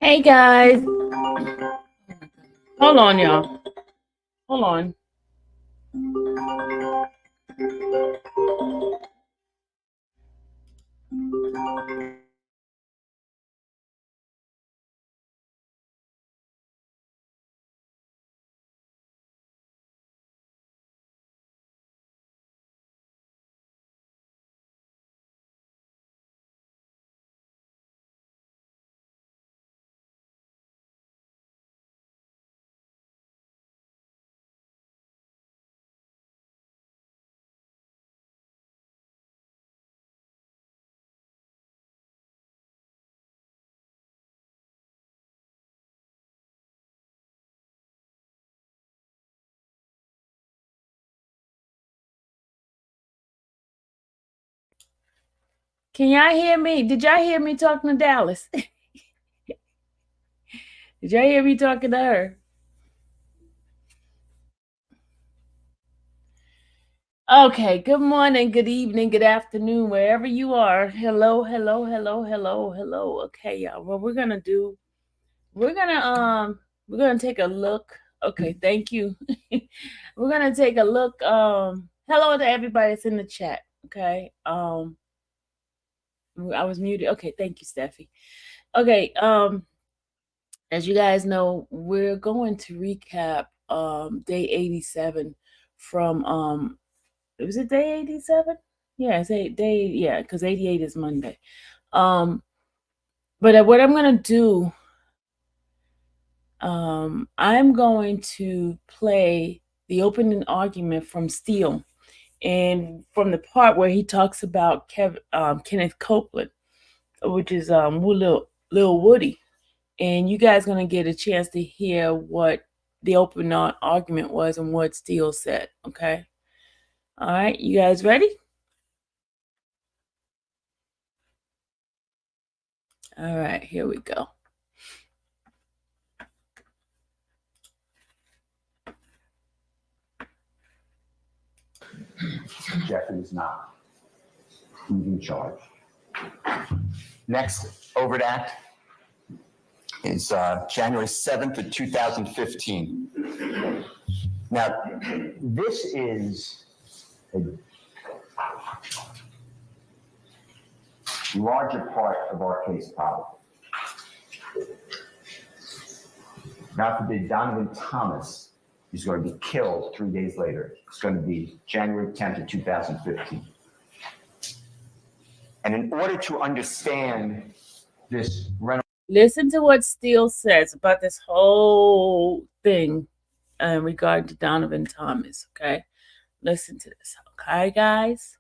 Hey guys, hold on, y'all. Hold on. Can y'all hear me? Did y'all hear me talking to Dallas? Did y'all hear me talking to her? Okay, good morning, good evening, good afternoon, wherever you are. Hello, hello, hello, hello, hello. Okay, y'all. What we're gonna do, we're gonna take a look. Okay, thank you. We're gonna take a look. Hello to everybody that's in the chat. Okay. I was muted. Okay, thank you, Steffi. Okay, as you guys know, we're going to recap day 87 from was it day 87? Yeah, it's day, yeah, because 88 is Monday. But what I'm gonna do, I'm going to play the opening argument from Steele, and from the part where he talks about Kenneth Copeland, which is Lil Woody. And you guys gonna get a chance to hear what the open argument was and what Steele said. Okay. All right. You guys ready? All right. Here we go. Jeffrey is not. Who's in charge? Next Overt Act is January 7th of 2015. Now, this is a larger part of our case, probably. God forbid, Donovan Thomas is going to be killed 3 days later. It's going to be January 10th of 2015. And in order to understand this rental... Listen to what Steele says about this whole thing regarding to Donovan Thomas. Okay. Listen to this. Okay, guys.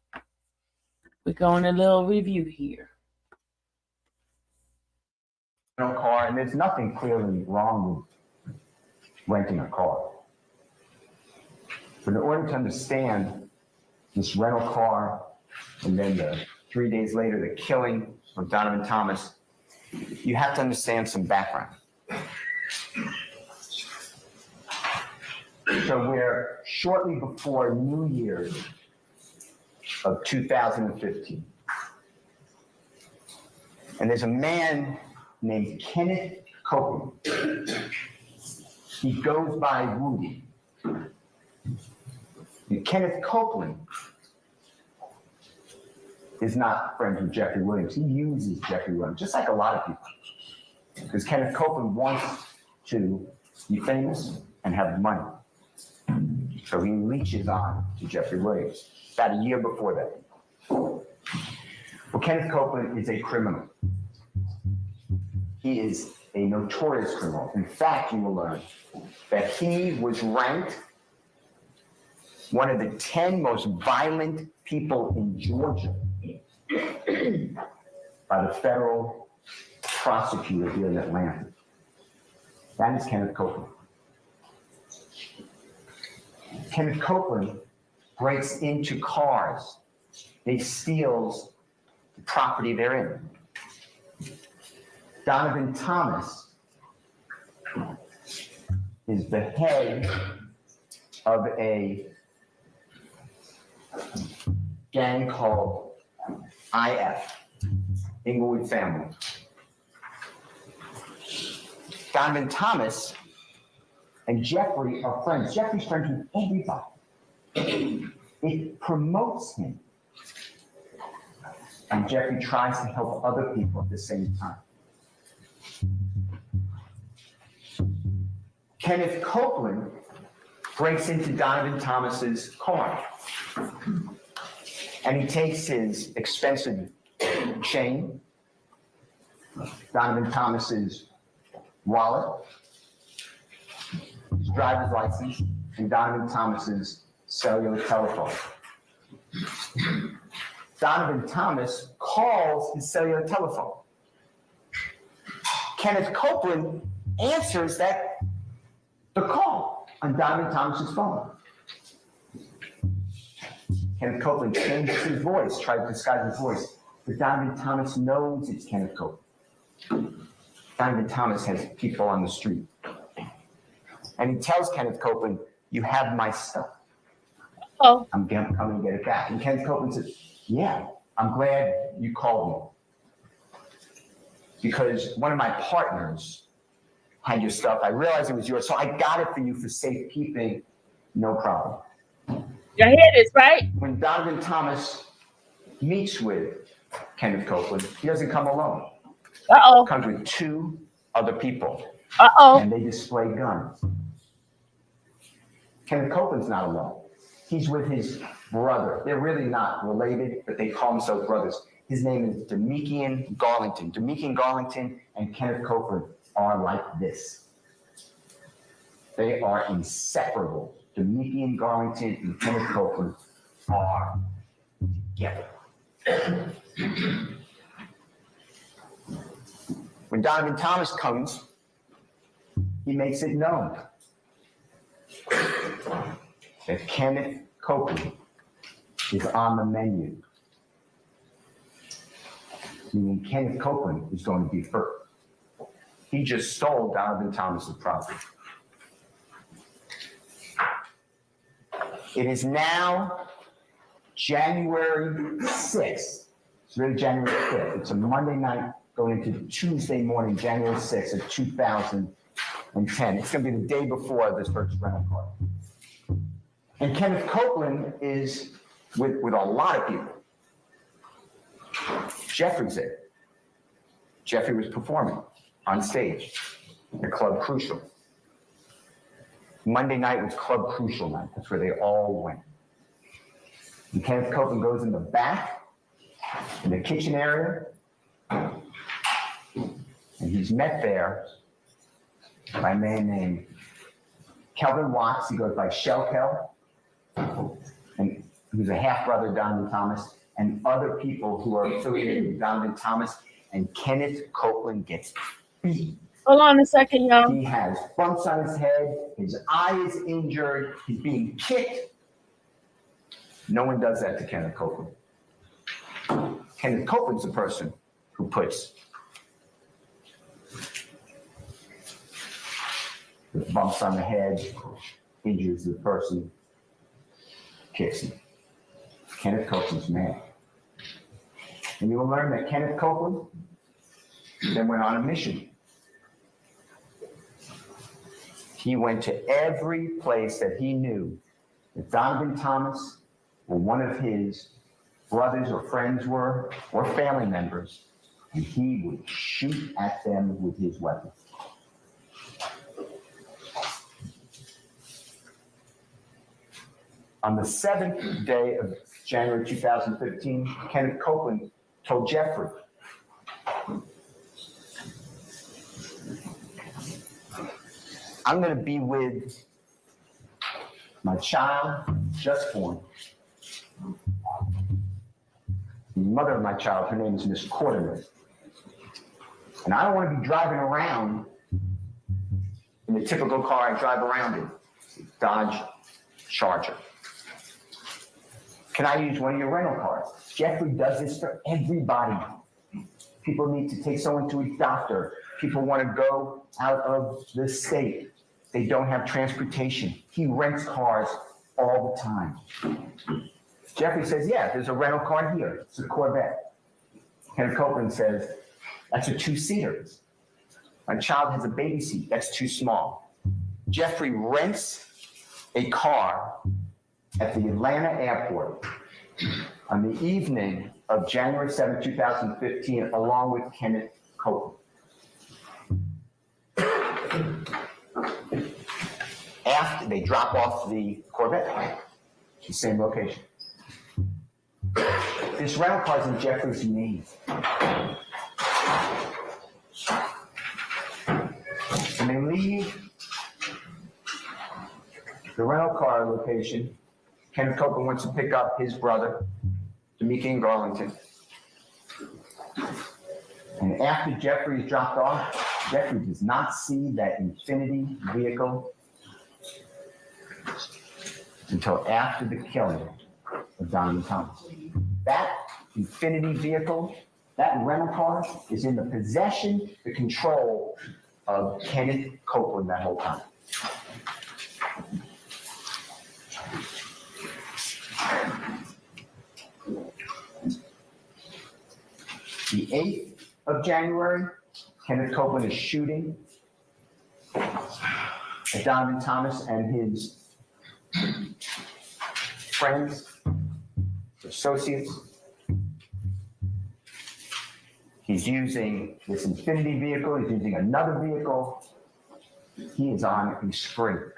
We're going a little review here. Car, and there's nothing clearly wrong with renting a car. But in order to understand this rental car and then the 3 days later, the killing of Donovan Thomas, you have to understand some background. So we're shortly before New Year's of 2015. And there's a man named Kenneth Copeland. He goes by Rudy. And Kenneth Copeland is not friends with Jeffrey Williams. He uses Jeffrey Williams, just like a lot of people. Because Kenneth Copeland wants to be famous and have money. So he leeches on to Jeffrey Williams about a year before that. Well, Kenneth Copeland is a criminal. He is a notorious criminal. In fact, you will learn that he was ranked one of the 10 most violent people in Georgia by the federal prosecutor here in Atlanta. That is Kenneth Copeland. Kenneth Copeland breaks into cars. He steals the property they're in. Donovan Thomas is the head of a gang called IF, Inglewood Family. Donovan Thomas and Jeffrey are friends. Jeffrey's friends with everybody. It promotes him. And Jeffrey tries to help other people at the same time. Kenneth Copeland breaks into Donovan Thomas's car. And he takes his expensive chain, Donovan Thomas's wallet, his driver's license, and Donovan Thomas's cellular telephone. Donovan Thomas calls his cellular telephone. Kenneth Copeland answers the call on Donovan Thomas's phone. Kenneth Copeland changes his voice, tried to disguise his voice, but Donovan Thomas knows it's Kenneth Copeland. Donovan Thomas has people on the street. And he tells Kenneth Copeland, "You have my stuff. Oh. I'm coming to get it back." And Kenneth Copeland says, "Yeah, I'm glad you called me. Because one of my partners had your stuff. I realized it was yours, so I got it for you for safekeeping. No problem." You hear this, right? When Donovan Thomas meets with Kenneth Copeland, he doesn't come alone. Uh-oh. He comes with two other people. Uh-oh. And they display guns. Kenneth Copeland's not alone. He's with his brother. They're really not related, but they call themselves brothers. His name is Demekian Garlington. Demekian Garlington and Kenneth Copeland are like this. They are inseparable. Demekian Garlington and Kenneth Copeland are together. When Donovan Thomas comes, he makes it known that Kenneth Copeland is on the menu. Meaning Kenneth Copeland is going to be first. He just stole Donovan Thomas's property. It is now January 6th. It's really January 5th. It's a Monday night going into Tuesday morning, January 6th of 2010. It's going to be the day before this first rental car. And Kenneth Copeland is with a lot of people. Jeffrey's there. Jeffrey was performing on stage at Club Crucial. Monday night was Club Crucial night. That's where they all went. And Kenneth Copeland goes in the back, in the kitchen area, and he's met there by a man named Kelvin Watts. He goes by Shell Kel, and who's a half-brother of Donovan Thomas, and other people who are affiliated with Donovan Thomas, and Kenneth Copeland gets beat. Hold on a second, y'all. He has bumps on his head. His eye is injured. He's being kicked. No one does that to Kenneth Copeland. Kenneth Copeland's the person who puts the bumps on the head, injures the person, kicks him. Kenneth Copeland's mad. And you will learn that Kenneth Copeland then went on a mission. He went to every place that he knew that Donovan Thomas or one of his brothers or friends were, or family members, and he would shoot at them with his weapon. On the 7th day of January 2015, Kenneth Copeland told Jeffrey, "I'm going to be with my child, just born. The mother of my child, her name is Miss Courtroom. And I don't want to be driving around in the typical car I drive around in, Dodge Charger. Can I use one of your rental cars?" Jeffrey does this for everybody. People need to take someone to a doctor. People want to go out of the state. They don't have transportation. He rents cars all the time. Jeffrey says, "Yeah, there's a rental car here. It's a Corvette." Kenneth Copeland says, "That's a two-seater." My child has a baby seat. That's too small. Jeffrey rents a car at the Atlanta airport on the evening of January 7, 2015, along with Kenneth Copeland. After they drop off the Corvette, the same location. This rental car is in Jeffrey's name. When they leave the rental car location, Kenneth Copeland wants to pick up his brother, D'Amica in Garlington. And after Jeffrey is dropped off, Jeffrey does not see that Infiniti vehicle until after the killing of Donovan Thomas. That Infiniti vehicle, that rental car, is in the possession, the control of Kenneth Copeland that whole time. The 8th of January, Kenneth Copeland is shooting at Donovan Thomas and his friends, associates. He's using this Infiniti vehicle. He's using another vehicle. He is on a spree.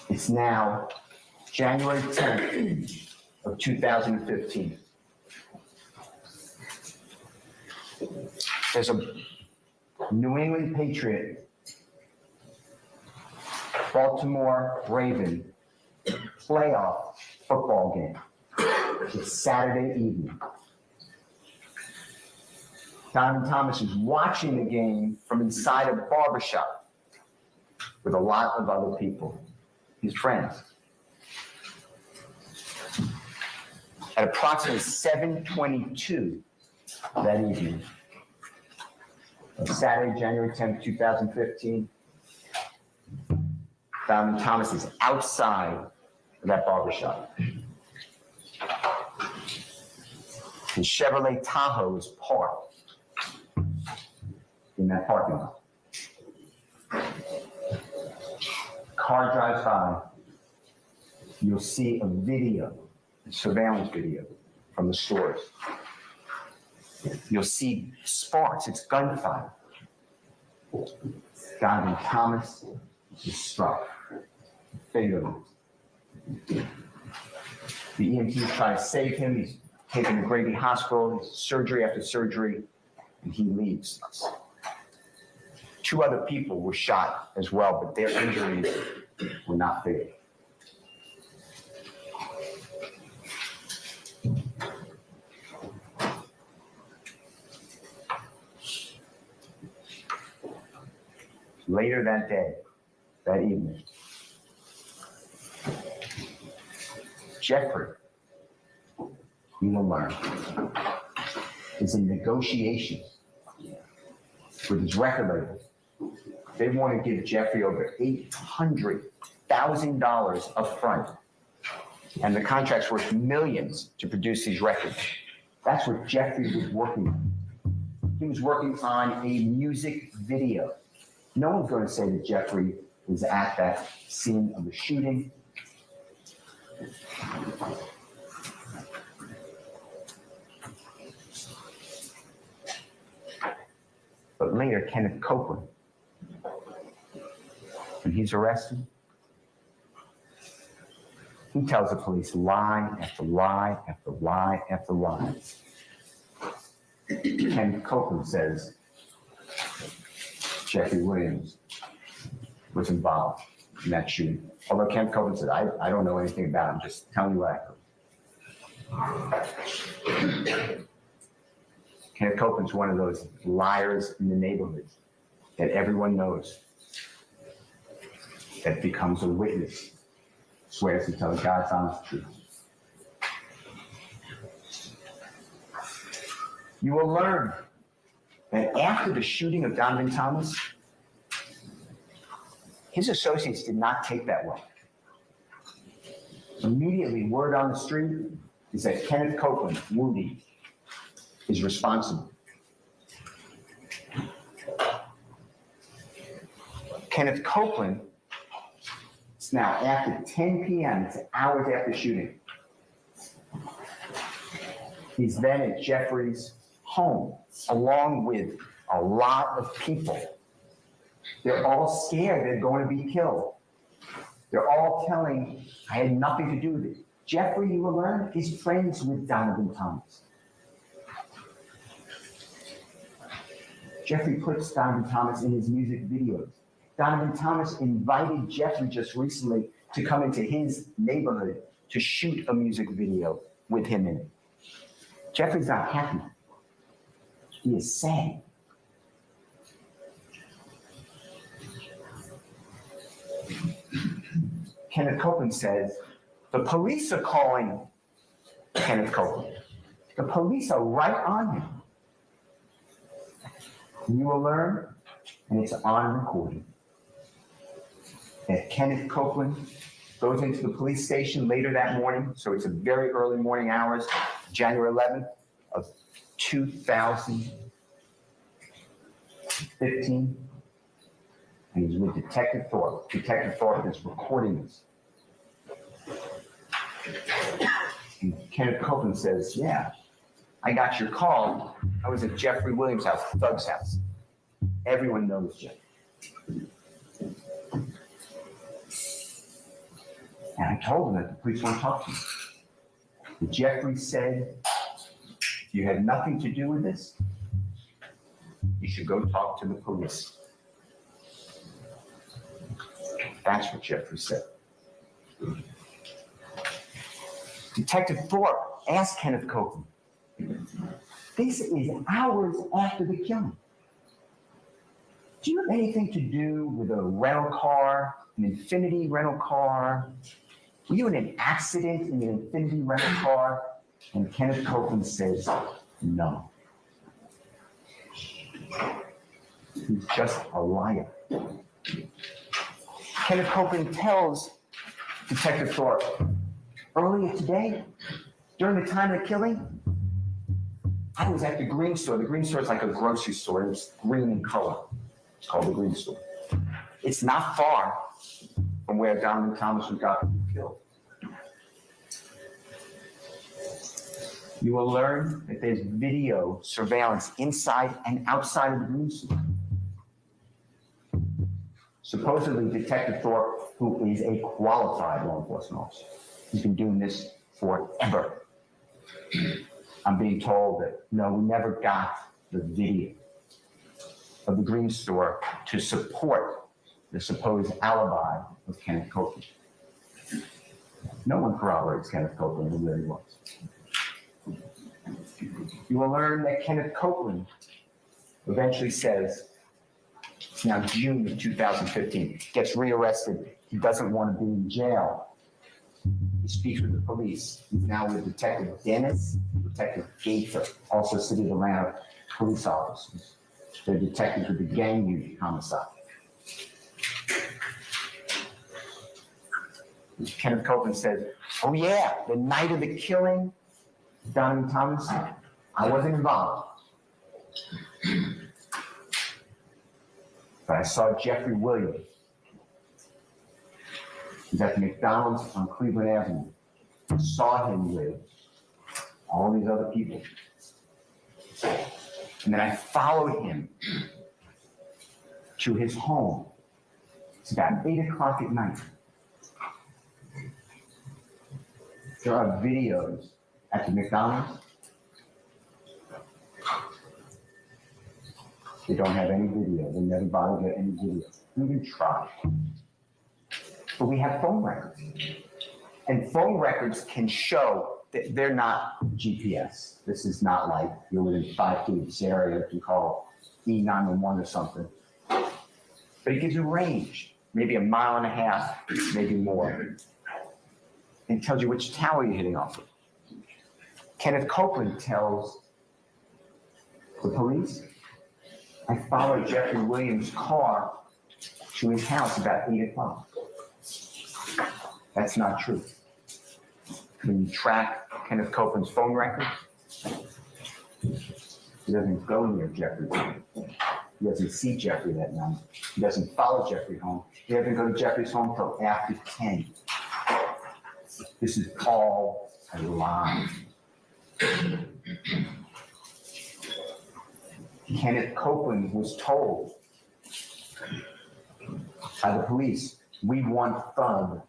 It's now January 10th of 2015. There's a New England Patriot, Baltimore Raven playoff football game. It's Saturday evening. Donovan Thomas is watching the game from inside a barbershop with a lot of other people, his friends. At approximately 7:22 that evening, on Saturday, January 10th, 2015, Donovan Thomas is outside of that barbershop. His Chevrolet Tahoe is parked in that parking lot. Car drives by. You'll see a video, a surveillance video from the stores. You'll see sparks, it's gunfire. Donovan Thomas is struck fatally. The EMTs try to save him. He's taken to Grady Hospital, surgery after surgery, and he leaves us. 2 other people were shot as well, but their injuries were not fatal. Later that day, that evening, Jeffrey, you will learn, is in negotiations with his record label. They want to give Jeffrey over $800,000 up front. And the contract's worth millions to produce these records. That's what Jeffrey was working on. He was working on a music video. No one's going to say that Jeffrey was at that scene of the shooting. But later, Kenneth Copeland, when he's arrested, he tells the police lie after lie after lie after lie. Kenneth Copeland says Jeffrey Williams was involved in that shooting. Although Kenneth Copeland said, I don't know anything about him, just tell me what I heard. Kenneth Copeland's one of those liars in the neighborhood that everyone knows, that becomes a witness, swears to tell God's honest truth. You will learn that after the shooting of Donovan Thomas, his associates did not take that well. Immediately, word on the street is that Kenneth Copeland, Woody, is responsible. Kenneth Copeland, it's now after 10 p.m., it's hours after shooting. He's then at Jeffrey's home, along with a lot of people. They're all scared they're going to be killed. They're all telling, I had nothing to do with it. Jeffrey, you will learn, is friends with Donovan Thomas. Jeffrey puts Donovan Thomas in his music videos. Donovan Thomas invited Jeffrey just recently to come into his neighborhood to shoot a music video with him in it. Jeffrey's not happy. He is sad. Kenneth Copeland says, the police are calling Kenneth Copeland. The police are right on him. You will learn, and it's on recording, that Kenneth Copeland goes into the police station later that morning, so it's a very early morning hours, January 11th of 2015, and he's with Detective Thorpe. Detective Thorpe is recording this. And Kenneth Copeland says, yeah, I got your call. I was at Jeffrey Williams' house, Thug's house. Everyone knows Jeff. And I told him that the police want to talk to me. And Jeffrey said, you had nothing to do with this. You should go talk to the police. That's what Jeffrey said. Detective Thorpe asked Kenneth Copeland, this is hours after the killing. Do you have anything to do with a rental car, an Infinity rental car? Were you in an accident in an Infinity rental car? And Kenneth Copeland says, no. He's just a liar. Kenneth Copeland tells Detective Thorpe, earlier today, during the time of the killing, I was at the Green Store. The Green Store is like a grocery store. It's green in color. It's called the Green Store. It's not far from where Donovan Thomas got killed. You will learn that there's video surveillance inside and outside of the Green Store. Supposedly, Detective Thorpe, who is a qualified law enforcement officer, he's been doing this forever. I'm being told that, no, we never got the video of the Green Store to support the supposed alibi of Kenneth Copeland. No one corroborates Kenneth Copeland who really was. You will learn that Kenneth Copeland eventually says, it's now June of 2015, gets rearrested. He doesn't want to be in jail. He speaks with the police. He's now with Detective Dennis, Detective Gaither, also City of Atlanta police officers. They're detectives with the gang unit homicide. Kenneth Copeland says, oh yeah, the night of the killing, Donovan Thomas, I wasn't involved. But I saw Jeffrey Williams. He's at the McDonald's on Cleveland Avenue. I saw him with all these other people. And then I followed him to his home. It's about 8 o'clock at night. There are videos at the McDonald's. They don't have any video. They never bother to get any video. We even try. But we have phone records. And phone records can show that they're not GPS. This is not like you're within 5 feet of this area, you can call E911 or something. But it gives you range, maybe 1.5 miles, maybe more. And it tells you which tower you're hitting off of. Kenneth Copeland tells the police, I followed Jeffrey Williams' car to his house about 8 o'clock. That's not true. When you track Kenneth Copeland's phone records, he doesn't go near Jeffrey Williams. He doesn't see Jeffrey that night. He doesn't follow Jeffrey home. He doesn't go to Jeffrey's home till after 10. This is all a lie. Kenneth Copeland was told by the police, "We want Thug."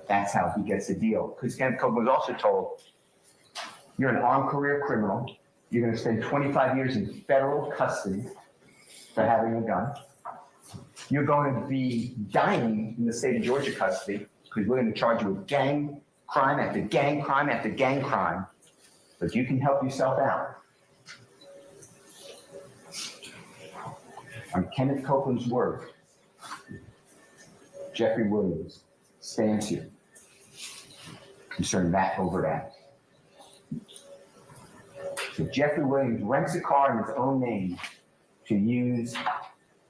That's how he gets the deal. Because Kenneth Copeland was also told, "You're an armed career criminal. You're going to spend 25 years in federal custody for having a gun. You're going to be dying in the state of Georgia custody because we're going to charge you with gang crime after gang crime after gang crime. But you can help yourself out." On Kenneth Copeland's word, Jeffrey Williams stands here concerning that overt act. So Jeffrey Williams rents a car in his own name to use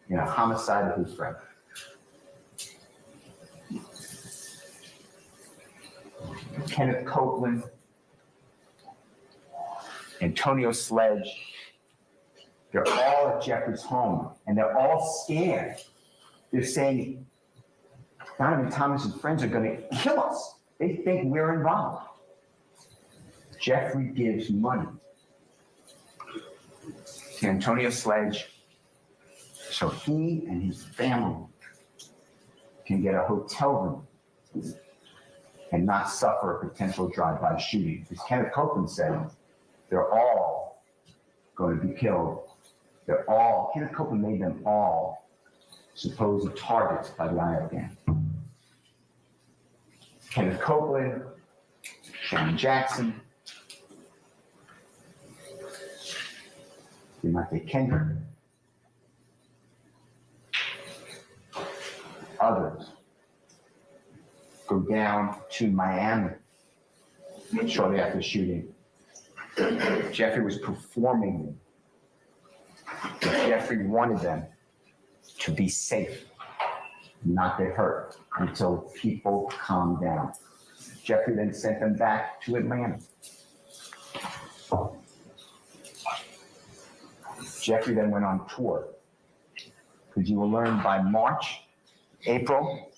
in a homicide of his friend. Kenneth Copeland, Antonio Sledge, they're all at Jeffrey's home, and they're all scared. They're saying, Donovan Thomas's friends are going to kill us. They think we're involved. Jeffrey gives money to Antonio Sledge so he and his family can get a hotel room and not suffer a potential drive-by shooting. As Kenneth Copeland said, they're all going to be killed. Kenneth Copeland made them all supposed targets by the IO gang. Kenneth Copeland, Shannon Jackson, Demonte Kendrick, others go down to Miami shortly after the shooting. Jeffrey was performing. Jeffrey wanted them to be safe, not get hurt, until people calmed down. Jeffrey then sent them back to Atlanta. Jeffrey then went on tour, because you will learn by April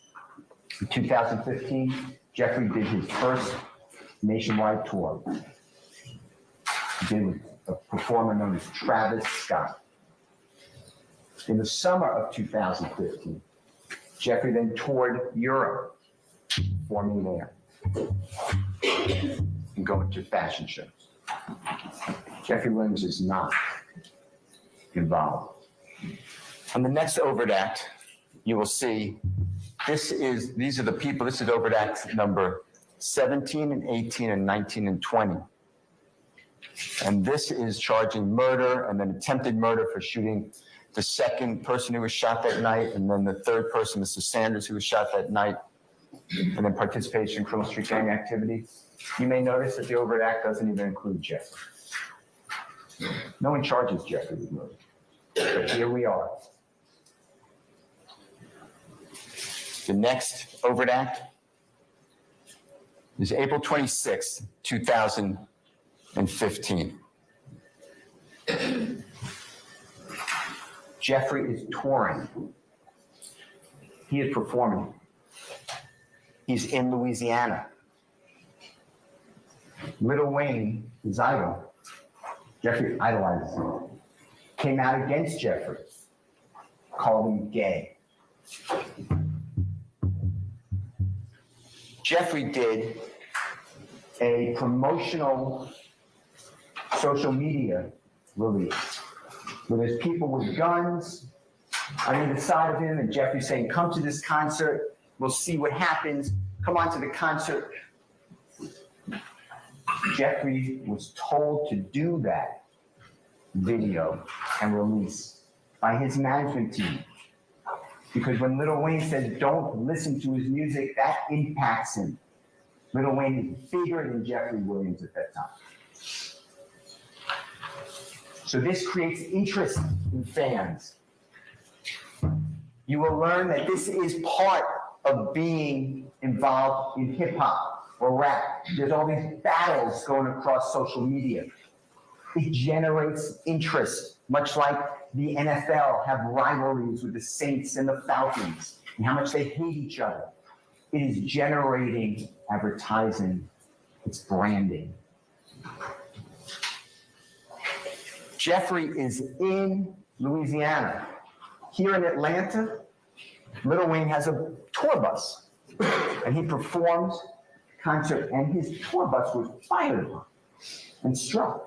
2015, Jeffrey did his first nationwide tour. He did with a performer known as Travis Scott. In the summer of 2015, Jeffrey then toured Europe, performing there and going to fashion shows. Jeffrey Williams is not involved. On the next overt act, you will see these are the people. This is overt act number 17 and 18 and 19 and 20. And this is charging murder and then attempted murder for shooting the second person who was shot that night, and then the third person, Mr. Sanders, who was shot that night, and then participation in criminal street gang activity. You may notice that the overt act doesn't even include Jeffrey. No one charges Jeffrey with murder, but here we are. The next overt act is April 26th, 2015. Jeffrey is touring. He is performing. He's in Louisiana. Lil Wayne, his idol, Jeffrey idolizes him, came out against Jeffrey, called him gay. Jeffrey did a promotional social media release where there's people with guns on either side of him, and Jeffrey saying, "Come to this concert, we'll see what happens, come on to the concert." Jeffrey was told to do that video and release by his management team. Because when Lil Wayne says don't listen to his music, that impacts him. Lil Wayne is bigger than Jeffrey Williams at that time. So this creates interest in fans. You will learn that this is part of being involved in hip hop or rap. There's all these battles going across social media. It generates interest, much like the NFL have rivalries with the Saints and the Falcons, and how much they hate each other. It is generating advertising, it's branding. Jeffrey is in Louisiana. Here in Atlanta, Little Wing has a tour bus, and he performs concert, and his tour bus was fired upon and struck.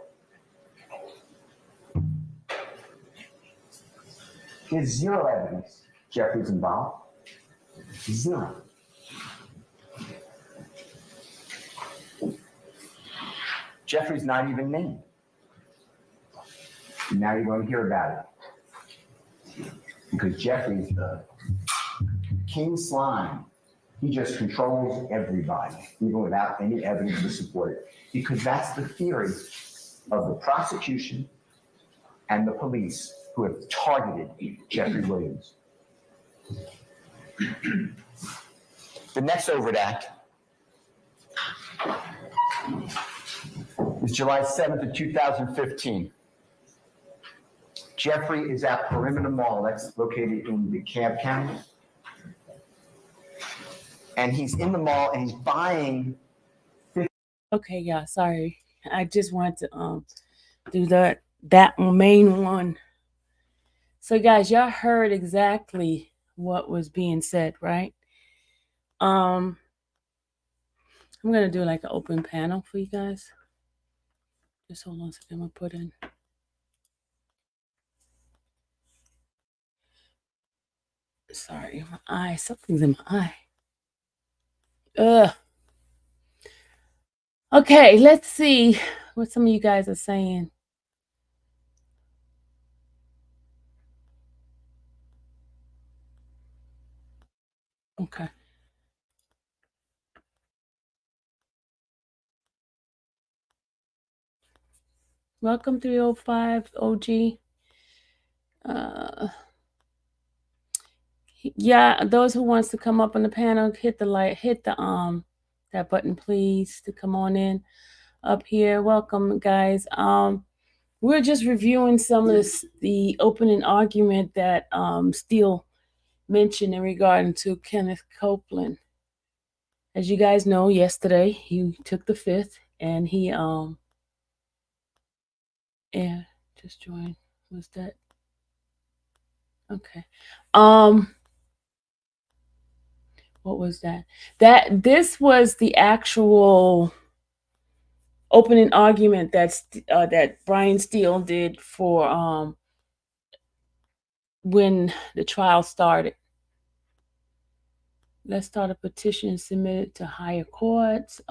There's zero evidence Jeffrey's involved. Zero. Jeffrey's not even named. Now you're going to hear about it. Because Jeffrey's the king slime. He just controls everybody, even without any evidence to support it. Because that's the theory of the prosecution and the police who have targeted Jeffrey Williams. The next overt act is July 7th of 2015. Jeffrey is at Perimeter Mall, that's located in DeKalb County. And he's in the mall and he's buying. Okay, yeah, sorry. I just wanted to do that main one. So guys, y'all heard exactly what was being said, right? I'm gonna do like an open panel for you guys. Just hold on a second, I'm gonna put in. Sorry, my eye. Something's in my eye. Ugh. Okay, let's see what some of you guys are saying. Okay. Welcome 305 OG. Yeah, those who wants to come up on the panel, hit the that button please to come on in up here. Welcome guys. We're just reviewing some of the opening argument that Steele mentioned in regard to Kenneth Copeland. As you guys know, yesterday he took the fifth and he yeah, just joined. Was that okay? What was that? This was the actual opening argument that Brian Steele did for when the trial started. Let's start a petition submitted to higher courts.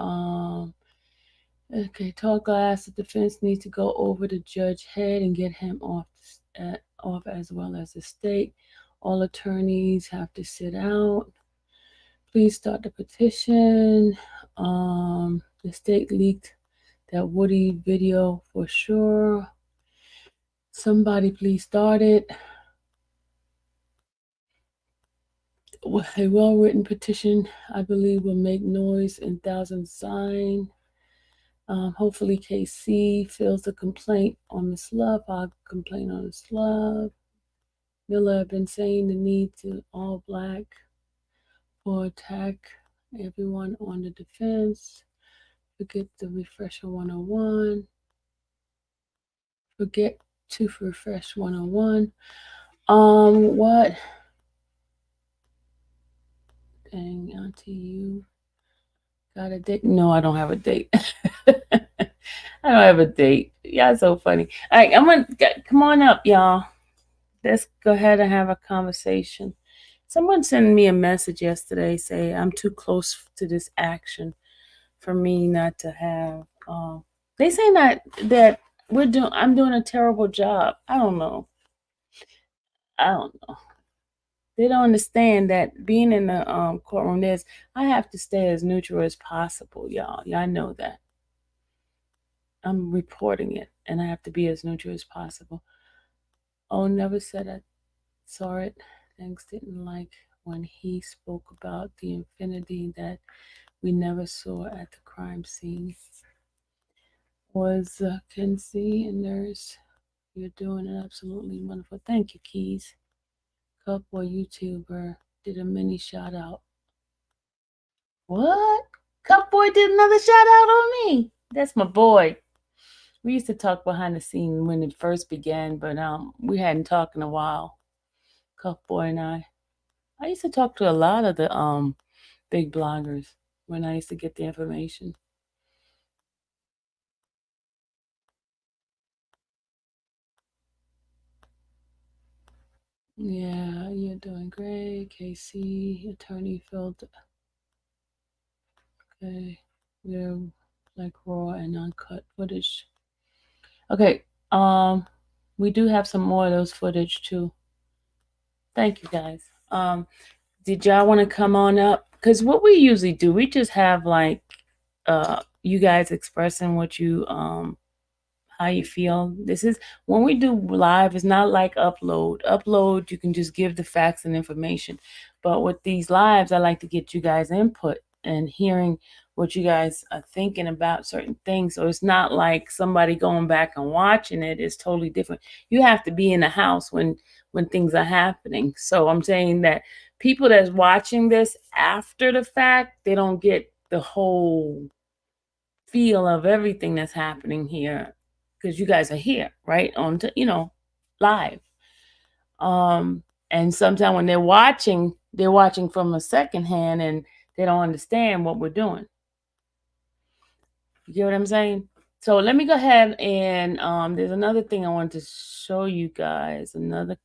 Okay, Talk asked the defense needs to go over the judge's head and get him off as well as the state. All attorneys have to sit out. Please start the petition. The state leaked that Woody video for sure. Somebody please start it. A well-written petition, I believe, will make noise and thousands sign. Hopefully KC fills the complaint on Miss Love. I'll complain on Miss Love. Miller have been saying the need to all black or attack everyone on the defense. Forget the refresher 101. Forget to refresh 101. What? Dang, Auntie, you got a date? No, I don't have a date. I don't have a date. Y'all so funny. All right, I'm gonna come on up, y'all. Let's go ahead and have a conversation. Someone sent me a message yesterday say I'm too close to this action for me not to have. They say that I'm doing a terrible job. I don't know. They don't understand that being in the courtroom I have to stay as neutral as possible, y'all. Y'all know that. I'm reporting it, and I have to be as neutral as possible. Oh, never said I saw it. Thanks didn't like when he spoke about the infinity that we never saw at the crime scene. was Kenzie, and you're doing it absolutely wonderful. Thank you, Keys. Couple YouTuber did a mini shout out. What? Cup Boy did another shout out on me. That's my boy. We used to talk behind the scene when it first began, but we hadn't talked in a while. Cup Boy and I. I used to talk to a lot of the big bloggers when I used to get the information. Yeah, you're doing great, KC. Attorney felt okay. We're like raw and uncut footage. Okay, we do have some more of those footage too. Thank you guys. Did y'all want to come on up? Because what we usually do, we just have like you guys expressing what you how you feel. This is when we do live, it's not like upload. Upload, you can just give the facts and information. But with these lives, I like to get you guys input and hearing what you guys are thinking about certain things. So it's not like somebody going back and watching it. It's totally different. You have to be in the house when things are happening. So I'm saying that people that's watching this after the fact, they don't get the whole feel of everything that's happening here because you guys are here, right? Live. And sometimes when they're watching from a second hand and they don't understand what we're doing. You get what I'm saying? So let me go ahead and there's another thing I wanted to show you guys. Another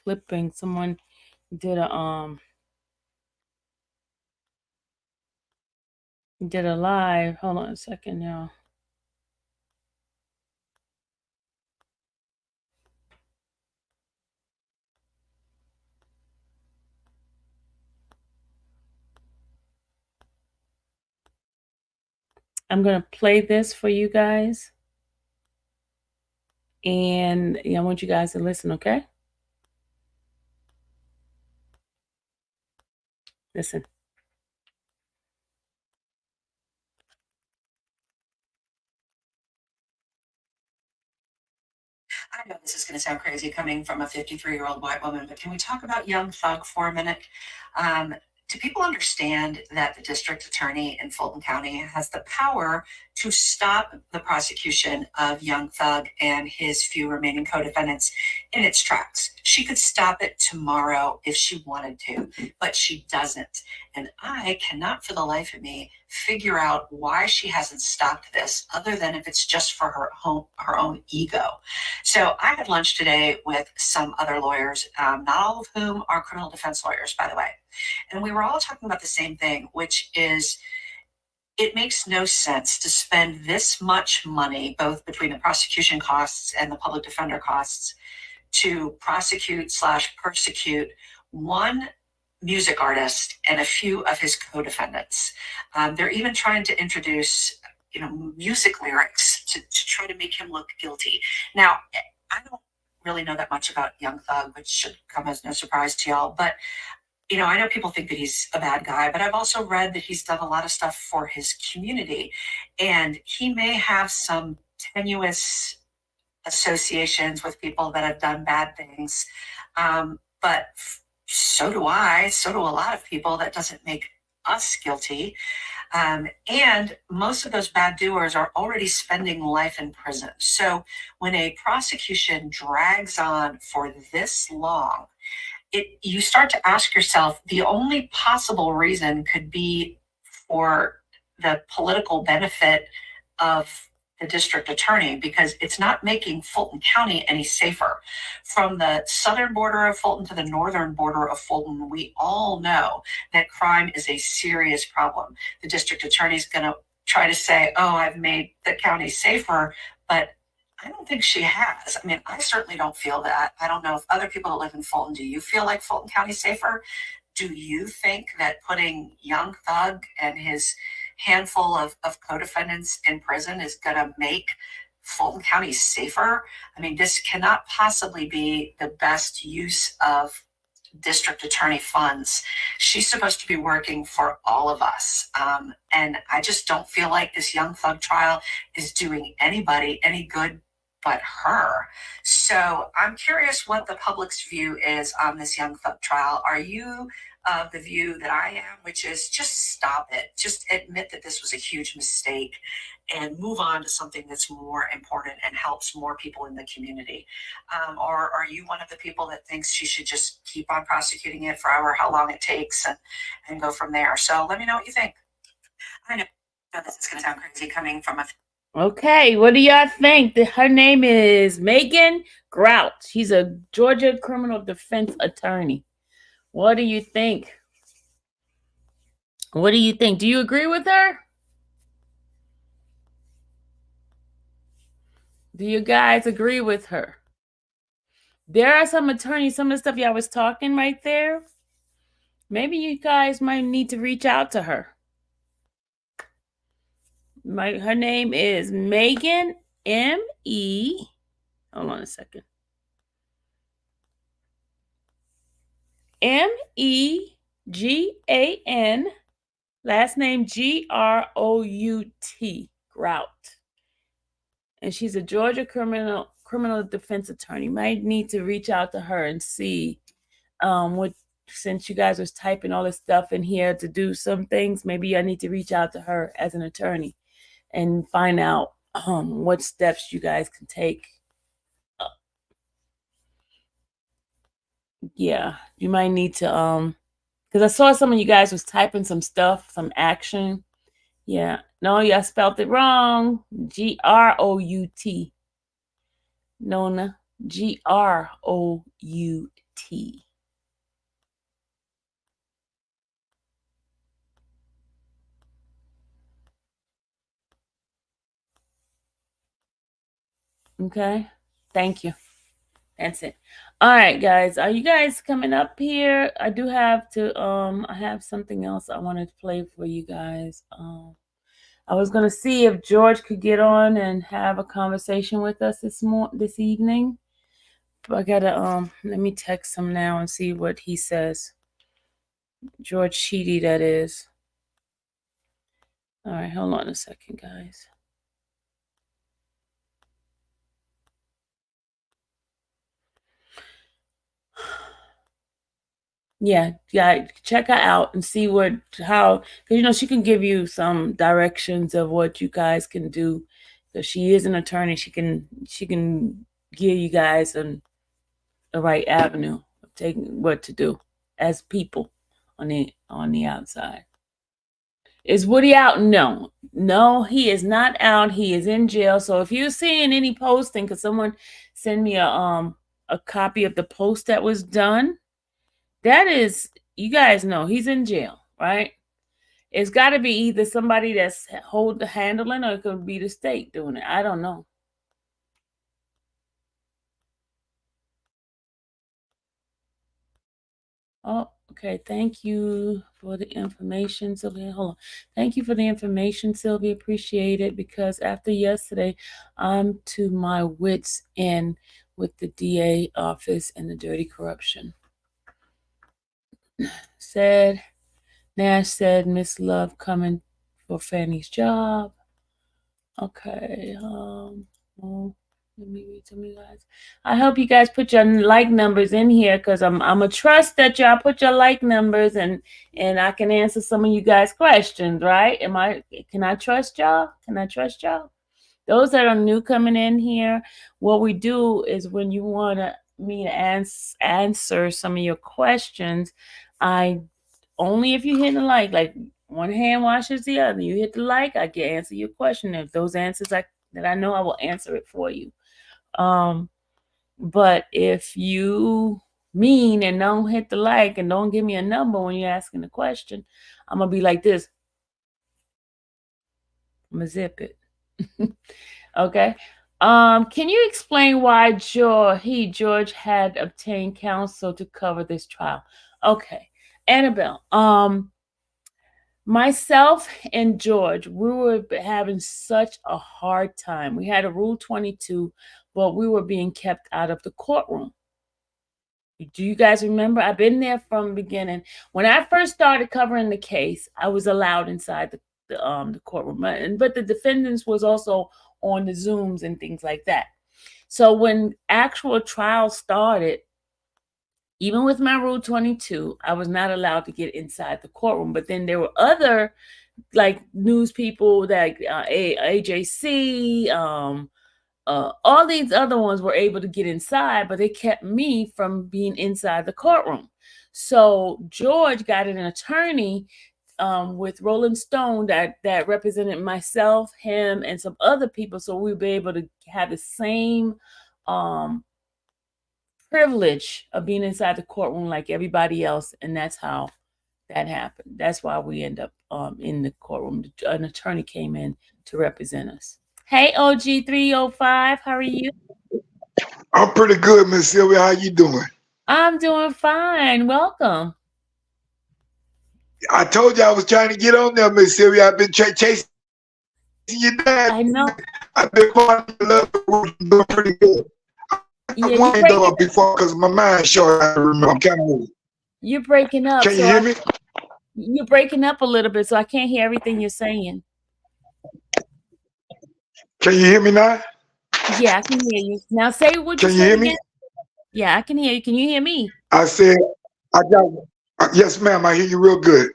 clipping. Someone did a live. Hold on a second, y'all. I'm gonna play this for you guys. And I want you guys to listen, okay? Listen. I know this is going to sound crazy coming from a 53-year-old white woman, but can we talk about Young Thug for a minute? Do people understand that the district attorney in Fulton County has the power to stop the prosecution of Young Thug and his few remaining co-defendants in its tracks? She could stop it tomorrow if she wanted to, but she doesn't. And I cannot for the life of me figure out why she hasn't stopped this, other than if it's just for her own ego. So I had lunch today with some other lawyers, not all of whom are criminal defense lawyers, by the way. And we were all talking about the same thing, which is it makes no sense to spend this much money, both between the prosecution costs and the public defender costs, to prosecute/persecute one music artist and a few of his co-defendants. They're even trying to introduce, music lyrics to try to make him look guilty. Now, I don't really know that much about Young Thug, which should come as no surprise to y'all, but I know people think that he's a bad guy, but I've also read that he's done a lot of stuff for his community, and he may have some tenuous associations with people that have done bad things. But so do I, so do a lot of people. That doesn't make us guilty. And most of those bad doers are already spending life in prison. So when a prosecution drags on for this long, you start to ask yourself, the only possible reason could be for the political benefit of the district attorney, because it's not making Fulton County any safer. From the southern border of Fulton to the northern border of Fulton, we all know that crime is a serious problem. The district attorney is going to try to say, oh, I've made the county safer, but I don't think she has. I mean, I certainly don't feel that. I don't know if other people that live in Fulton, do you feel like Fulton County is safer? Do you think that putting Young Thug and his handful of co-defendants in prison is going to make Fulton County safer? I mean, this cannot possibly be the best use of district attorney funds. She's supposed to be working for all of us. And I just don't feel like this Young Thug trial is doing anybody any good but her. So I'm curious what the public's view is on this Young Thug trial. Are you of the view that I am, which is just stop it, just admit that this was a huge mistake and move on to something that's more important and helps more people in the community? Or are you one of the people that thinks she should just keep on prosecuting it for however how long it takes and go from there? So let me know what you think. I know this is going to sound crazy coming from a. Okay, what do y'all think? Her name is Megan Grout. She's a Georgia criminal defense attorney. What do you think? What do you think? Do you agree with her? Do you guys agree with her? There are some attorneys, some of the stuff y'all was talking right there. Maybe you guys might need to reach out to her. Her name is Megan M.E. Hold on a second. M-E-G-A-N. Last name G-R-O-U-T. Grout. And she's a Georgia criminal defense attorney. Might need to reach out to her and see what, since you guys was typing all this stuff in here to do some things, maybe I need to reach out to her as an attorney and find out what steps you guys can take. Yeah, you might need to because I saw some of you guys was typing some stuff, some action. Yeah. No, y'all spelled it wrong. G-R-O-U-T. Nona. G-R-O-U-T. Okay. Thank you. That's it. All right, guys. Are you guys coming up here? I do have to I have something else I wanted to play for you guys. I was gonna see if George could get on and have a conversation with us this evening. But I gotta let me text him now and see what he says. George Sheedy, that is. All right, hold on a second, guys. Yeah, check her out and see how, because she can give you some directions of what you guys can do. Because she is an attorney, she can give you guys the right avenue of taking what to do as people on the outside. Is Woody out? No, he is not out. He is in jail. So if you're seeing any posting, because someone send me a copy of the post that was done. That is, you guys know he's in jail, right? It's got to be either somebody that's handling, or it could be the state doing it. I don't know. Oh, okay. Thank you for the information, Sylvia. Hold on. Thank you for the information, Sylvia. Appreciate it, because after yesterday, I'm to my wits' end with the DA office and the dirty corruption. Nash said, Miss Love coming for Fanny's job. Okay. Let me read some of you guys. I hope you guys put your like numbers in here, because I'm a trust that y'all put your like numbers, and I can answer some of you guys' questions, right? Can I trust y'all? Can I trust y'all? Those that are new coming in here, what we do is when you want me to answer some of your questions, only if you hit the like one hand washes the other. You hit the like, I can answer your question. If those answers that I know, I will answer it for you. But if you mean and don't hit the like and don't give me a number when you're asking the question, I'm gonna be like this. I'm gonna zip it. Okay. Can you explain why George had obtained counsel to cover this trial? Okay. Annabelle, myself and George, we were having such a hard time. We had a Rule 22, but we were being kept out of the courtroom. Do you guys remember? I've been there from the beginning. When I first started covering the case, I was allowed inside the courtroom, but the defendants was also on the Zooms and things like that. So when actual trial started, even with my Rule 22, I was not allowed to get inside the courtroom. But then there were other like news people that AJC, all these other ones were able to get inside, but they kept me from being inside the courtroom. So George got an attorney with Rolling Stone that represented myself, him, and some other people, so we would be able to have the same privilege of being inside the courtroom like everybody else, and that's how that happened. That's why we end up in the courtroom. An attorney came in to represent us. Hey, OG 305, how are you? I'm pretty good, Miss Sylvia. How you doing? I'm doing fine. Welcome. I told you I was trying to get on there, Miss Sylvia. I've been chasing you down. I know. I've been falling in love with you, doing pretty good. Yeah, I wanted to before because my mind's short. I remember. I'm kind of old. You're breaking up. Can you hear me? You're breaking up a little bit, so I can't hear everything you're saying. Can you hear me now? Yeah, I can hear you. Now say what you said. Can you hear me? Again. Yeah, I can hear you. Can you hear me? I said, I got, yes, ma'am. I hear you real good.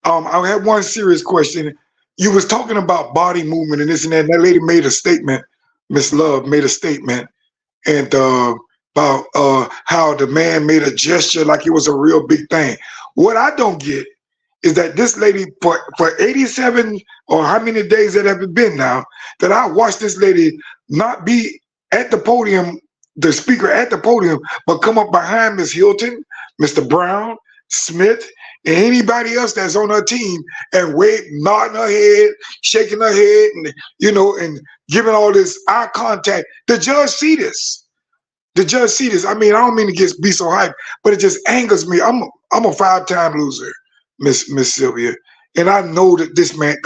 I had one serious question. You was talking about body movement and this and that. And that lady made a statement. Miss Love made a statement, and about how the man made a gesture like it was a real big thing. What I don't get is that this lady, for 87 or how many days that have it been now, that I watched this lady not be at the podium, the speaker at the podium, but come up behind Miss Hilton, Mr. Brown, Smith, and anybody else that's on her team and nodding her head, shaking her head, and and giving all this eye contact. The judge see this. The judge see this. I mean, I don't mean to be so hyped, but it just angers me. I'm a 5-time loser, Miss Sylvia, and I know that this man.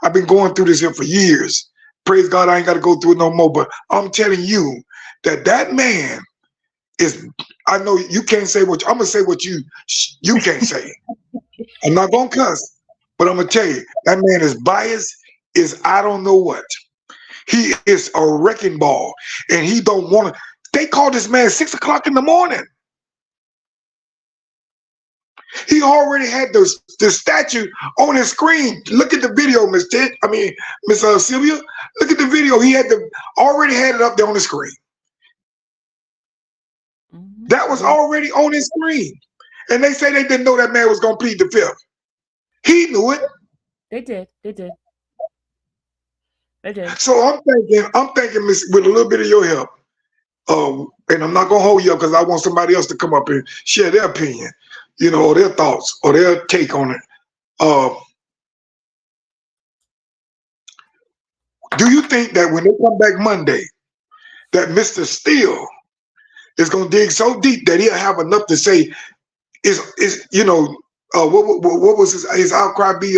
I've been going through this here for years. Praise God, I ain't got to go through it no more. But I'm telling you that man is. I know you can't say what I'm gonna say. What you can't say. I'm not gonna cuss, but I'm gonna tell you that man is biased. Is I don't know what. He is a wrecking ball, and he don't want to. They called this man 6 o'clock in the morning. He already had the statue on his screen. Look at the video, Miss Sylvia. Look at the video. He already had it up there on the screen. That was already on his screen. And they say they didn't know that man was going to plead the fifth. He knew it. They did. So I'm thinking, Miss, with a little bit of your help, and I'm not going to hold you up because I want somebody else to come up and share their opinion, or their thoughts or their take on it. Do you think that when they come back Monday, that Mr. Steele is going to dig so deep that he'll have enough to say, what was his outcry be?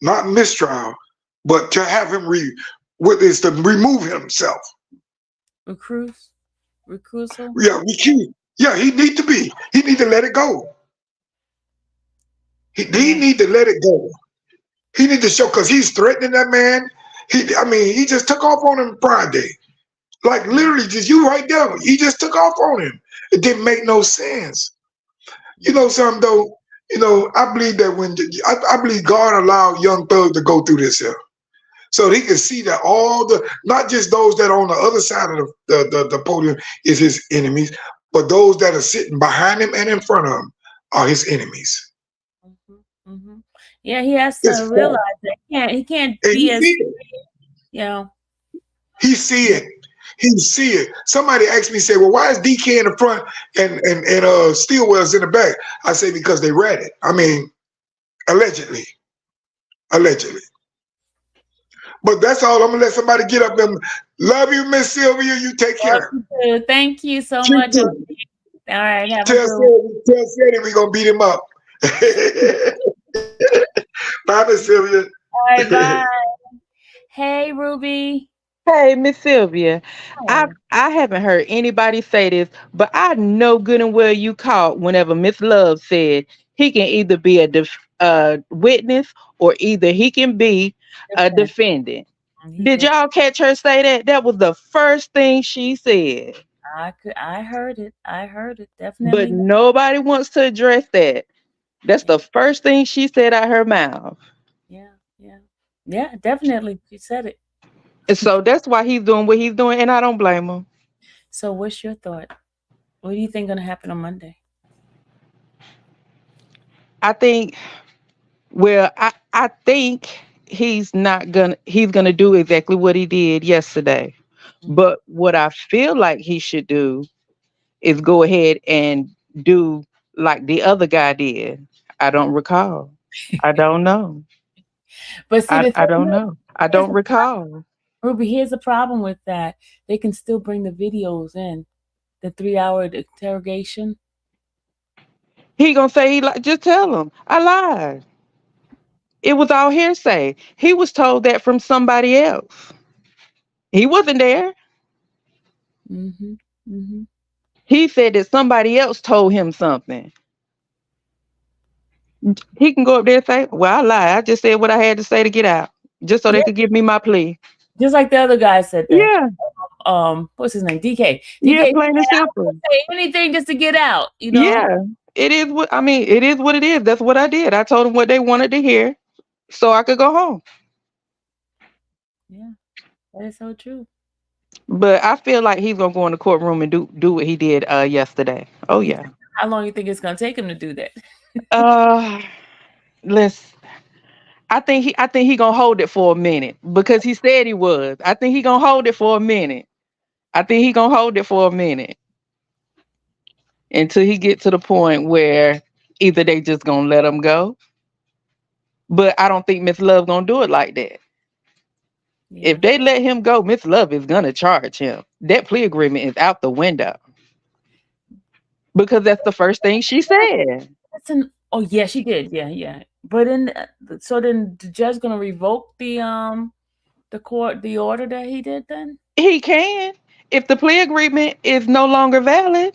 Not mistrial, but to have him to remove himself. Recusal? Yeah, yeah, he need to let it go. He need to let it go. He need to show, because he's threatening that man. He just took off on him Friday. Like literally just you right there. He just took off on him. It didn't make no sense. You know something though? I believe that I believe God allowed Young Thug to go through this here. So he can see that not just those that are on the other side of the podium is his enemies, but those that are sitting behind him and in front of him are his enemies. Mm-hmm. Yeah, he has to realize that he can't be as He see it. He see it. Somebody asked me, say, well, why is DK in the front and Stillwell's in the back? I say, because they read it. I mean, allegedly. But that's all. I'm gonna let somebody get up and love you, Miss Sylvia. You take care. Thank you so much. All right. Tell Sadie we're gonna beat him up. Bye, Miss Sylvia. All right, bye. Hey, Ruby. Hey, Miss Sylvia, I Hey. I haven't heard anybody say this, but I know good and well you caught whenever Miss Love said he can either be a witness or either he can be a Defense. defendant. He Did did. y'all catch her say that? That was the first thing she said. I heard it. I heard it. But Definitely. nobody wants to address that. That's Yeah. the first thing she said out her mouth. Yeah. Yeah. Yeah. Definitely. You said it. And so that's why he's doing what he's doing, and I don't blame him. So, what's your thought? What do you think gonna happen on Monday? I think I think he's gonna do exactly what he did yesterday. Mhm. But what I feel like he should do is go ahead and do like the other guy did. I don't recall. I don't know. But see, the I thing don't know. I is, don't recall. Ruby, here's the problem with that. They can still bring the videos in, the 3 hour interrogation. He gonna say he like just tell him I lied. It was all hearsay. He was told that from somebody else. He wasn't there. Mm-hmm. Mm-hmm. He said that somebody else told him something. He can go up there and say, "Well, I lied. I just said what I had to say to get out, just so they Yeah, could give me my plea." just like the other guy said that. Yeah, What's his name? DK. yeah, DK said, plain and I simple. will say anything just to get out. You know. Yeah, it is what I mean. It is what it is. That's what I did. I told them what they wanted to hear, so I could go home. Yeah, that is so true. But I feel like he's gonna go in the courtroom and do what he did yesterday. Oh You yeah. think, how long you think it's gonna take him to do that? Uh, let's. I think he gonna hold it for a minute because he said he was. I think he gonna hold it for a minute. I think he gonna hold it for a minute until he get to the point where either they just gonna let him go. But I don't think Miss Love gonna do it like that. If Yeah, they let him go, Miss Love is gonna charge him. That plea agreement is out the window because that's the first thing she said. that's an. Oh yeah, she did. Yeah, yeah. But so then the judge gonna revoke the order that he did then? He can if the plea agreement is no longer valid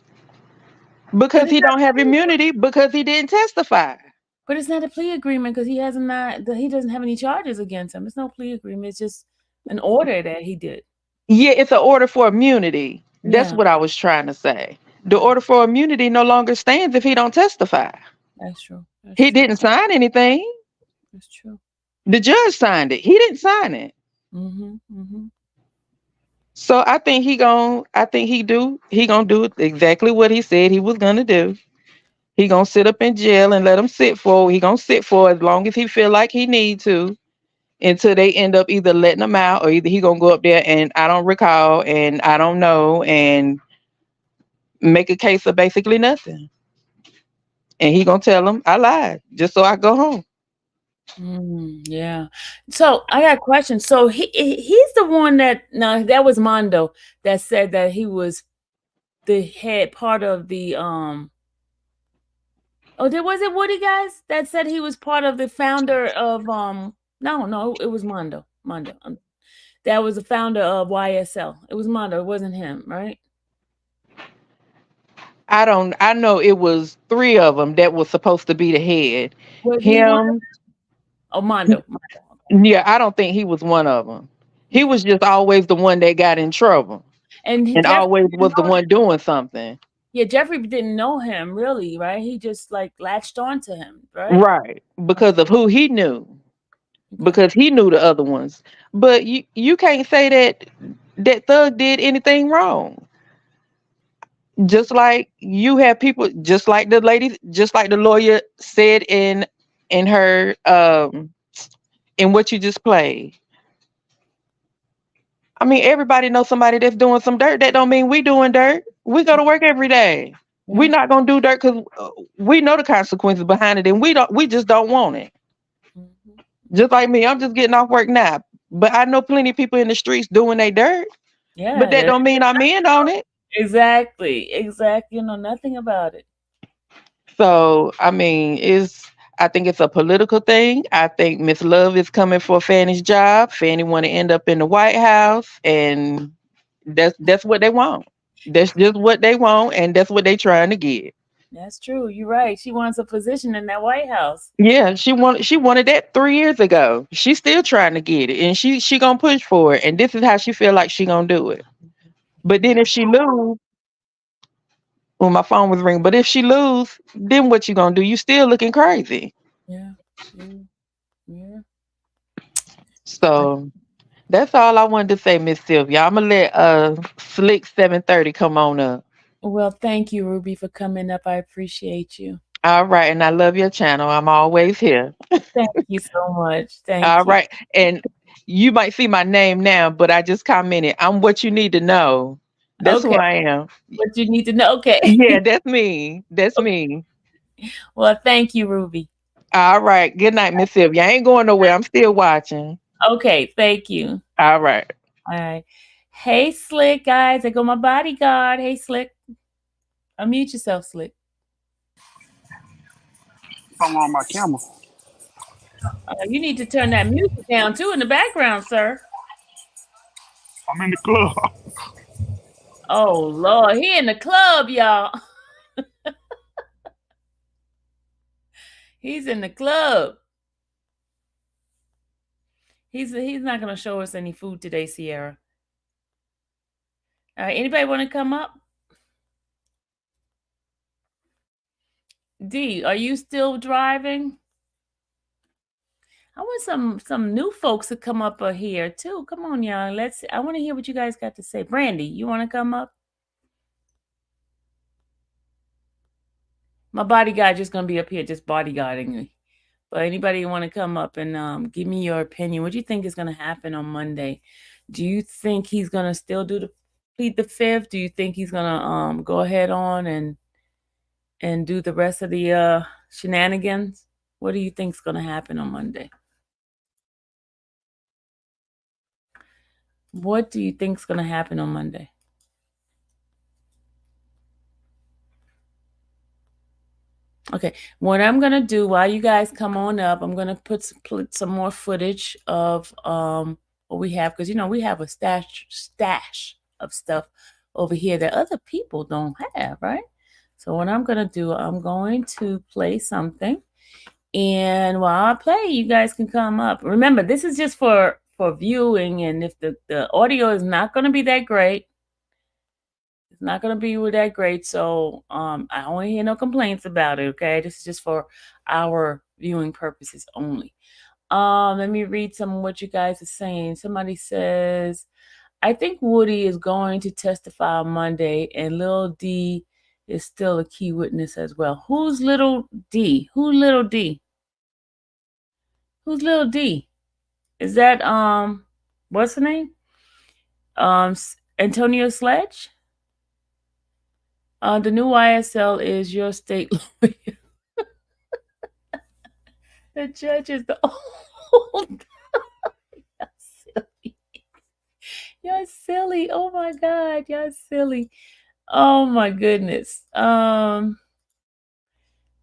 But because it's he not. don't have immunity because he didn't testify. But it's not a plea agreement because he hasn't not. He doesn't have any charges against him. It's no plea agreement. It's just an order that he did. Yeah, it's an order for immunity. That's Yeah, what I was trying to say. The yeah. order for immunity no longer stands if he don't testify. That's true. That's He true. didn't sign anything. That's true. The judge signed it. He didn't sign it. Mm-hmm. Mm-hmm. So I think he gonna do exactly what he said he was gonna do. He gonna sit up in jail and let him he gonna sit for as long as he feel like he need to until they end up either letting him out or either he gonna go up there and I don't recall and I don't know and make a case of basically nothing. And he gonna tell him I lied just so I go home. Yeah. So I got a question. So he's the one that no, that was Mondo that said that he was the head part of the Oh, there was it Woody guys that said he was part of the founder of no, it was Mondo. Mondo. That was the founder of YSL. It was Mondo, it wasn't him, right? I know it was three of them that was supposed to be the head. Was he one of Him, Oh, Mondo. Mondo. yeah, I don't think he was one of them. He Okay. was just always the one that got in trouble And and Jeffrey always didn't was the know one doing something. Yeah, Jeffrey didn't know him really, right? He just like latched on to him, right? Right. Because of who he knew. Okay. Because he knew the other ones. But you can't say that Thug did anything wrong. Just like you have people, just like the lady, just like the lawyer said in her in what you just played. I mean, everybody knows somebody that's doing some dirt. That don't mean we doing dirt. We go to work every day. We Yeah. not gonna do dirt because we know the consequences behind it, and we don't. We just don't want it. Mhm. Just like me, I'm just getting off work now, but I know plenty of people in the streets doing their dirt. But Yeah, that don't mean I'm in on it. exactly. Exactly. You know nothing about it. So I mean, it's I think it's a political thing. I think Miss Love is coming for Fanny's job. Fanny want to end up in the White House, and that's what they want. That's just what they want, and that's what they trying to get. That's true. You're right. She wants a position in that White House. Yeah, she wanted that 3 years ago. She's still trying to get it, and she gonna push for it. And this is how she feel like she gonna do it. But then if she lose, well, my phone was ringing. But if she lose, then what you gonna do? You still looking crazy. Yeah. Yeah. Yeah. So that's all I wanted to say, Miss Sylvia. I'm gonna let Slick 730 come on up. Well, thank you, Ruby, for coming up. I appreciate you. All right, and I love your channel. I'm always here. Thank you so much. All Thank you. right, and you might see my name now, but I just commented. I'm what you need to know. That's who Okay. I am. What you need to know. Okay. Yeah, that's me. That's me. Well, thank you, Ruby. All right. Good night, Miss Sylvia. I ain't going nowhere. I'm still watching. Okay. Thank you. All right. All right. Hey, Slick, guys. I go my bodyguard. Hey, Slick. Unmute yourself, Slick. I'm on my camera. You need to turn that music down too in the background, sir. I'm in the club. Oh Lord, he in the club, y'all. He's in the club. He's not gonna show us any food today, Sierra. All right, anybody want to come up? D, are you still driving? I want some new folks to come up here too. Come on, y'all. I want to hear what you guys got to say. Brandy, you want to come up? My bodyguard just gonna be up here just bodyguarding me. But anybody want to come up and give me your opinion? What do you think is gonna happen on Monday? Do you think he's gonna still plead the fifth? Do you think he's gonna go ahead on and do the rest of the shenanigans? What do you think is gonna happen on Monday? What do you think is gonna happen on Monday? Okay, what I'm gonna do while you guys come on up, I'm gonna put some more footage of what we have, because we have a stash of stuff over here that other people don't have, right? So what I'm gonna do, I'm going to play something, and while I play, you guys can come up. Remember, this is just for viewing, and if the audio is not gonna be that great, it's not going to be that great. So I don't want to hear no complaints about it. Okay. This is just for our viewing purposes only. Let me read some of what you guys are saying. Somebody says, I think Woody is going to testify on Monday, and Lil D is still a key witness as well. Who's Little D? Who's Little D? Who's Little D? Is that what's the name? Antonio Sledge? The new YSL is your state lawyer. The judge is the old. You're silly. You're silly. Oh my God, you're silly. Oh my goodness.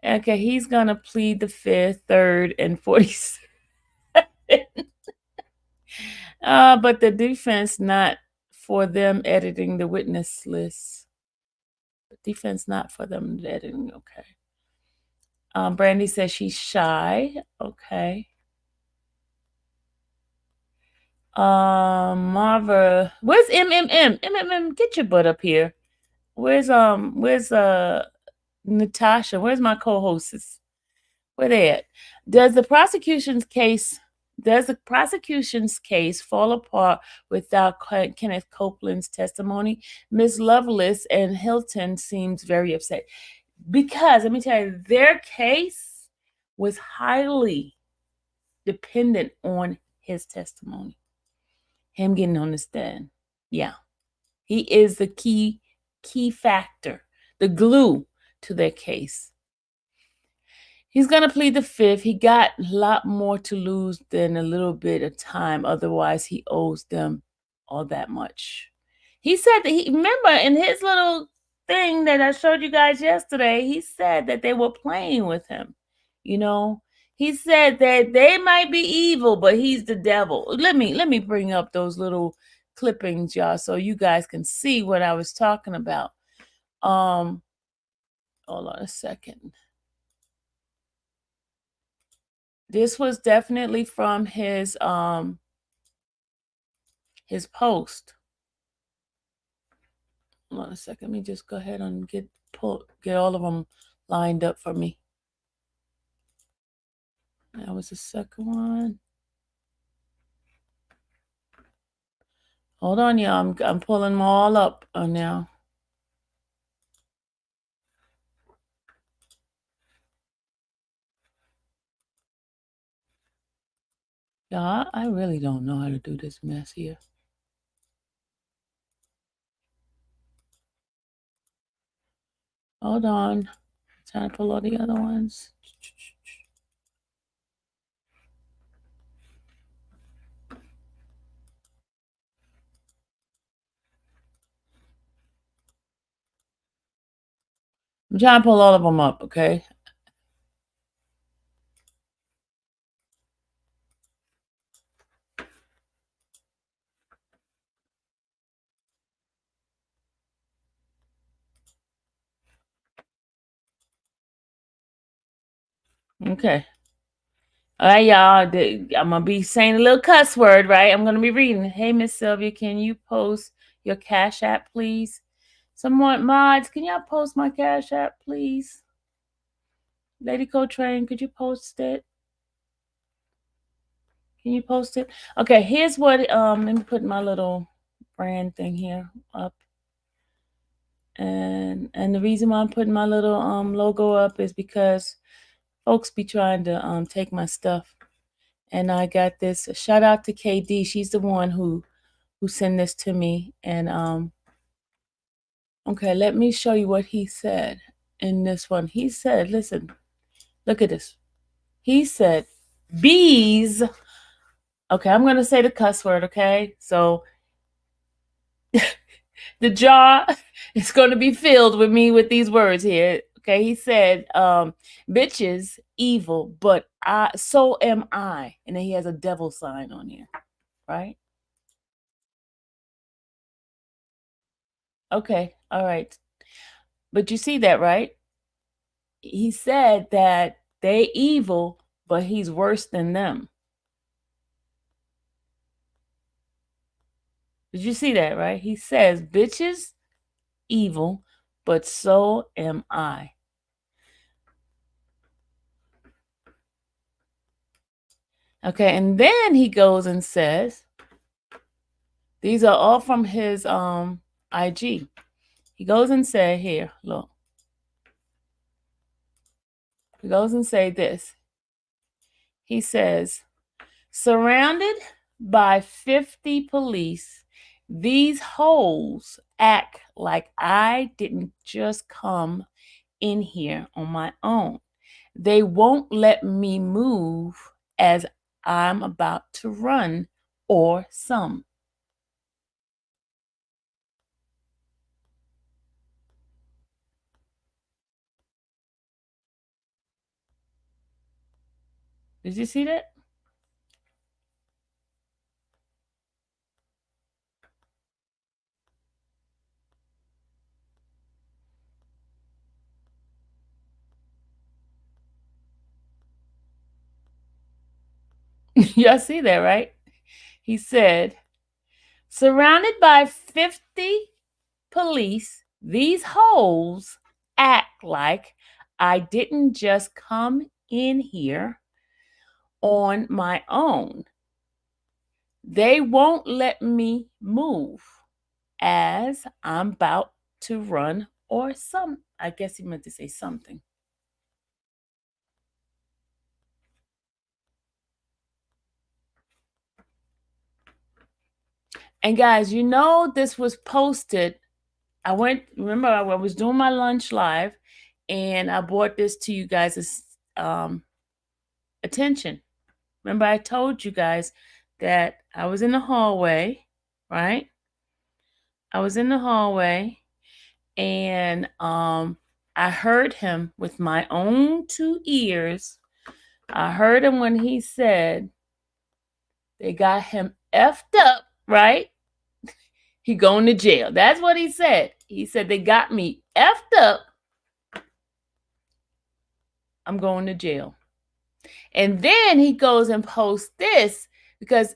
Okay, he's gonna plead the fifth, third, and 47. But the defense not for them editing the witness list. Defense not for them editing. Okay. Brandy says she's shy. Okay. Marva, where's MMM? MMM, get your butt up here. Where's Natasha? Where's my co-hosts? Where they at? Does the prosecution's case fall apart without Kenneth Copeland's testimony? Miss Lovelace and Hilton seems very upset because, let me tell you, their case was highly dependent on his testimony. Him getting on the stand. Yeah. He is the key factor, the glue to their case. He's going to plead the fifth. He got a lot more to lose than a little bit of time. Otherwise, he owes them all that much. He said that remember in his little thing that I showed you guys yesterday, he said that they were playing with him. He said that they might be evil, but he's the devil. Let me bring up those little clippings, y'all, so you guys can see what I was talking about. Hold on a second. This was definitely from his post. Hold on a second. Let me just go ahead and get all of them lined up for me. That was the second one. Hold on, y'all. I'm pulling them all up now. Y'all, I really don't know how to do this mess here. Hold on. I'm trying to pull all the other ones. I'm trying to pull all of them up, okay? Okay. All right, y'all. I'm going to be saying a little cuss word, right? I'm going to be reading. Hey, Miss Sylvia, can you post your Cash App, please? Someone, mods, can y'all post my Cash App, please? Lady Coltrane, could you post it? Can you post it? Okay, here's what, let me put my little brand thing here up. And the reason why I'm putting my little logo up is because folks be trying to take my stuff. And I got this. Shout out to KD. She's the one who sent this to me. And okay, let me show you what he said in this one. He said, listen, look at this. He said, bees. Okay, I'm gonna say the cuss word, okay? So the jar is gonna be filled with me with these words here. Okay, he said, bitches, evil, but so am I. And then he has a devil sign on here, right? Okay, all right. But you see that, right? He said that they evil, but he's worse than them. Did you see that, right? He says, bitches, evil, but so am I. Okay, and then he goes and says, these are all from his IG. He goes and say, here, look. He goes and say this. He says, surrounded by 50 police, these hoes act like I didn't just come in here on my own. They won't let me move as I'm about to run or some. Did you see that? Y'all see that, right? He said, surrounded by 50 police, these hoes act like I didn't just come in here on my own. They won't let me move as I'm about to run or some. I guess he meant to say something. And guys, you know this was posted. Remember, I was doing my lunch live and I brought this to you guys' attention. Remember, I told you guys that I was in the hallway, right? I was in the hallway and I heard him with my own two ears I heard him when he said they got him effed up, right? He going to jail. That's what he said. He said they got me effed up. I'm going to jail. And then he goes and posts this because,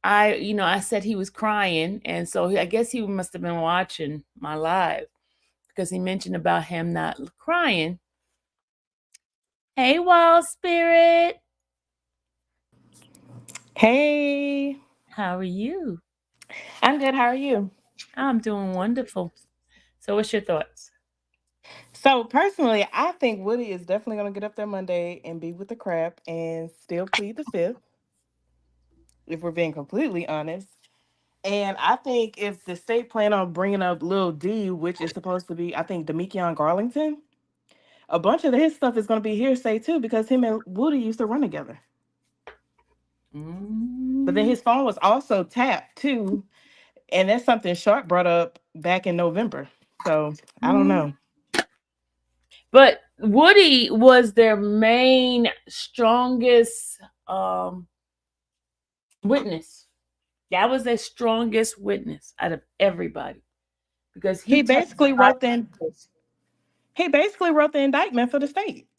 I said he was crying. And so I guess he must have been watching my live because he mentioned about him not crying. Hey, Wild Spirit. Hey, How are you? I'm good. How are you? I'm doing wonderful. So what's your thoughts? So, personally, I think Woody is definitely going to get up there Monday and be with the crap and still plead the fifth, if we're being completely honest. And I think if the state plan on bringing up Lil D, which is supposed to be, I think, Demekion Garlington, a bunch of his stuff is going to be hearsay too because him and Woody used to run together. But then his phone was also tapped too. And that's something Sharp brought up back in November. So, I don't know. But Woody was their main, strongest witness. That was their strongest witness out of everybody because He basically wrote the indictment for the state.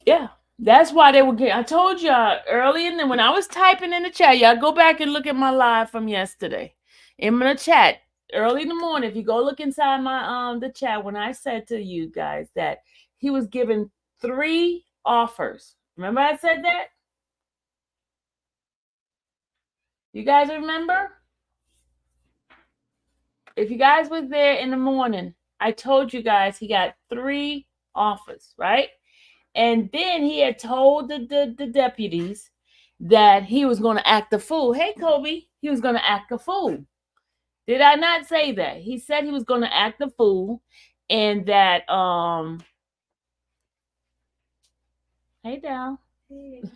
Yeah, that's why they were getting. I told y'all early in the when I was typing in the chat. Y'all go back and look at my live from yesterday in the chat early in the morning. If you go look inside my the chat when I said to you guys that he was given 3 offers. Remember I said that? You guys remember? If you guys was there in the morning, I told you guys he got 3 offers, right? And then he had told the deputies that he was going to act a fool. Hey, Kobe, he was going to act a fool. Did I not say that? He said he was going to act a fool and that, hey, Dal.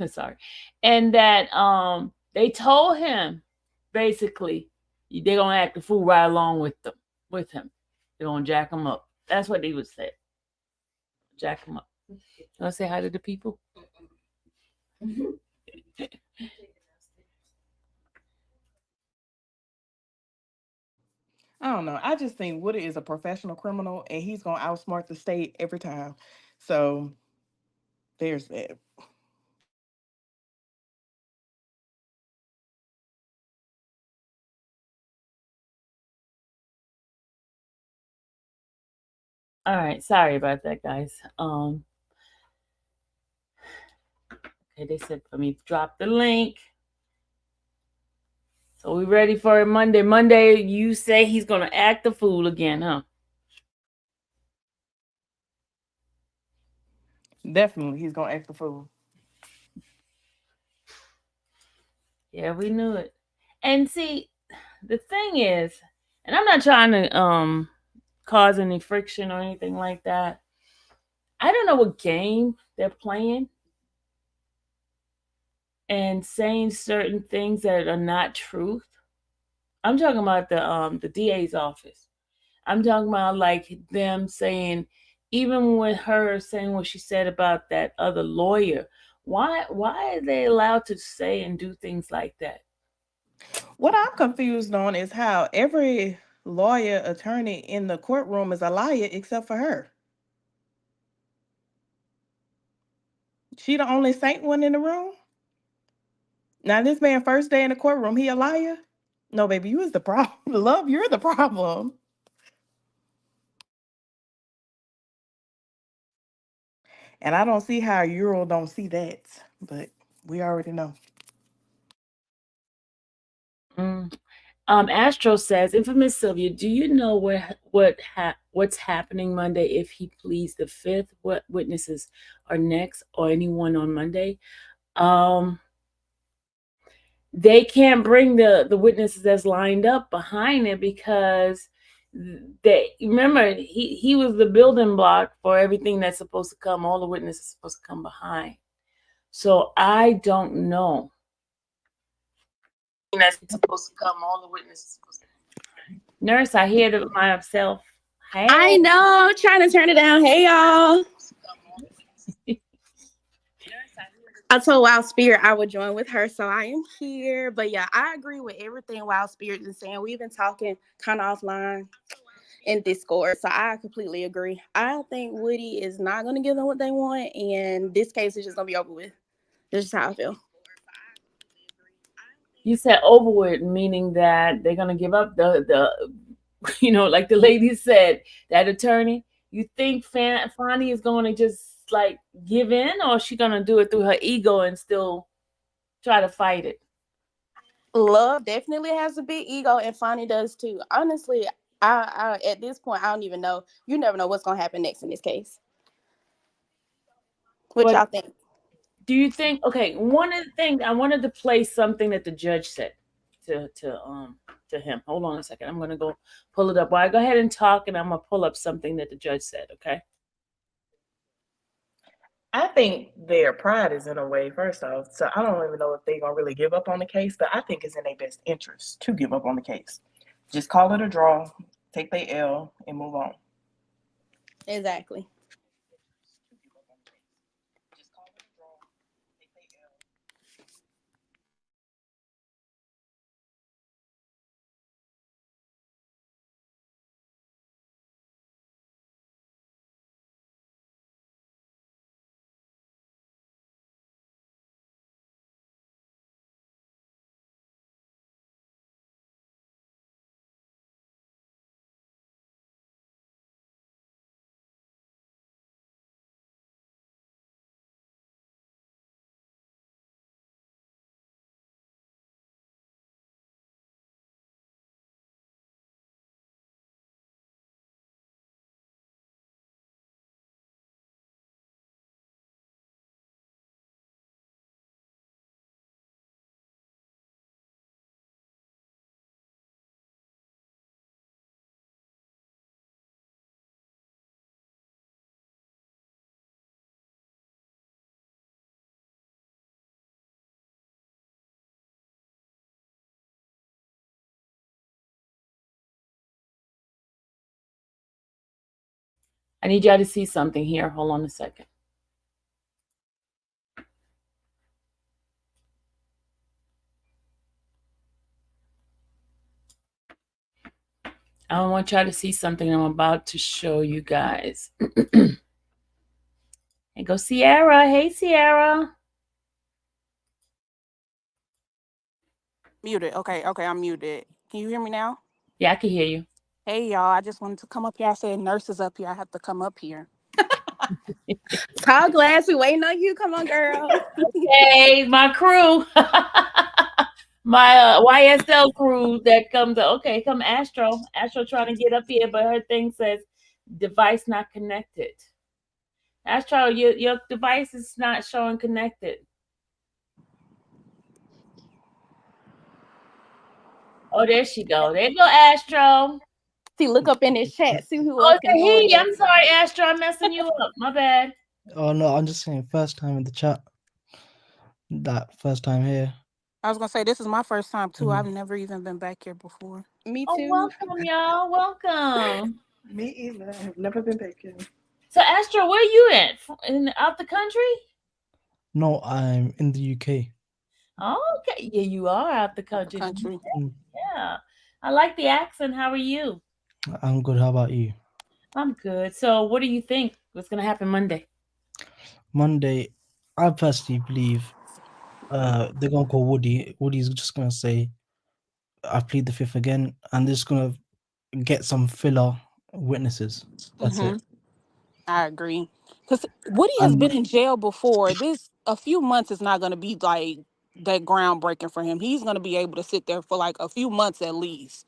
Sorry. And that they told him, basically, they're going to act a fool right along with him. They're going to jack him up. That's what he was saying. Jack him up. You want to say hi to the people? I don't know. I just think Woody is a professional criminal and he's going to outsmart the state every time. So there's that. All right, sorry about that, guys. Okay, they said for me to drop the link. So we ready for it Monday. Monday, you say he's gonna act the fool again, huh? Definitely, he's going to act the fool. Yeah, we knew it. And see, the thing is, and I'm not trying to cause any friction or anything like that. I don't know what game they're playing and saying certain things that are not truth. I'm talking about the DA's office. I'm talking about like them saying, even with her saying what she said about that other lawyer, why are they allowed to say and do things like that? What I'm confused on is how every lawyer attorney in the courtroom is a liar except for her. She the only saint one in the room? Now this man first day in the courtroom, he a liar? No, baby, you is the problem. Love, you're the problem. And I don't see how Euro don't see that, but we already know. Astro says, Infamous Sylvia, do you know what's happening Monday if he pleads the fifth? What witnesses are next or anyone on Monday? They can't bring the witnesses that's lined up behind it because they remember he was the building block for everything that's supposed to come. All the witnesses supposed to come behind. So I don't know. That's supposed to come. All the witnesses supposed to come. Nurse, I hear it myself. Hey. I know, trying to turn it down. Hey, y'all. I told Wild Spirit I would join with her, so I am here. But yeah, I agree with everything Wild Spirit is saying. We've been talking kind of offline in Discord, so I completely agree. I think Woody is not going to give them what they want, and this case is just going to be over with. That's just how I feel. You said overweight, meaning that they're gonna give up like the lady said, that attorney. You think Fonnie is going to just like give in, or is she gonna do it through her ego and still try to fight it? Love definitely has a big ego, and Fonnie does too. Honestly, I at this point I don't even know. You never know what's going to happen next in this case. What But y'all think? do you think? Okay, one of the things I wanted to play something that the judge said to him. Hold on a second. I'm gonna go pull it up. Well, I go ahead and talk, and I'm gonna pull up something that the judge said. Okay. I think their pride is in a way, first off. So I don't even know if they're gonna really give up on the case, but I think it's in their best interest to give up on the case. Just call it a draw, take their L, and move on. Exactly. I need y'all to see something here. Hold on a second. I want y'all to see something I'm about to show you guys. And go Sierra. Hey, Sierra. Muted. Okay, I'm muted. Can you hear me now? Yeah, I can hear you. Hey y'all, I just wanted to come up here. I said nurses up here. I have to come up here. Tall glass, we waiting on you. Come on, girl. Hey, my crew. My YSL crew that comes. Okay, come Astro. Astro trying to get up here, but her thing says device not connected. Astro, your device is not showing connected. Oh, there she go. There go Astro. See, look up in this chat. See who Oh, else it's can a join he. us. I'm sorry, Astro. I'm messing you up. My bad. Oh no, I'm just saying first time in the chat. That first time here. I was gonna say this is my first time too. I've Mhm. never even been back here before. Me Oh, too. welcome, y'all. Welcome. Me either. I've never been back here. So, Astro, where you at? Out the country? No, I'm in the UK. Oh, okay. Yeah, you are out the Out the country. country. Yeah. I like the accent. How are you? I'm good. How about you? I'm good. So, what do you think? What's going to happen Monday? Monday, I personally believe they're gonna call Woody. Woody's just gonna say, I plead the fifth again, and they're just gonna get some filler witnesses. That's it. I agree. Because Woody has been And in jail before. This a few months is not gonna be like that groundbreaking for him. He's gonna be able to sit there for like a few months at least.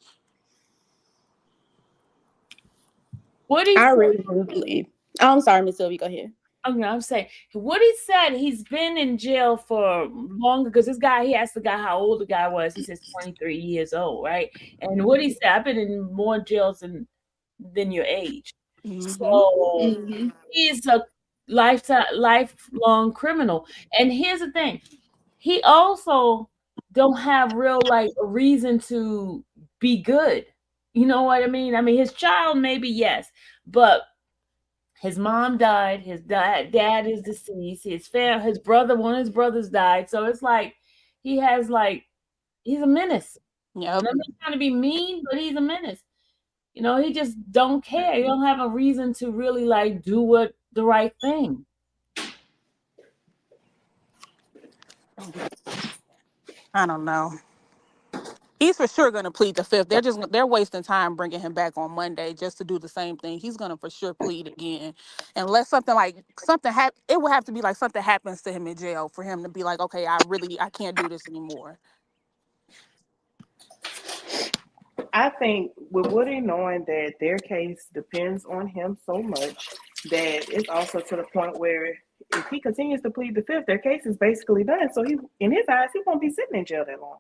What he I said, really do believe. Oh, I'm sorry, Miss Sylvia. Go ahead. I'm saying, what he said, he's been in jail for longer because this guy, he asked the guy how old the guy was. He says 23 years old, right? And what he said, I've been in more jails than your age. Mm-hmm. So Hmm. he's a lifelong criminal. And here's the thing, he also don't have real like a reason to be good. You know what I mean? I mean, his child maybe yes, but His mom died. His dad is deceased. His brother, one of his brothers died. So it's like he has like he's a menace. Yep. And I'm not trying to be mean, but he's a menace. He just don't care. He don't have a reason to really like do what the right thing. I don't know. He's for sure going to plead the fifth. They're wasting time bringing him back on Monday just to do the same thing. He's going to for sure plead again, unless something happen. It would have to be like something happens to him in jail for him to be like, okay, I can't do this anymore. I think with Woody knowing that their case depends on him so much that it's also to the point where if he continues to plead the fifth, their case is basically done. So he, in his eyes, he won't be sitting in jail that long.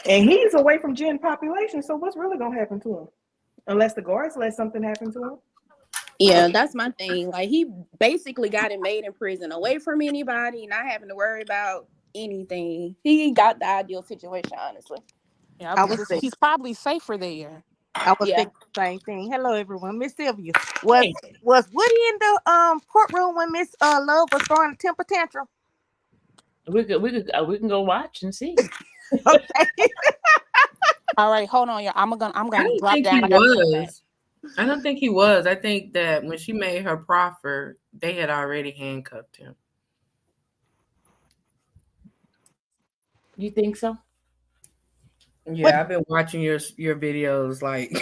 And he's away from gen population, so what's really gonna happen to him? Unless the guards let something happen to him. Yeah, that's my thing. Like he basically got it made in prison, away from anybody, not having to worry about anything. He got the ideal situation, honestly. Yeah, I was thinking, he's probably safer there. I was Yeah. thinking the same thing. Hello, everyone. Miss Sylvia, was Hey, was Woody in the courtroom when Miss Love was throwing a temper tantrum? we can go watch and see. Okay. All right, hold on, y'all. I'm I gonna don't drop think he down. I gotta come back. was. I don't think he was. I think that when she made her proffer, they had already handcuffed him. You think so? Yeah, I've been watching your videos like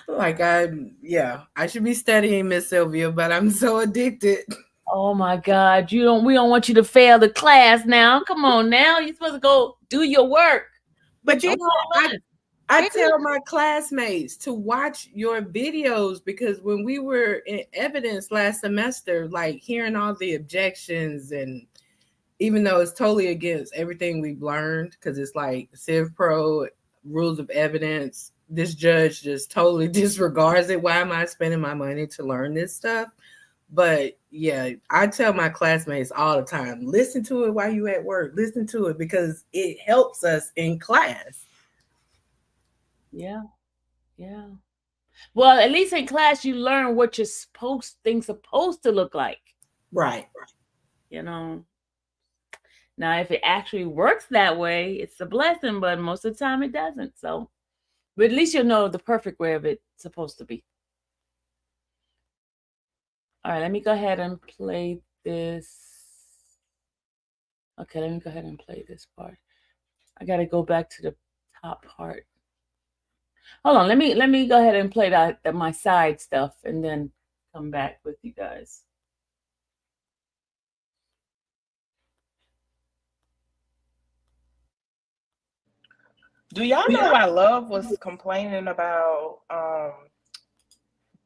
like I should be studying Miss Sylvia, but I'm so addicted. Oh my God! We don't want you to fail the class now. Come on now, you're supposed to go do your work. But Don't did, call us. I did tell my classmates to watch your videos because when we were in evidence last semester, like hearing all the objections, and even though it's totally against everything we've learned, because it's like Civ Pro rules of evidence, this judge just totally disregards it. Why am I spending my money to learn this stuff? But yeah, I tell my classmates all the time, listen to it while you at work. Listen to it because it helps us in class. Yeah, yeah. Well, at least in class you learn what things supposed to look like. Right. You know. Now, if it actually works that way, it's a blessing, but most of the time it doesn't. So, but at least you'll know the perfect way of it's supposed to be. All right, let me go ahead and play this. Okay, let me go ahead and play this part. I got to go back to the top part. Hold on, let me go ahead and play my side stuff and then come back with you guys. Do y'all know why Love was complaining about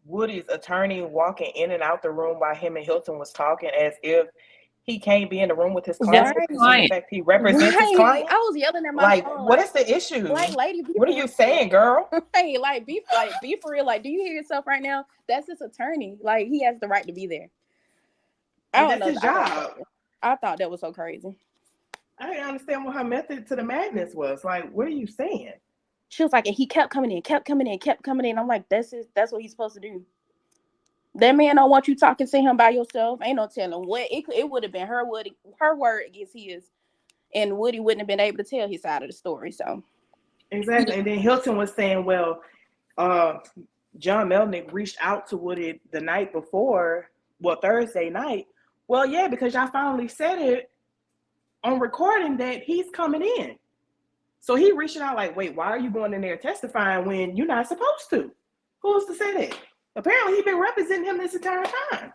Woody's attorney walking in and out the room while him and Hilton was talking as if he can't be in the room with his That's client, his considering the client. fact he represents his Right. client? I was yelling at my Like, phone. what is the issue? Like, lady, be What are for you real. saying, girl? Hey, be for real. Like, do you hear yourself right now? That's his attorney. Like, he has the right to be there. I And don't that's know. his job. I thought that was so crazy. I didn't understand what her method to the madness was. Like, what are you saying? She was like, and he kept coming in, kept coming in, kept coming in. I'm like, that's what he's supposed to do. That man don't want you talking to him by yourself. Ain't no telling what it would have been her word against his, and Woody wouldn't have been able to tell his side of the story. So Exactly. And then Hilton was saying, well, John Melnick reached out to Woody the night before, well, Thursday night. Well, yeah, because y'all finally said it on recording that he's coming in. So he reaching out like, wait, why are you going in there testifying when you're not supposed to? Who's to say that? Apparently he's been representing him this entire time.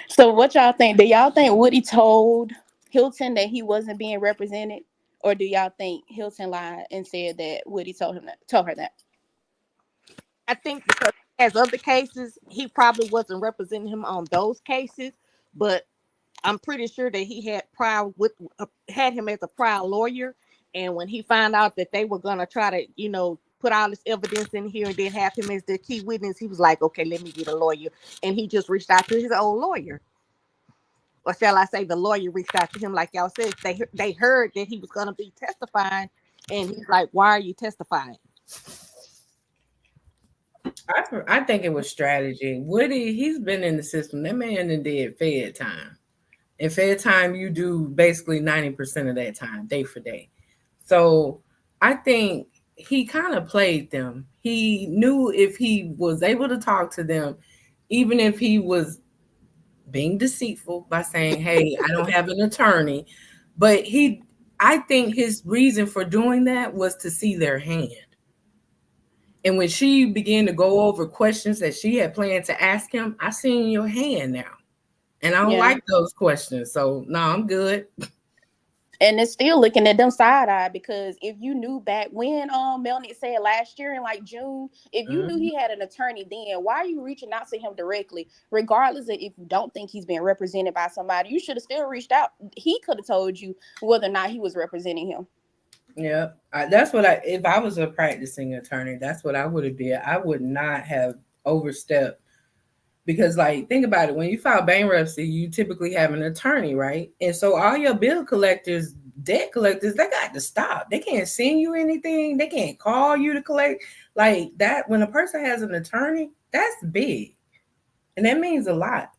So what y'all think? Do y'all think Woody told Hilton that he wasn't being represented? Or do y'all think Hilton lied and said that Woody told her that? I think because as other cases, he probably wasn't representing him on those cases, but I'm pretty sure that he had him as a prior lawyer, and when he found out that they were gonna try to, put all this evidence in here and then have him as the key witness, he was like, okay, let me get a lawyer, and he just reached out to his old lawyer, or shall I say, the lawyer reached out to him, like y'all said. They heard that he was gonna be testifying, and he's like, why are you testifying? I think it was strategy. Woody, he's been in the system. That man done did Fed time. In Fed time, you do basically 90% of that time, day for day. So I think he kind of played them. He knew if he was able to talk to them, even if he was being deceitful by saying, "Hey, I don't have an attorney," but I think his reason for doing that was to see their hand. And when she began to go over questions that she had planned to ask him, I seen your hand now. And I don't Yeah. like those questions. So no, I'm good. And it's still looking at them side eye because if you knew back when Melnick said last year in like June, if you knew Mhm. he had an attorney then, why are you reaching out to him directly? Regardless of if you don't think he's being represented by somebody, you should have still reached out. He could have told you whether or not he was representing him. Yeah, that's what if I was a practicing attorney, that's what I would have did. I would not have overstepped because, like, think about it. When you file bankruptcy, you typically have an attorney, right? And so all your bill collectors, debt collectors, they got to stop. They can't send you anything. They can't call you to collect like that. When a person has an attorney, that's big, and that means a lot.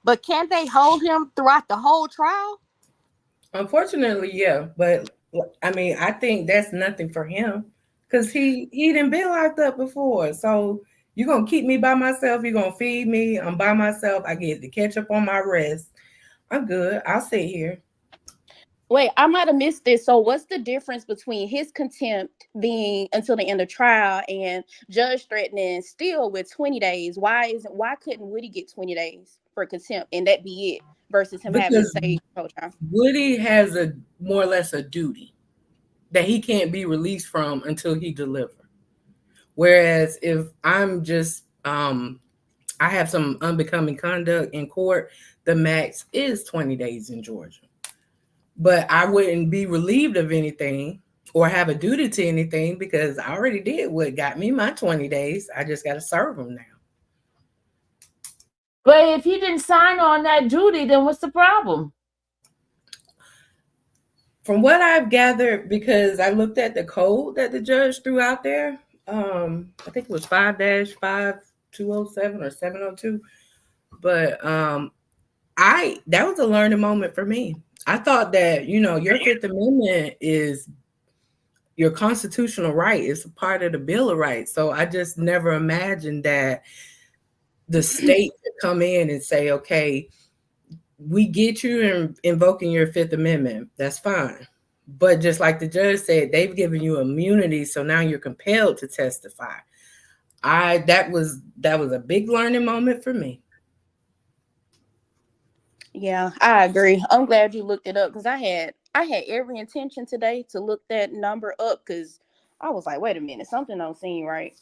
But can they hold him throughout the whole trial? Unfortunately, yeah, but I mean, I think that's nothing for him because he didn't been locked up before. So you're gonna keep me by myself. You're gonna feed me. I'm by myself. I get to catch up on my rest. I'm good. I'll sit here. Wait, I might have missed this. So, what's the difference between his contempt being until the end of trial and judge threatening still with 20 days? Why couldn't Woody get 20 days for contempt and that be it versus him having to Because stay the whole trial? Woody has a more or less a duty that he can't be released from until he delivers. Whereas if I'm just I have some unbecoming conduct in court, the max is 20 days in Georgia. But I wouldn't be relieved of anything or have a duty to anything because I already did what got me my 20 days. I just got to serve them now. But if he didn't sign on that duty, then what's the problem? From what I've gathered, because I looked at the code that the judge threw out there, I think it was 5-5207 or 702. But I that was a learning moment for me. I thought that, your Fifth Amendment is your constitutional right. It's a part of the Bill of Rights. So I just never imagined that the state could come in and say, okay, we get you invoking your Fifth Amendment. That's fine. But just like the judge said, they've given you immunity, so now you're compelled to testify. That was a big learning moment for me. Yeah, I agree. I'm glad you looked it up because I had every intention today to look that number up because I was like, wait a minute, something don't seem right.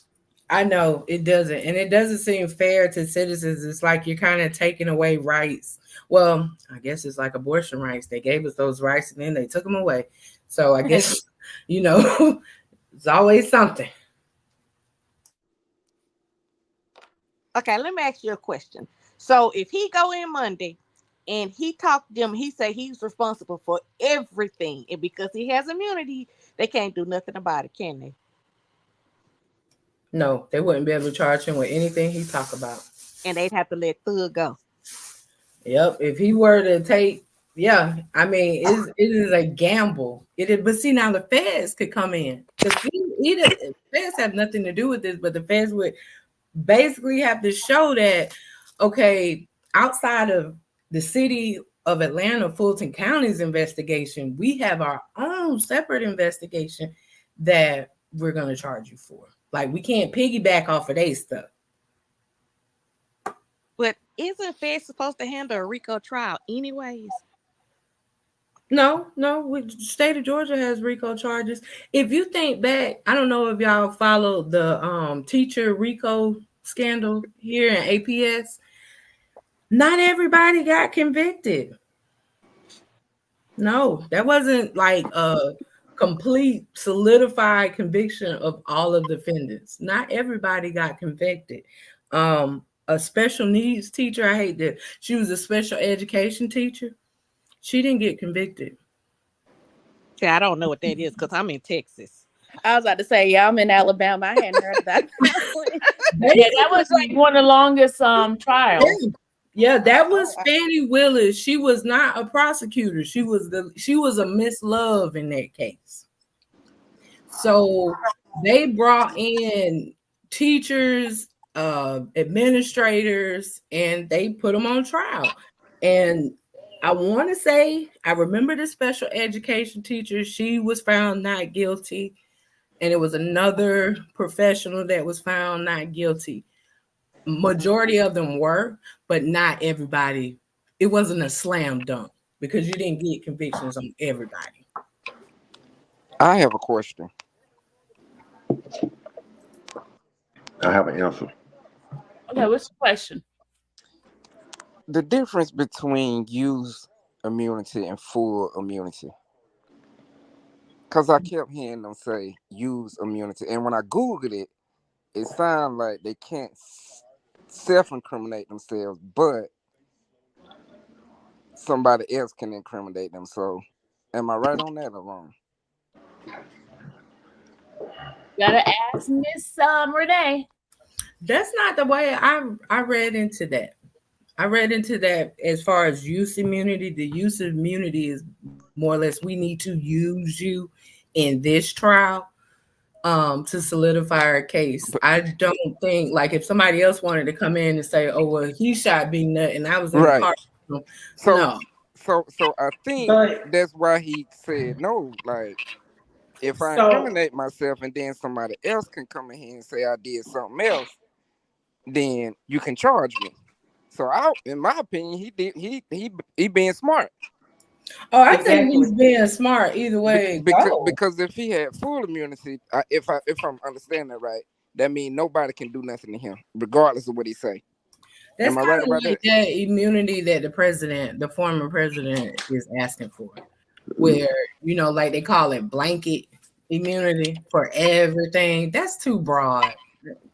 I know it doesn't, and it doesn't seem fair to citizens. It's like you're kind of taking away rights. Well, I guess it's like abortion rights. They gave us those rights and then they took them away. So I guess, it's always something. Okay, let me ask you a question. So if he go in Monday and he talked to them, he say he's responsible for everything, and because he has immunity, they can't do nothing about it, can they? No, they wouldn't be able to charge him with anything he talk about. And they'd have to let Thug go. Yep. If he were to take, yeah, I mean, it is a gamble. It is, but see now the feds could come in because feds have nothing to do with this, but the feds would basically have to show that, okay, outside of the city of Atlanta, Fulton County's investigation, we have our own separate investigation that we're going to charge you for. Like, we can't piggyback off of their stuff. But isn't Fed supposed to handle a RICO trial anyways? No, the state of Georgia has RICO charges. If you think back, I don't know if y'all followed the teacher RICO scandal here in APS. Not everybody got convicted. No, that wasn't like a complete solidified conviction of all of the defendants. Not everybody got convicted. A special needs teacher, I hate that. She was a special education teacher. She didn't get convicted. Yeah, I don't know what that is because I'm in Texas. I was about to say, yeah, I'm in Alabama. I hadn't heard about that one. Yeah, that was like one of the longest trials. Yeah, that was Fannie Willis. She was not a prosecutor. She was a Miss Love in that case. So they brought in teachers, administrators, and they put them on trial. And I want to say, I remember the special education teacher. She was found not guilty, and it was another professional that was found not guilty. Majority of them were, but not everybody. It wasn't a slam dunk because you didn't get convictions on everybody. I have a question. I have an answer. Okay, what's the question? The difference between use immunity and full immunity. Because I kept hearing them say use immunity. And when I Googled it, it sounds like they can't self-incriminate themselves, but somebody else can incriminate them. So am I right on that or wrong? Gotta ask Miss Renee. That's not the way I read into that. I read into that as far as use immunity. The use of immunity is more or less we need to use you in this trial to solidify our case. I don't think like if somebody else wanted to come in and say, "Oh well, he shot B Nut and I was in the Right. car." So No. So I think that's why he said no. Like if I incriminate myself and then somebody else can come in here and say I did something else, then you can charge me. So in my opinion, he being smart. Oh, I think he's being smart either way. Because if he had full immunity, if I'm understanding that right, that means nobody can do nothing to him, regardless of what he say. That's Am I right about like that immunity that the former president, is asking for, where like they call it blanket immunity for everything. That's too broad.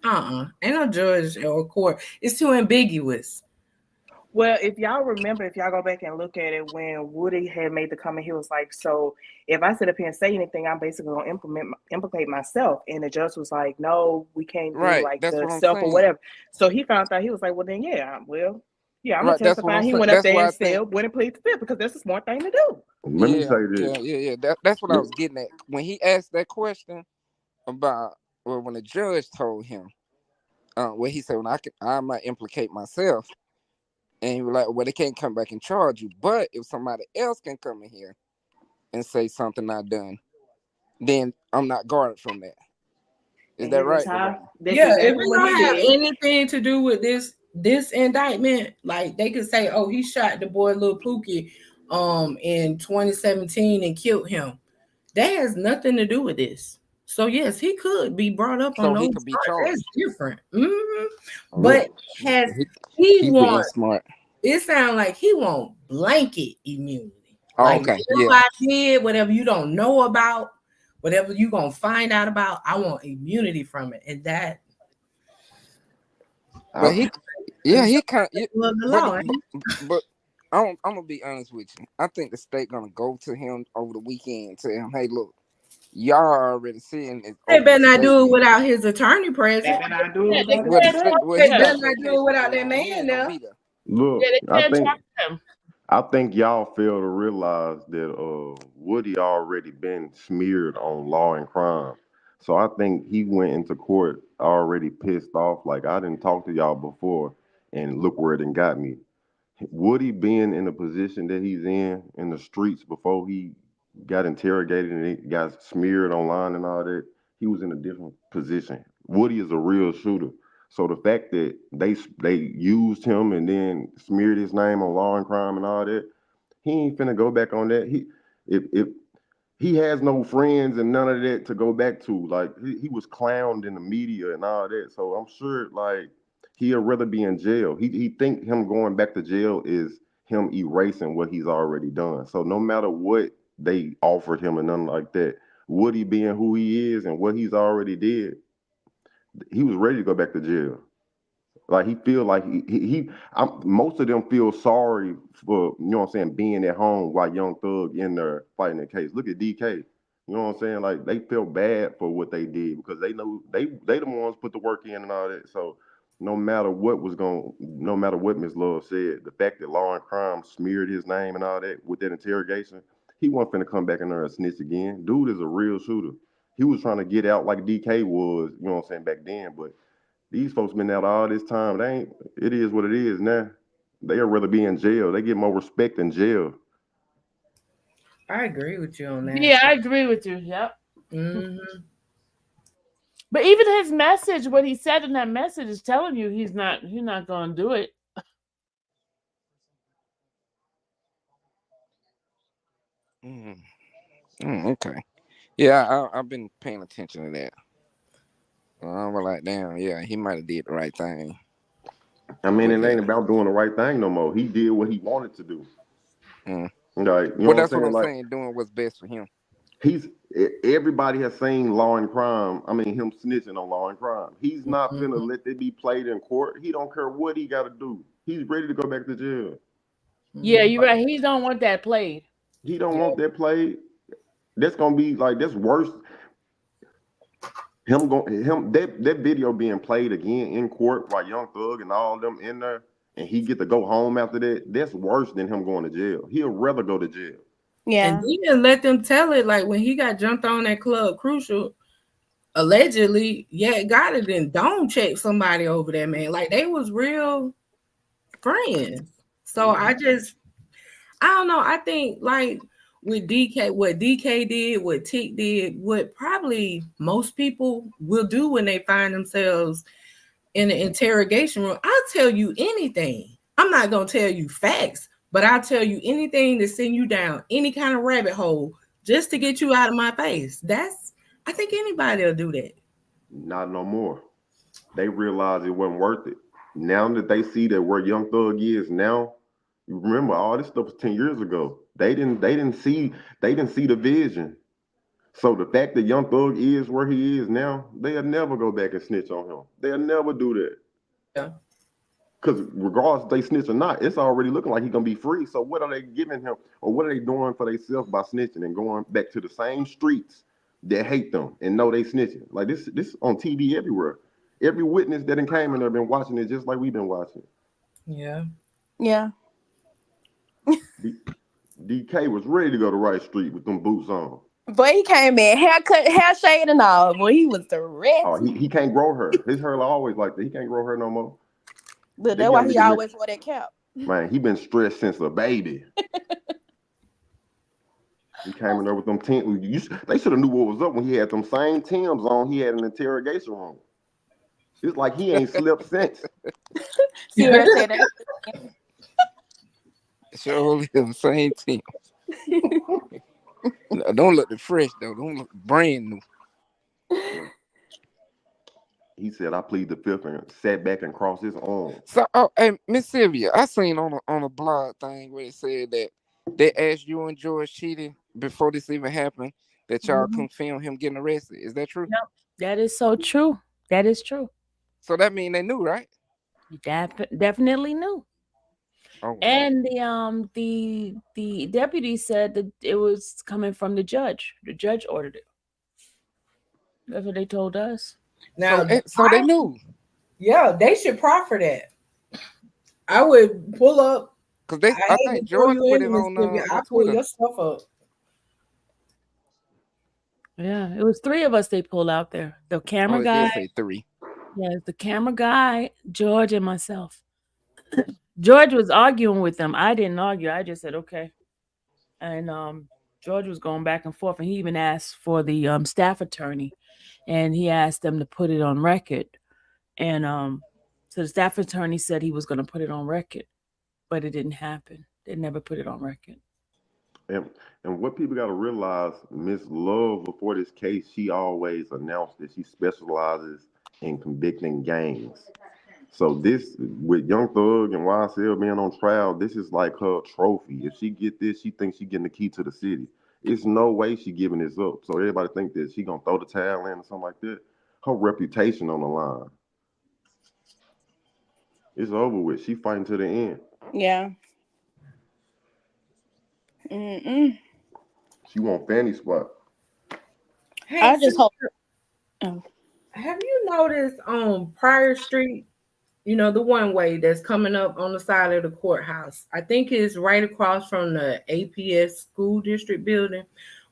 Ain't no judge or court. It's too ambiguous. Well, if y'all remember, if y'all go back and look at it, when Woody had made the comment, he was like, "So if I sit up here and say anything, I'm basically gonna implicate myself." And the judge was like, "No, we can't do like that's the what I'm self or saying. whatever." So he found out. He was like, "Well, then I'm gonna Right, that's what testify." I'm He saying. went up That's there why I and think. said, "Went and plead the fifth," because that's a smart thing to do. Let me say this. Yeah. That's what I was getting at when he asked that question about when the judge told him, what he said, when I might implicate myself. And he was like, well, they can't come back and charge you. But if somebody else can come in here and say something I done, then I'm not guarded from that. Is that right? Yeah, if it don't have anything to do with this indictment, like they could say, "Oh, he shot the boy Lil Pookie in 2017 and killed him." That has nothing to do with this. So yes, he could be brought up on So he those could be charges. That's charged. different. But has he want? being smart. It sounds like he want blanket immunity. Oh, Like okay. whatever I did, whatever you don't know about, whatever you gonna find out about, I want immunity from it. And that. But he kind of. But I'm gonna be honest with you. I think the state gonna go to him over the weekend and tell him, "Hey, look, y'all are already seeing it." They better not do it without his attorney present. They better not do it They better not do it without that man there. Look, Yeah, they can't trust him. I think y'all fail to realize that Woody already been smeared on Law and Crime. So I think he went into court already pissed off. Like I didn't talk to y'all before, and look where it done got me. Woody being in the position that he's in the streets before he got interrogated and he got smeared online and all that, he was in a different position. Woody is a real shooter. So the fact that they used him and then smeared his name on Law and Crime and all that, he ain't finna go back on that. If he has no friends and none of that to go back to. Like he was clowned in the media and all that. So I'm sure like he'd rather be in jail. He think him going back to jail is him erasing what he's already done. So no matter what they offered him and nothing like that, Woody being who he is and what he's already did, he was ready to go back to jail. Like he feel like most of them feel sorry for, you know what I'm saying, being at home while Young Thug in there fighting the case. Look at DK. You You know what I'm saying? Like they felt bad for what they did because they know they the ones put the work in and all that. So no matter what no matter what Miss Love said, the fact that Law and Crime smeared his name and all that with that interrogation, he wasn't finna come back in there and snitch again. Dude is a real shooter. He was trying to get out like DK was, you know what I'm saying, back then. But these folks been out all this time. They ain't. It is what it is now. They'd rather be in jail. They get more respect in jail. I agree with you on that. Yeah, I agree with you. Yep. Hmm. But even his message, what he said in that message, is telling you he's not going to do it. Mm. Okay. Yeah, I've been paying attention to that. I was like, damn, yeah, he might have did the right thing. I mean, But it yeah. ain't about doing the right thing no more. He did what he wanted to do. Mm. Like, you know Well, what I'm that's what saying? I'm Like, saying, doing what's best for him. he's everybody has seen Law and Crime. I mean, him snitching on Law and Crime. He's not finna let that be played in court. He don't care what he got to do. He's ready to go back to jail. Yeah, you're Like, right. He don't want that played. he don't Yeah. want that played. That's gonna be like that's worse. That video being played again in court while Young Thug and all them in there, and he get to go home after that. That's worse than him going to jail. He'll rather go to jail. And Yeah. he didn't let them tell it. Like when he got jumped on at Club Crucial, allegedly, yeah, got it. And don't check somebody over there, man. Like they was real friends. So Yeah. I don't know. I think like with DK, what DK did, what Tick did, what probably most people will do when they find themselves in an interrogation room. I'll tell you anything. I'm not gonna tell you facts, but I'll tell you anything to send you down any kind of rabbit hole just to get you out of my face. I think anybody will do that. Not no more. They realized it wasn't worth it. Now that they see that where Young Thug is now, you remember all this stuff was 10 years ago. They didn't see the vision. So the fact that Young Thug is where he is now, they'll never go back and snitch on him. They'll never do that. Yeah. Because regardless if they snitch or not, it's already looking like he's gonna be free. So what are they giving him, or what are they doing for themselves by snitching and going back to the same streets that hate them and know they snitching? Like this on TV everywhere. Every witness that came in there been watching it just like we've been watching. Yeah. Yeah. D- DK was ready to go to Right Street with them boots on. Boy, he came in, haircut, hair shade, and all. Boy, he was the Oh, rest. he can't grow her. His hair always like that. He can't grow her no more. But They that's why got to he get rid. always wore that cap. Man, he been stressed since a baby. He came in there with them Timbs. They should have knew what was up when he had them same Timbs on. He had an interrogation room. It's like he ain't slept since. Sierra said that. Sure, the same team. No, don't look the fresh though. Don't look brand new. He said, "I plead the fifth," and sat back and crossed his arms. So, oh, hey, Miss Sylvia, I seen on a blog thing where it said that they asked you and George cheated before this even happened. That y'all Mhm. couldn't film him getting arrested. Is that true? Yep. That is so true. That is true. So that mean they knew, right? Definitely knew. Oh wow. And the deputy said that it was coming from the judge. The judge ordered it. That's what they told us. Now, So they knew. yeah, they should proffer that. I would pull up. Cause I I hate think to throw George you put in, it Miss Sylvia. I on pull Twitter. your stuff up. Yeah, it was three of us they pulled out there. The Oh, camera they did guy, say 3. yeah, the camera guy, George, and myself. George was arguing with them. I didn't argue. I just said okay. And George was going back and forth, and he even asked for the staff attorney, and he asked them to put it on record. And so the staff attorney said he was going to put it on record, but it didn't happen. They never put it on record. And and what people got to realize, Miss Love, before this case, she always announced that she specializes in convicting gangs. So this, with Young Thug and YSL being on trial, this is like her trophy. If she get this, she thinks she getting the key to the city. It's no way she giving this up. So everybody think that she gonna throw the towel in or something like that. Her reputation on the line. It's over with. She fighting to the end. Yeah. Mm-mm. She want fanny spot. Hey, I just hope. have you noticed on Pryor Street, you know, the one way that's coming up on the side of the courthouse? I think it's right across from the APS school district building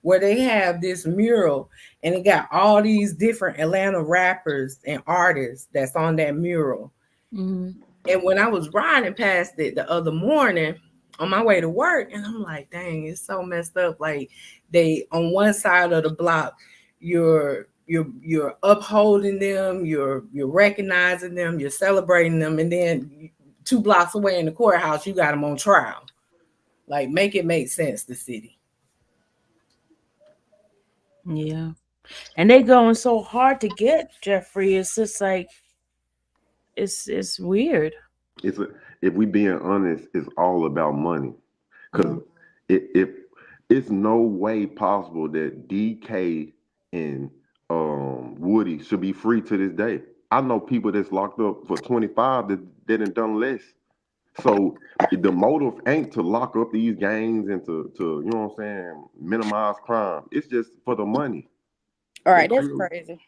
where they have this mural and it got all these different Atlanta rappers and artists that's on that mural. Mm-hmm. And when I was riding past it the other morning on my way to work, and I'm like, dang, it's so messed up. Like they on one side of the block, you're upholding them, you're recognizing them, you're celebrating them, and then 2 blocks away in the courthouse, you got them on trial. Like, make it make sense, the city. Yeah. And they going so hard to get Jeffrey. It's just like it's weird. It's a, if we being honest, it's all about money. Because Mm. if it's no way possible that DK and Woody should be free to this day. I know people that's locked up for 25 that didn't done less. So the motive ain't to lock up these gangs and to you know what I'm saying, minimize crime. It's just for the money. All They right, that's clearly, crazy.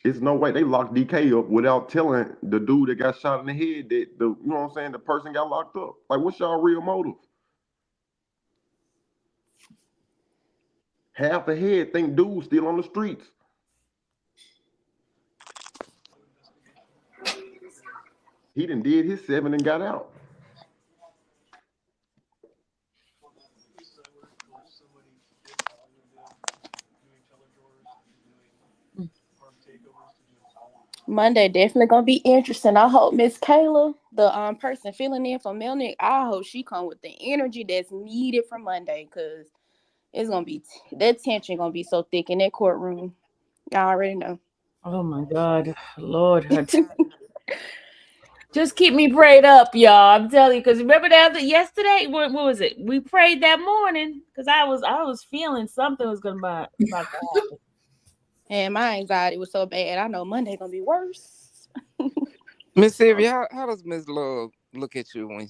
it's no way they locked DK up without telling the dude that got shot in the head that the you know what I'm saying, the person got locked up. Like, what's y'all real motive? Half the head think dude's still on the streets. He done did his 7 and got out. Monday definitely gonna be interesting. I hope Miss Kayla, the person filling in for Melnick, I hope she come with the energy that's needed for Monday, because it's gonna be that tension gonna be so thick in that courtroom. Y'all already know. Oh my God, Lord, just keep me prayed up, y'all. I'm telling you, because remember that yesterday, what was it? We prayed that morning because I was feeling something was gonna about to happen. And my anxiety was so bad. I know Monday gonna be worse. Miss Sylvia, how does Miss Love look at you when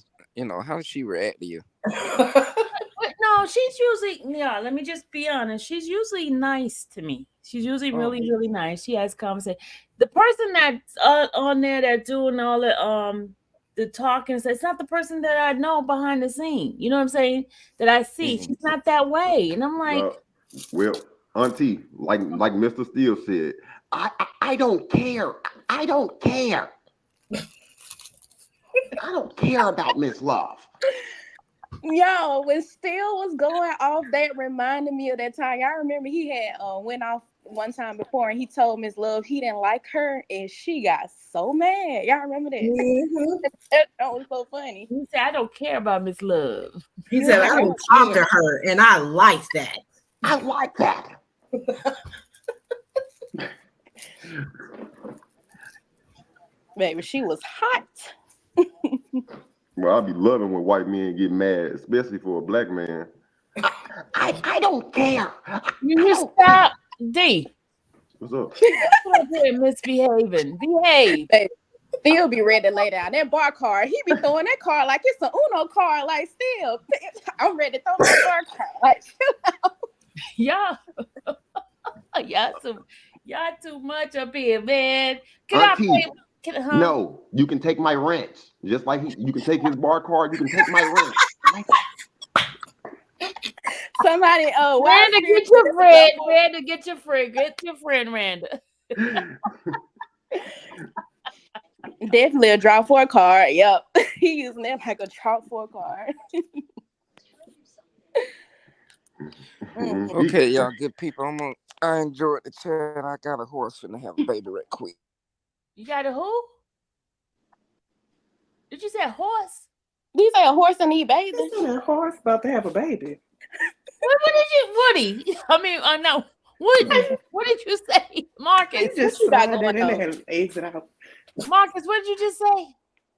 how does she react to you? But no, she's usually, yeah, let me just be honest. She's usually nice to me. She's usually Oh, really, really nice. She has conversation. The person that's on there that's doing all the talking, so it's not the person that I know behind the scene. You know what I'm saying? That I see. mhm. She's not that way. And I'm like, Well, Auntie, like Mr. Steele said, I don't care. I don't care. I don't care about Miss Love. Yo, when Steele was going off, that reminded me of that time. Y'all remember he had went off one time before and he told Miss Love he didn't like her and she got so mad. Y'all remember that? Mhm. That was so funny. he said, I don't care about Miss Love. He He was said, like, I I don't don't talk care. to her, and I like that. I like that. Baby, she was hot. Well, I be loving when white men get mad, especially for a black man. I don't care. You I just don't care. stop, D. What's up? Come up here misbehaving. Behave. Baby, Steele be ready to lay down that bar card. He be throwing that card like it's an Uno card. Like, Steele, I'm ready to throw my bar card. Like, Y'all, y'all too much up here, man. Can I Auntie, play? Huh? no, you can take my wrench. Just like you can take his bar card, you can take my wrench. somebody, why Randa, Spirit get put your this in friend. your voice? Randa, get your friend. Get your friend, Randa. Definitely a draw four card. Yep. He using that like a draw four card. Okay, y'all good people. I enjoyed the chat. I got a horse finna have a baby right quick. You got a who? Did you say a horse? You say a horse and he bathing? A horse about to have a baby. What did you, Woody? I mean, no, Woody. What did you say, Marcus? He just What you got slide going that in on? there and exit out. Marcus, what did you just say?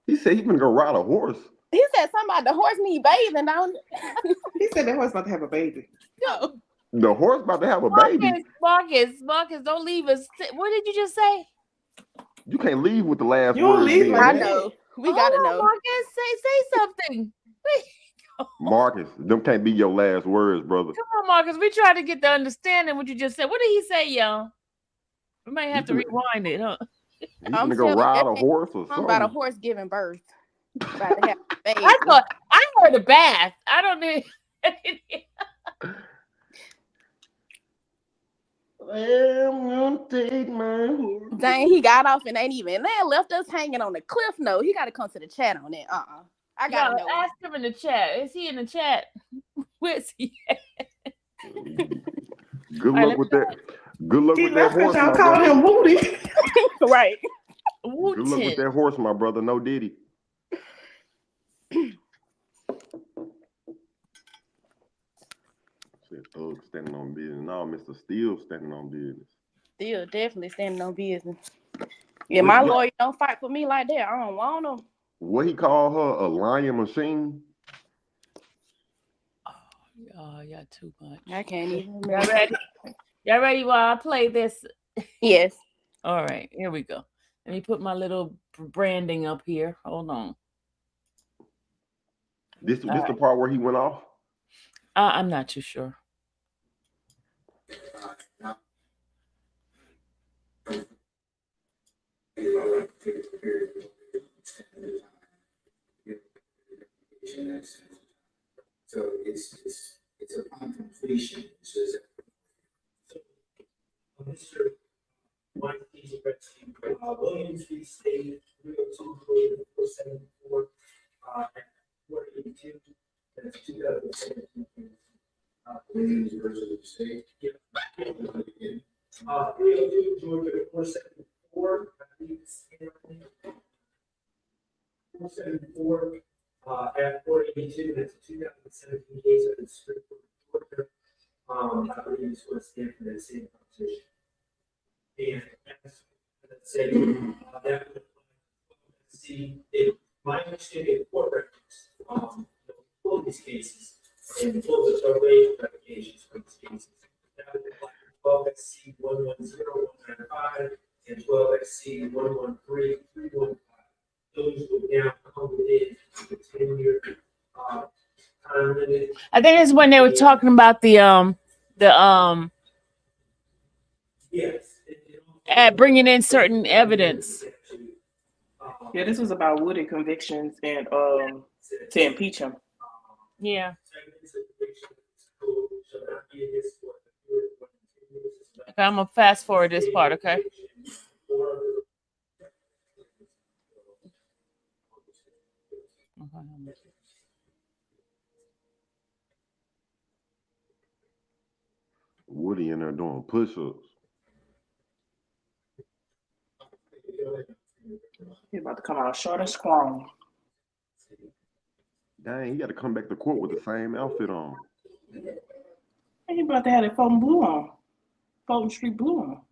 He said he gonna go ride a horse. He said something about the horse need bathing, don't it? He said that horse about to have a baby. No. The horse about to have a baby. Marcus, don't leave us. What did you just say? You can't leave with the last You don't words leave being like I that. know. We Hold gotta on, know. Marcus. Say something. Marcus, them can't be your last words, brother. Come on, Marcus. We tried to get the understanding what you just said. What did he say, y'all? We might have to rewind it, huh? He's gonna go ride a horse or something. About a horse giving birth. About to have a baby. I heard a bath. I don't need. I'm gonna take my horse. Dang, he got off and ain't even there. Left us hanging on the cliff note. He got to come to the chat on it. I gotta know. Ask him in the chat. Is he in the chat? Where's he at? Good luck with that. Good luck with that horse, y'all my call brother. him Woody. Right. Good luck with that horse, my brother. No Diddy. Said Thug standing on business. No, Mr. Steele standing on business. Still definitely standing on business. Yeah, my lawyer don't fight for me like that. I don't want him. What he call her? A lying machine? Oh, y'all too much. I can't even remember. Y'all ready? Y'all ready while I play this? Yes. All right, here we go. Let me put my little branding up here. Hold on. This the part where he went off? I'm not too sure. So it's upon completion. Mr. Williams v. State 302-474 at 482. That's 2017. Williams versus the state. 302 Georgia 474. 474 at 482. That's a 2017 case of the Supreme Court of Georgia. I believe this was stand for that same proposition. And as I said, that would see if my understanding of court records, all these cases, and pull the array of applications for these cases. That would apply to 12 XC 110195 and 12 XC 113315. Those would now come within the 10-year time limit. I think it's when they were talking about the Yes. bringing in certain evidence. Yeah, this was about Woody convictions and to impeach him. Yeah. Okay, I'm gonna fast forward this part, okay? Woody in there doing push-ups. He's about to come out short and strong. Dang, he got to come back to court with the same outfit on. He about to have that Fulton blue on. Fulton Street blue on.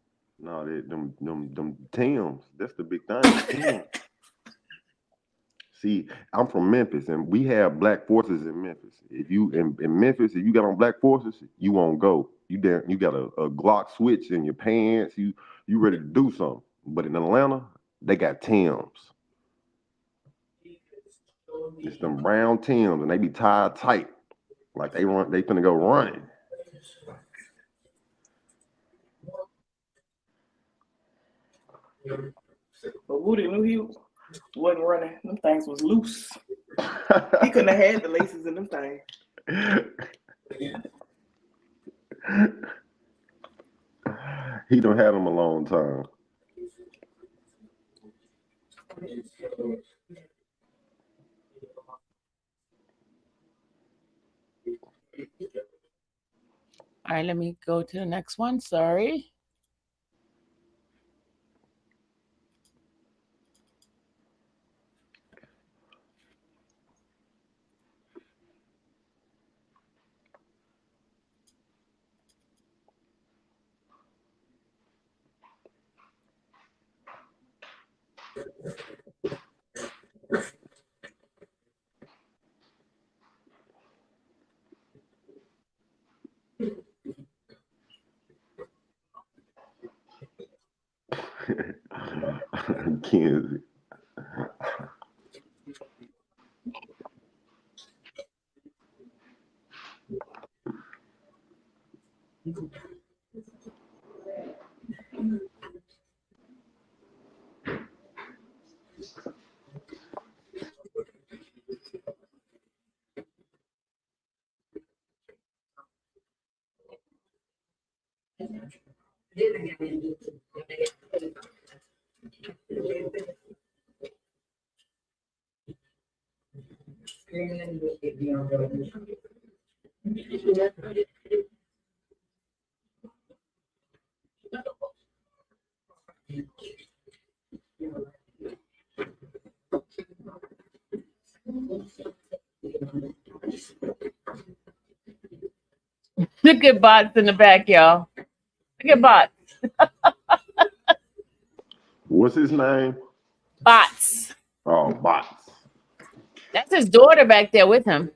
No, them Timbs. That's the big thing. See, I'm from Memphis, and we have black forces in Memphis. If you in Memphis, if you got on black forces, you won't go. You got a Glock switch in your pants. You ready to do something. But in Atlanta, they got Timbs. It's them brown Timbs, and they be tied tight, like they finna go running. But Woody knew he wasn't running. Them things was loose. He couldn't have had the laces in them things. He done had them a long time. All right, let me go to the next one. Sorry. Kenzie. Look at bots in the back, y'all. Look at bots. What's his name? Bots. Oh, Bots. That's his daughter back there with him.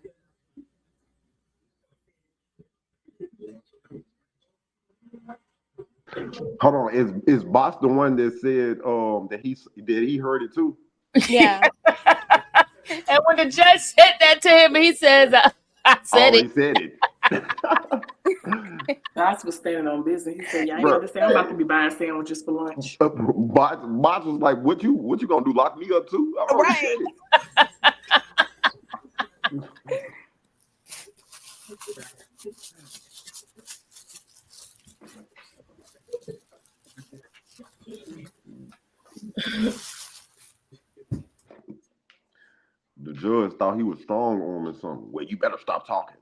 Hold on, is Bots the one that said that he heard it too? Yeah. And when the judge said that to him, he says, I said Oh, it. he said it. Boss was standing on business. He said, "Y'all ain't Bro, understand. I'm about to be buying sandwiches for lunch." Bots was like, what you gonna do? Lock me up too? I already Right. said it. The judge thought he was strong arming something. Well, you better stop talking.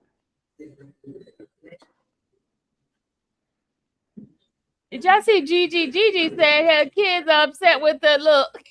Did y'all see Gigi? Gigi said her kids are upset with the look.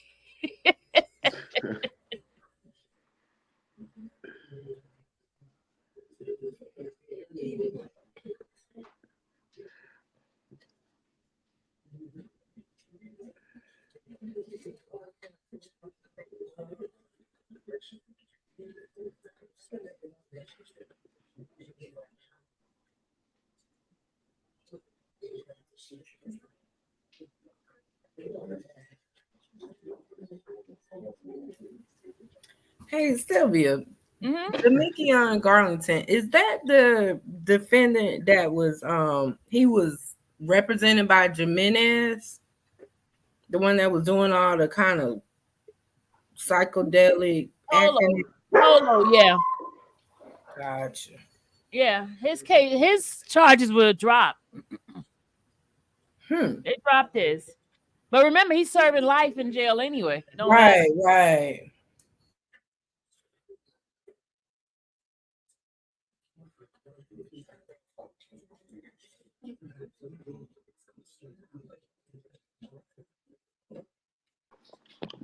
Hey, Sylvia, Mm-hmm. Damikion Garlington, is that the defendant that was he was represented by Jimenez? The one that was doing all the kind of psychedelic acting? Polo, yeah. Gotcha. Yeah. His charges were dropped. They dropped his. But remember, he's serving life in jail anyway. Don't matter. Right.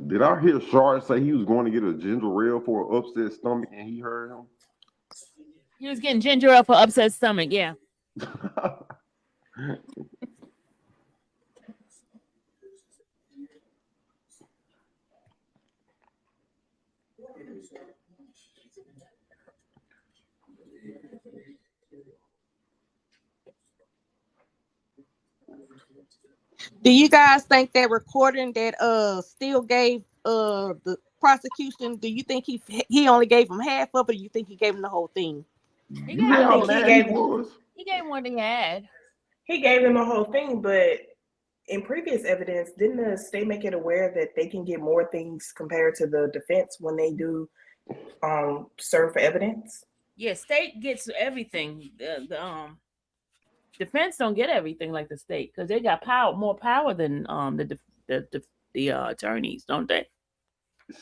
Did I hear Shard say he was going to get a ginger ale for an upset stomach and he heard him? He was getting ginger ale for upset stomach, yeah. Do you guys think that recording that still gave the prosecution? Do you think he only gave him half of it? Or you think he gave him the whole thing? He You gave hear I him how think mad he was? he gave him what he had. he gave him the whole thing, but in previous evidence, didn't the state make it aware that they can get more things compared to the defense when they do serve for evidence? Yeah, state gets everything. The defense don't get everything like the state because they got more power than the attorneys, don't they?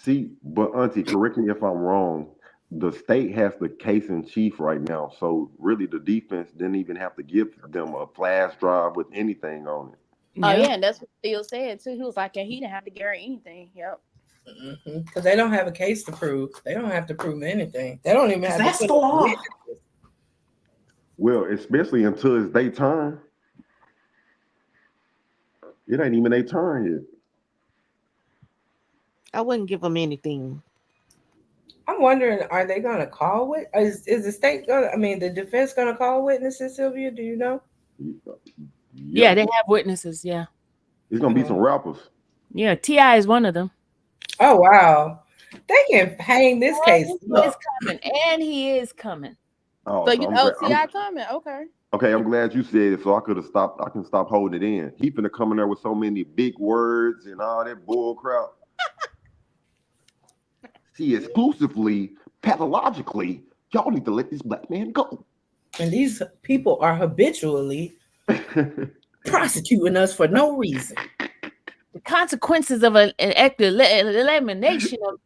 See, but Auntie, correct me if I'm wrong. The state has the case in chief right now, so really the defense didn't even have to give them a flash drive with anything on it. Oh Yeah. yeah, and that's what Phil said too. He was like, yeah, he didn't have to guarantee anything. Yep. Because they don't have a case to prove. They don't have to prove anything. They don't even have That's to the put law. Well, especially until it's their turn. It ain't even their turn yet. I wouldn't give him anything. I'm wondering, are they going to call is the state going to, I mean, the defense going to call witnesses, Sylvia? Do you know? Yeah, they have witnesses. Yeah. It's gonna be some rappers. Yeah, T.I. is one of them. Oh, wow. They can hang this case. And he is coming. Oh, So so you I'm know glad. T.I. coming. Okay. Okay, I'm glad you said it, so I could have stopped. I can stop holding it in. He finna come in there with so many big words and all that bull crap. See, exclusively, pathologically, y'all need to let this black man go. And these people are habitually prosecuting us for no reason. The consequences of an elimination of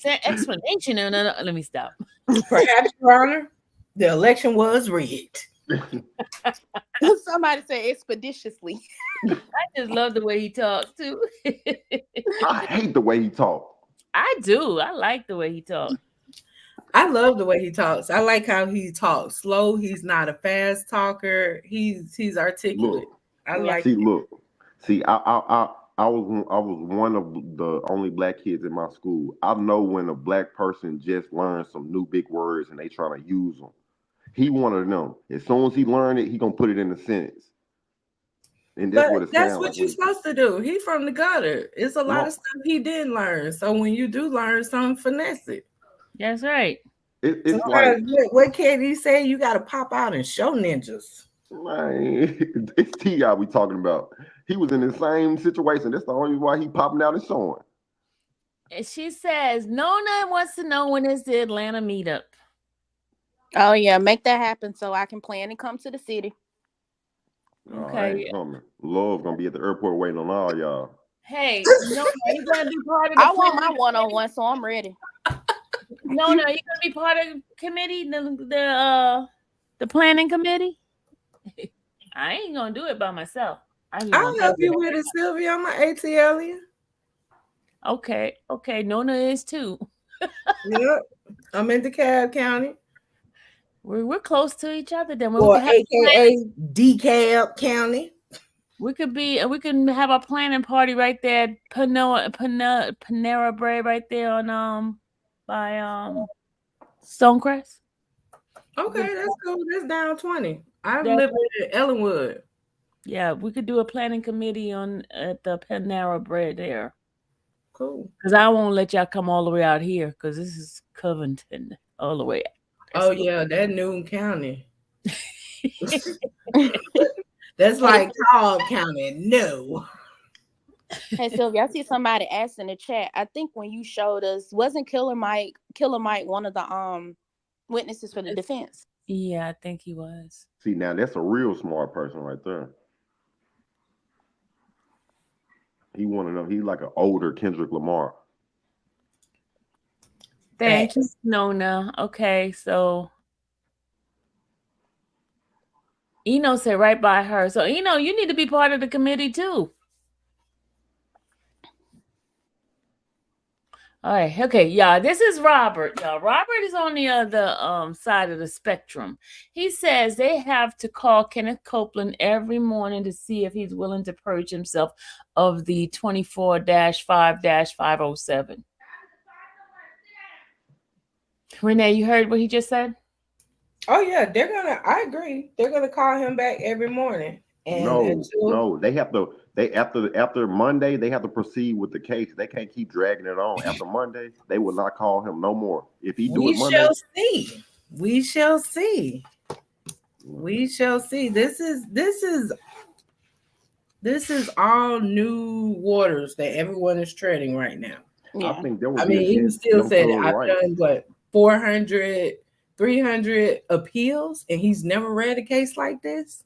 explanation. Let me stop. Perhaps, Your Honor, the election was rigged. Somebody said expeditiously. I just love the way he talks too. I hate the way he talks. I do. I like the way he talks. I love the way he talks. I like how he talks slow. He's not a fast talker. He's articulate. Look, I like. see, look, see, I was one of the only black kids in my school. I know when a black person just learns some new big words and they trying to use them. He one of them. As soon as he learned it, he gonna put it in a sentence. And that's what it That's sounds what like. you're supposed to do. He from the gutter. It's a lot of stuff he didn't learn. So when you do learn something, finesse it. That's right. It's like, what can he say? You got to pop out and show ninjas. man, it's T.I. we talking about. He was in the same situation. That's the only why he popping out and showing. And she says, Nona wants to know when is the Atlanta meetup. Oh yeah, make that happen so I can plan and come to the city. Okay. Love gonna be at the airport waiting on all y'all. Hey, Nona, you gonna be part of the I want my one-on-one, so I'm ready. Nona, you gonna be part of the committee, the planning committee? I ain't gonna do it by myself. I'll help you with it, Sylvia. I'm an ATLian. Okay. Nona is too. Yep. I'm in DeKalb County. We're close to each other then. Or AKA DeKalb County. We can have a planning party right there, Panera Bread right there on by Stonecrest. Okay, that's cool. That's down 20. I live in Ellenwood. Yeah, we could do a planning committee at the Panera Bread there. Cool. Because I won't let y'all come all the way out here because this is Covington all the way out. Oh yeah, that Newton County. That's like Cobb County. No. Hey Sylvia, I see somebody asked in the chat. I think when you showed us, wasn't Killer Mike one of the witnesses for the defense? Yeah, I think he was. See, now that's a real smart person right there. He one of them. He's like an older Kendrick Lamar. Thank you, Nona. Okay, so Eno said right by her. So Eno, you need to be part of the committee too. All right, okay, y'all. This is Robert. Y'all, Robert is on the other side of the spectrum. He says they have to call Kenneth Copeland every morning to see if he's willing to purge himself of the 24-5-507. Renee, you heard what he just said? Oh yeah, I agree. They're gonna call him back every morning. And no, they have to. After Monday, they have to proceed with the case. They can't keep dragging it on. After Monday, they will not call him no more. If he do it Monday, we shall see. We shall see. This is all new waters that everyone is treading right now. Yeah. I think there was. I mean, he still said I've done what 400, 300 appeals, and he's never read a case like this.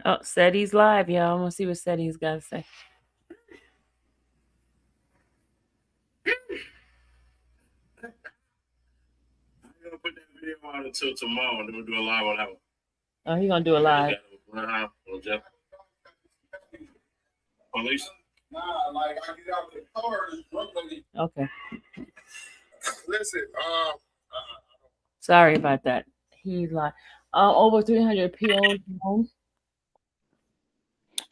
Oh, Seti's live, y'all. I'm gonna see what Seti's got to say. I'm gonna put that video on until tomorrow, and then we'll do a live on that one. Oh, he's gonna do a live. Police? Nah, like I get out of the car. Okay. Listen, Sorry about that. He's live. Over 300 appeals.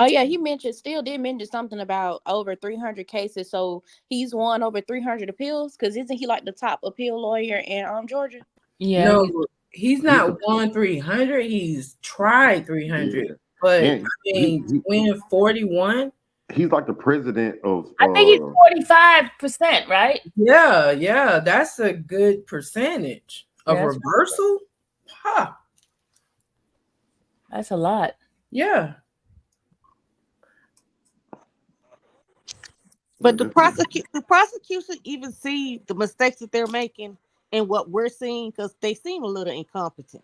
Oh yeah, he did mention something about over 300 cases. So he's won over 300 appeals because isn't he like the top appeal lawyer in Georgia? Yeah. No, he's not won 300. He's tried 300, but I mean, to win 41. He's like the president of. I think he's 45%, right? Yeah, that's a good percentage of That's reversal. Huh. That's a lot. Yeah. But the prosecution even see the mistakes that they're making and what we're seeing because they seem a little incompetent.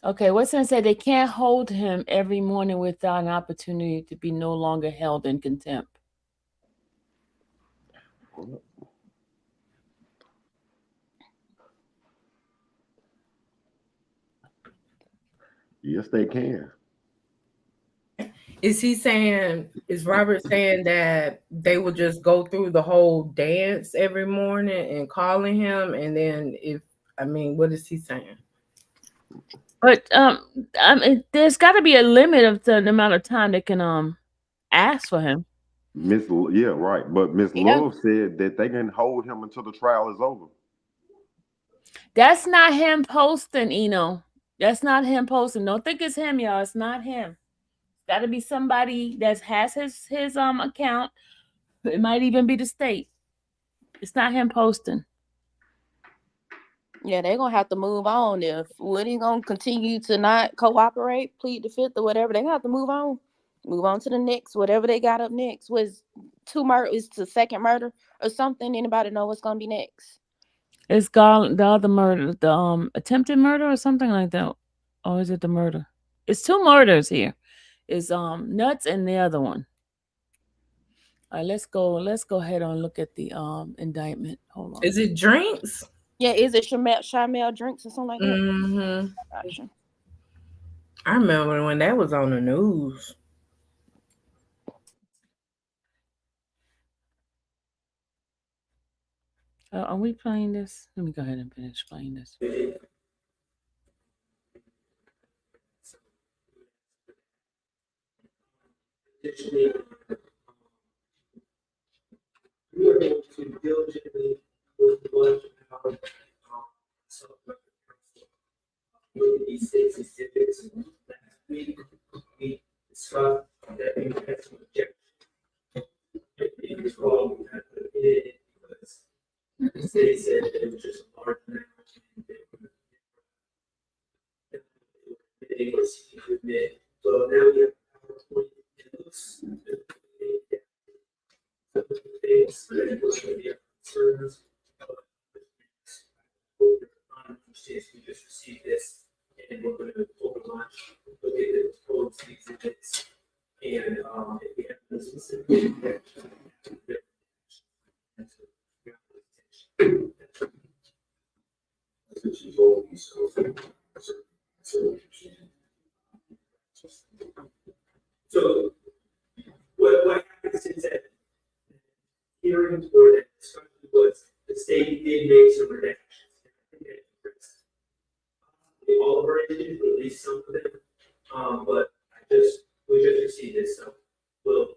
Okay, what's going to say they can't hold him every morning without an opportunity to be no longer held in contempt. Yes, they can. Is Robert saying that they will just go through the whole dance every morning and calling him? And then what is he saying? But there's got to be a limit of the amount of time they can ask for him. Yeah, right. But Miss Yeah. Love said that they can hold him until the trial is over. That's not him posting, Eno. That's not him posting. Don't think it's him, y'all. It's not him. It's got to be somebody that has his account. It might even be the state. It's not him posting. Yeah, they're gonna have to move on. If Woody gonna continue to not cooperate, plead the fifth or whatever, they have to move on. Move on to the next, whatever they got up next. Was is the second murder or something? Anybody know what's gonna be next? It's the other murder, the attempted murder or something like that. Or is it the murder? It's two murders here. It's Nuts and the other one. All right, let's go ahead and look at the indictment. Hold on. Is it Drinks? Yeah, is it Shamel Drinks or something like that? Mm-hmm. Gotcha. I remember when that was on the news. Are we playing this? Let me go ahead and finish playing this. Additionally, we are able to diligently work the budget out. So, look at these six exhibits. Last week, we discussed that we had some objections. It was called, we had to put it in because the state said that it was just a large amount. They were seeking to admit. So now we have PowerPoint. It looks we just received this and we're going to open launch, look at the codes, exhibits, and if we have this specific so what happens is that hearings or that discussion was the state did make some redactions. All of our issues, or at least some of them. But we just received this, so we'll.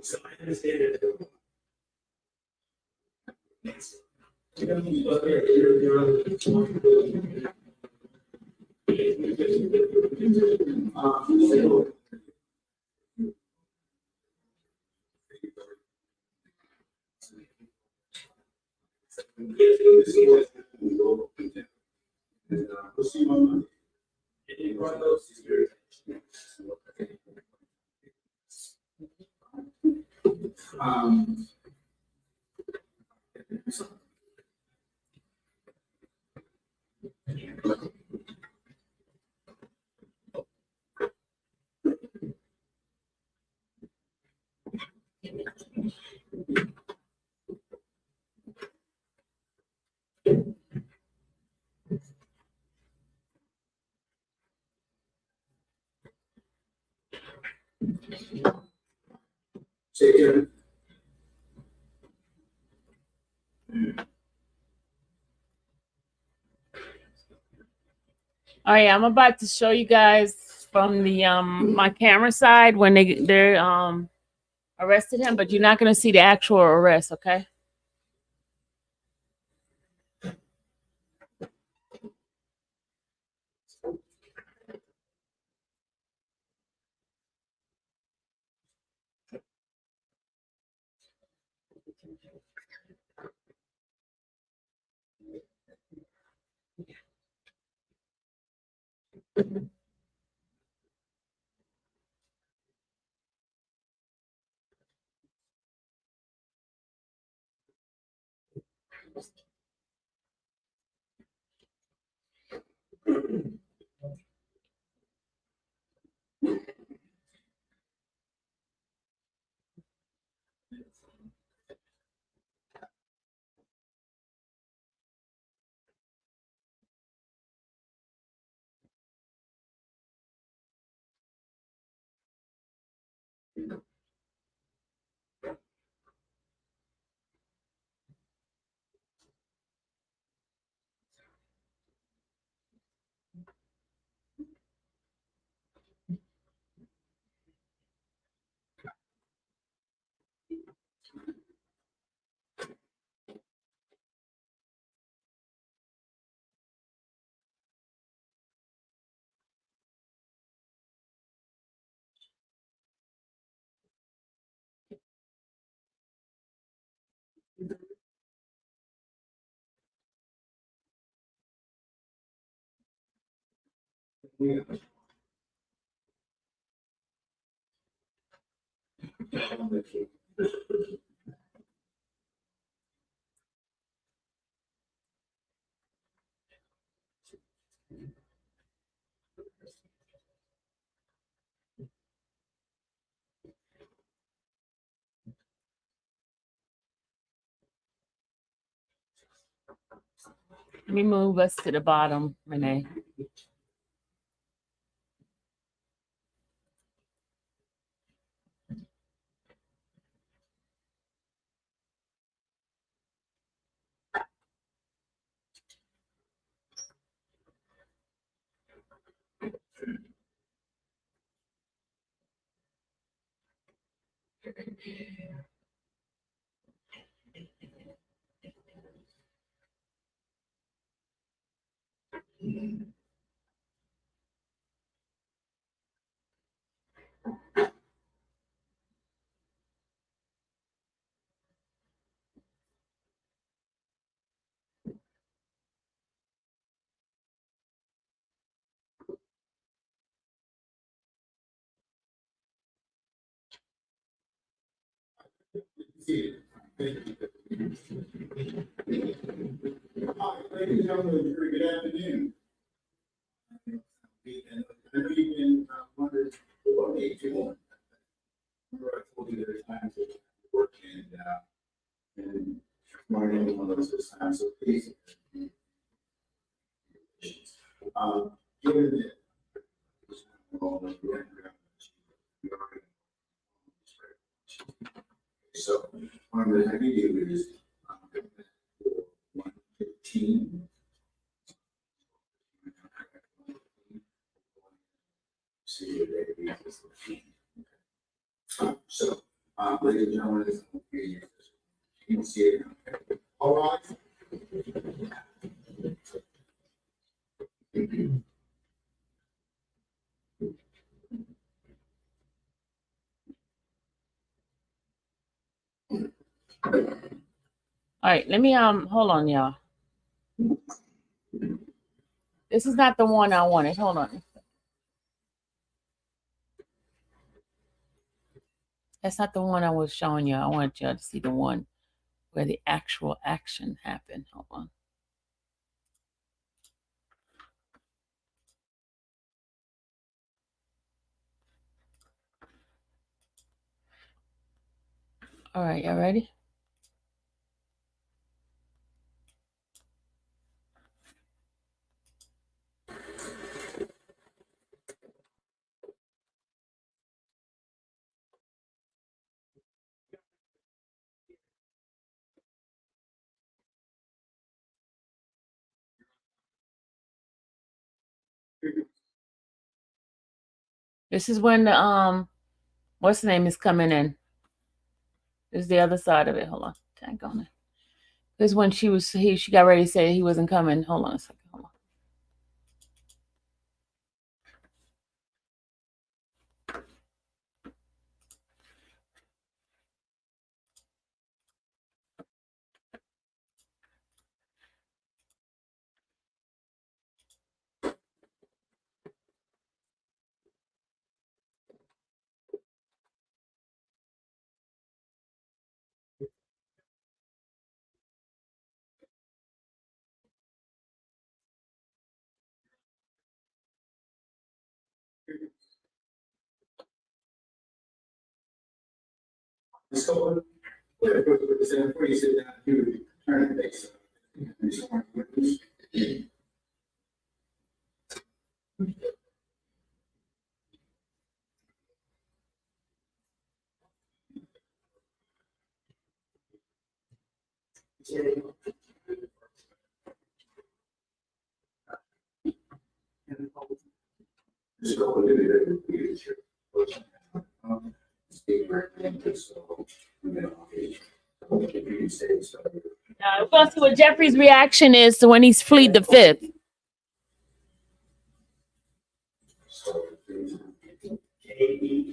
So I understand it. All right, I'm about to show you guys from the my camera side when they're arrested him, but you're not gonna see the actual arrest, okay? Let me move us to the bottom, Renee. Ladies and gentlemen, good afternoon. And I know you've been wondering what made you want. Remember I told you there's times that you work and morning is one of those times, so please. Given that so what I'm going to have you do is 115. See your baby. So, ladies and gentlemen, this is you can see it. All right. All right, let me hold on, y'all. This is not the one I wanted. Hold on. That's not the one I was showing you. I wanted y'all to see the one where the actual action happened. Hold on. All right, y'all ready? This is when the what's the name is coming in. This is the other side of it. Hold on. Tag on it. This is when she got ready to say he wasn't coming. Hold on a second. Hold on. Ms. Copeland, before you sit down, you would turn and face. Ms. Copeland, We're gonna see what Jeffrey's reaction is to when he's plead the fifth. K-E-K-E-T-H-C-O-P-E-A-D.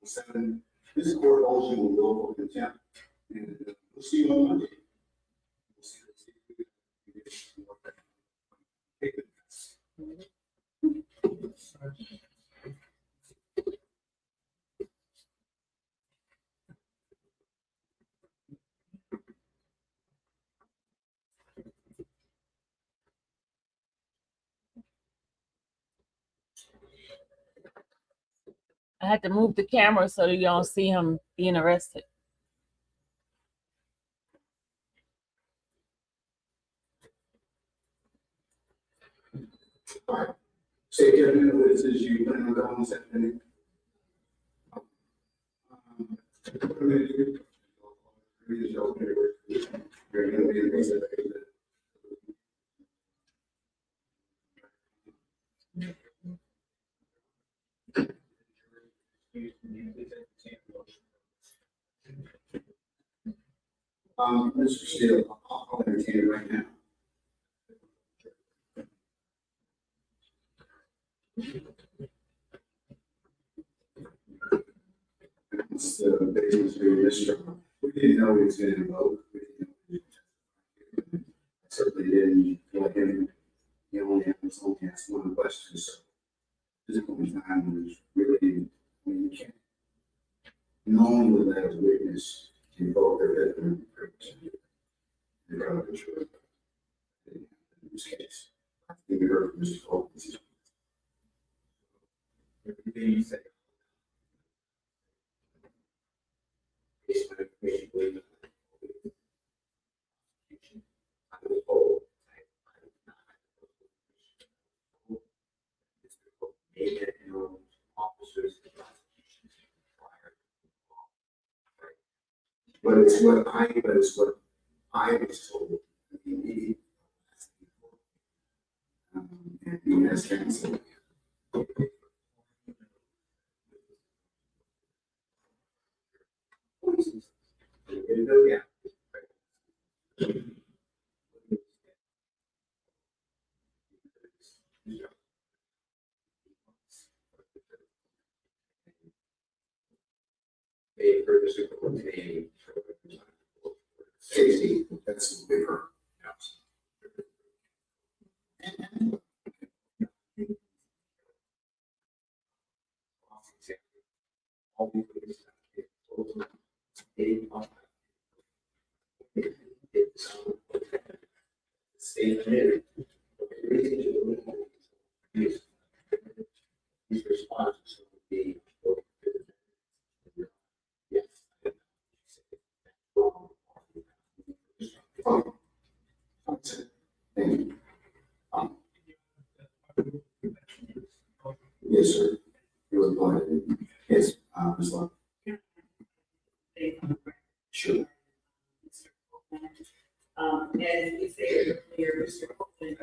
Seven, this court also will go for contempt. And we'll see you on Monday. I had to move the camera so you don't see him being arrested. Say, Kevin, what it is you plan on going this afternoon? Mr. Steele, I'll entertain it right now. It's the business of this job. We didn't know he was going to vote. Certainly didn't feel like him. He only asked one question. So physical time was really, I mean, you can't. No one would let a witness invoke their veteran privilege. In front of the jury. In this case, I think we heard from Mr. Cole. Everything you say. But it's what I was told. I mean, and that's canceled. Yeah. A purpose of obtaining safety, that's what we heard. state committee. These responses would be. Yes. Yes, sir. It was going. Yes, Ms. Love. Sure. As we said earlier, Mr. Copeland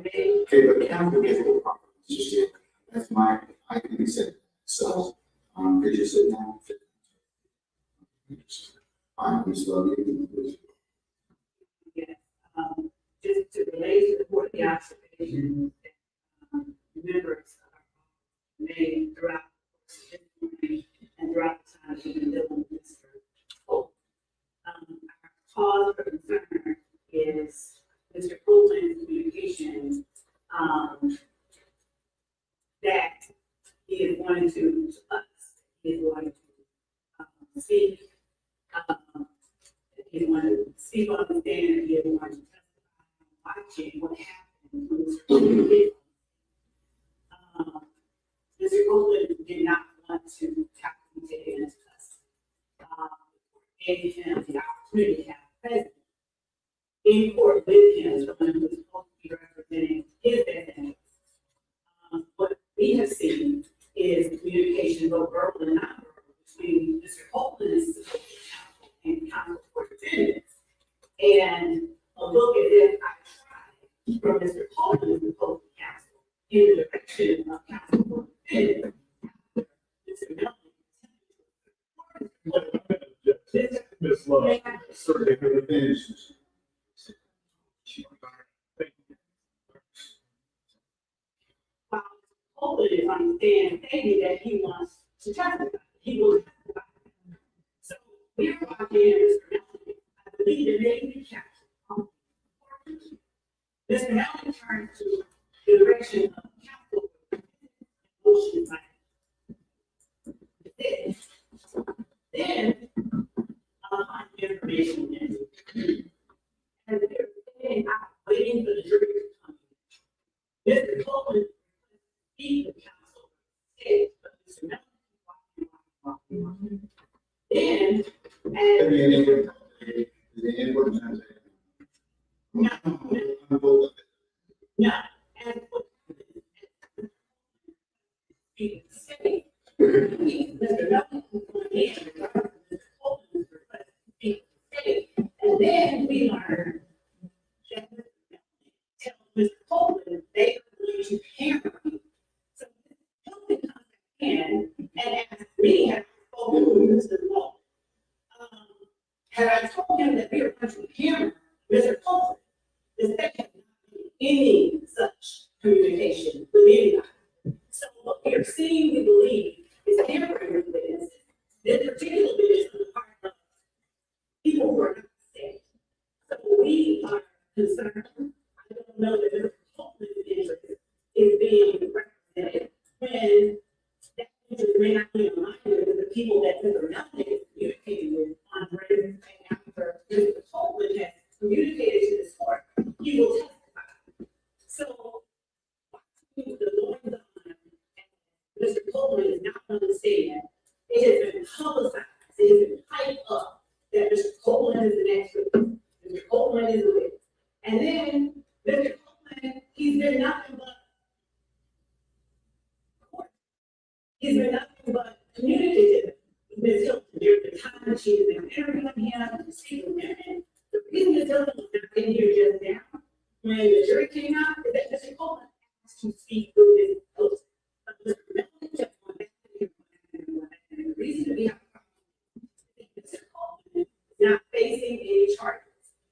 Okay, but the council gets the proper position. That's my, I can accept. So, could you sit down? Ms. Love, you can please. yes, just to relate to the board, the observations that members made throughout the morning and throughout the time we've been dealing with Mr. Hope. Our cause for concern is Mr. Copeland's communication that he is going to us, he is going to speak, he is going to speak on the stand, he is going to testify, watching what happened when Mr. Copeland did. Mr. Copeland did not want to tap into his gave him the opportunity to have a president in court with him, so when he was supposed to be representing his defendants. What we have seen is communication, both verbal and non-verbal, between Mr. Copeland and civil counsel and counsel for defendants. And a look at it, I tried from Mr. Copeland's proposed counsel in the direction of counsel for defendants. Mr. Melvin. Ms. Love, certainly for the finish. While Copeland is on the stand stating that he wants to testify, he will testify. So we're watching Mr. Melvin, I believe the name is counsel. Mr. Melvin turned to the direction of counsel motion like this. Then upon information and they're saying, I'm waiting for the jury to come in. Mr. Copeland speak the counsel said, but Mr. Melvin then no, and speak the state. Mr. Melvin and then we learned that tell Mr. Copeland they are going to hammer me. So Mr. Copeland comes in and asks me, have I spoken to Mr. Copeland? Had I told him that we are going to hammer Mr. Copeland, the state has not made any such communication with anybody. So what we are seeing, we believe, is tampering with witnesses. This particular witness on the part of people who are not safe. So we are concerned. I don't know that Mr. Copeland's interest is being represented when that interest may not be aligned with the people that Mr. Melvin is communicating with on Brazil and after Mr. Copeland has communicated to this court, he will testify. So the goings on, Mr. Copeland is not on the stand. It has been publicized, it has been hyped up that Mr. Copeland is the next witness. Mr. Copeland is the witness. And then Mr. Copeland, he's been nothing but he's been nothing but communicative with Ms. Hilton during the time she has been interviewing him and speaking with him. The reason Ms. Hilton was not in here just now, when the jury came out, is that Mr. Copeland asked to speak with Ms. Hilton. But Mr. Melvin kept going back to him, and the reason to be Mr. Copeland is not facing any charges.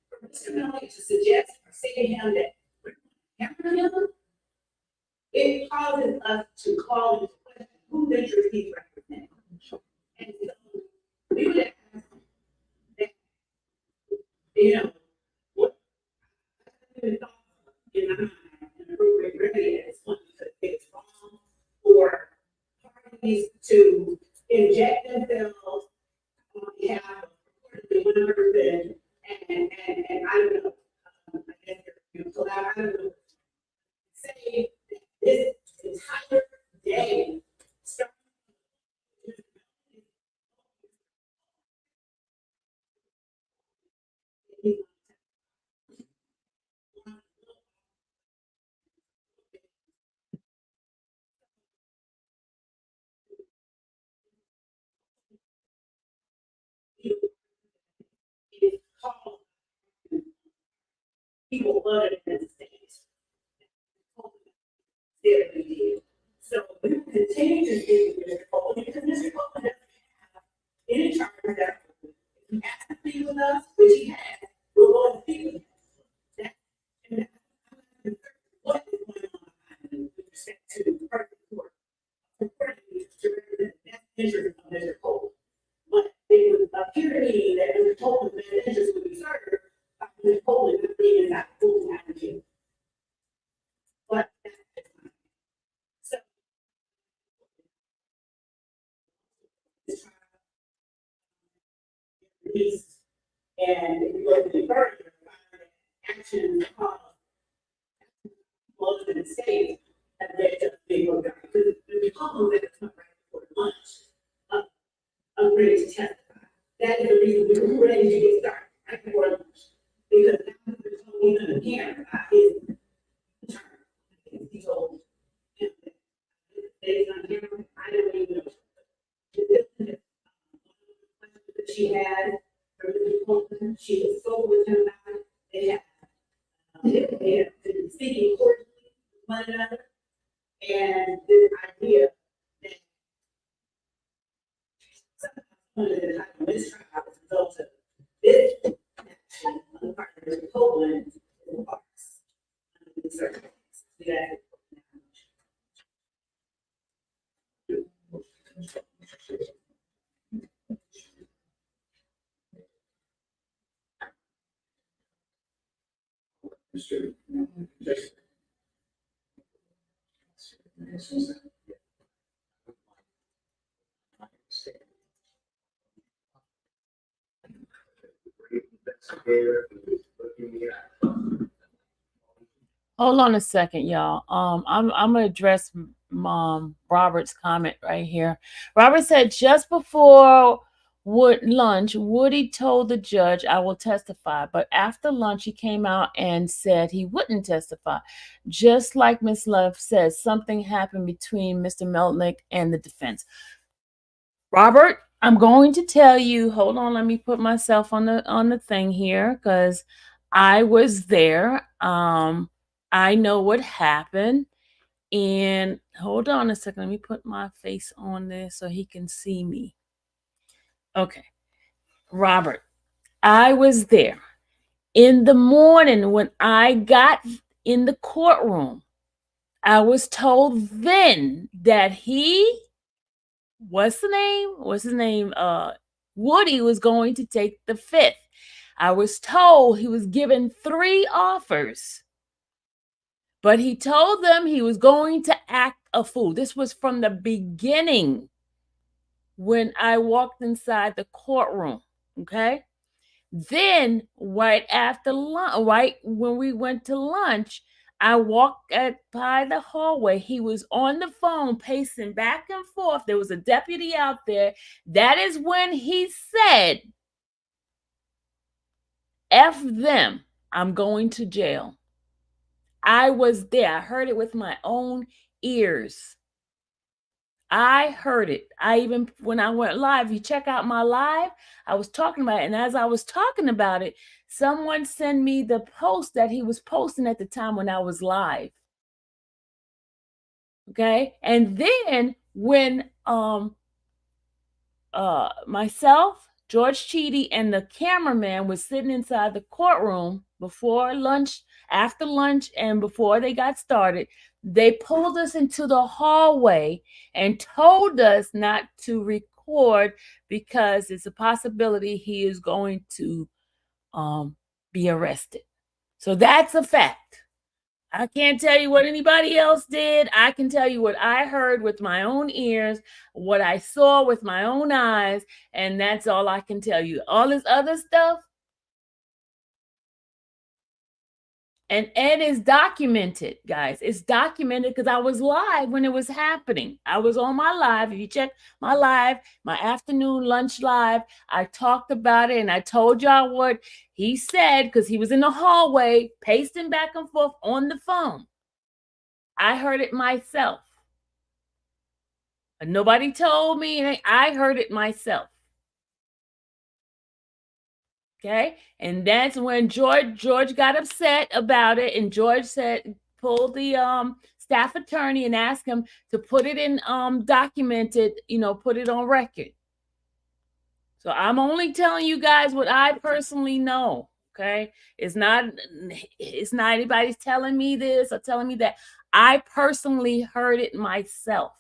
For Mr. Melvin to suggest or say to him that we're going to hammer him, it causes us to call into question whose interest he's representing. And so we would ask that, you know, what in my mind, an appropriate remedy at this point because it's wrong for parties parties to inject themselves on behalf of one person, and I don't know, I guess they're collab, I don't know, say that this entire day starts. People other than the state. So we will continue to do Mr. Coleman because Mr. Coleman doesn't have any charge that he has to be with us, which he has. We're going to be with him. And that's what is going on with respect to the person court. According to the best interest of Mr. Coleman. But it would appear to me that Mr. Coleman's best interest would be served by Mr. Coleman not being in that full time jail. But so released, and if you go to the further, actions most of the states have led to big because the problem that come right before lunch I'm ready to testify. That is the reason we were ready to get started right before lunch. Because now we're talking to the camera about his term. He told him that they on camera, I don't even know. She had, she was so with him about it. They had been speaking cordially with one another. And this idea that somehow the type of mistrial as a result of this action on the part of Mr. Copeland is a farce. Under these circumstances. Yeah. Mr. Hold on a second, y'all. I'm gonna address Robert's comment right here. Robert said just before lunch, Woody told the judge, "I will testify," but after lunch, he came out and said he wouldn't testify. Just like Miss Love says, something happened between Mr. Melnick and the defense. Robert, I'm going to tell you. Hold on, let me put myself on the thing here because I was there. I know what happened. And hold on a second. Let me put my face on this so he can see me. Okay. Robert, I was there. In the morning when I got in the courtroom, I was told then that what's his name? Woody was going to take the fifth. I was told he was given 3 offers. But he told them he was going to act a fool. This was from the beginning when I walked inside the courtroom, okay? Then, right after lunch, right when we went to lunch, I walked by the hallway. He was on the phone pacing back and forth. There was a deputy out there. That is when he said, F them, I'm going to jail. I was there. I heard it with my own ears. I heard it. When I went live, you check out my live, I was talking about it. And as I was talking about it, someone sent me the post that he was posting at the time when I was live. Okay. And then when myself, George Cheedy, and the cameraman was sitting inside the courtroom before lunch, after lunch, and before they got started, they pulled us into the hallway and told us not to record because it's a possibility he is going to be arrested. So that's a fact. I can't tell you what anybody else did. I can tell you what I heard with my own ears, what I saw with my own eyes, and that's all I can tell you. All this other stuff, and it's documented, guys. It's documented because I was live when it was happening. I was on my live. If you check my live, my afternoon lunch live, I talked about it and I told y'all what he said because he was in the hallway pacing back and forth on the phone. I heard it myself. Nobody told me. I heard it myself. Okay. And that's when George got upset about it. And George said, pulled the staff attorney and asked him to put it in documented, put it on record. So I'm only telling you guys what I personally know. Okay. It's not anybody's telling me this or telling me that. I personally heard it myself.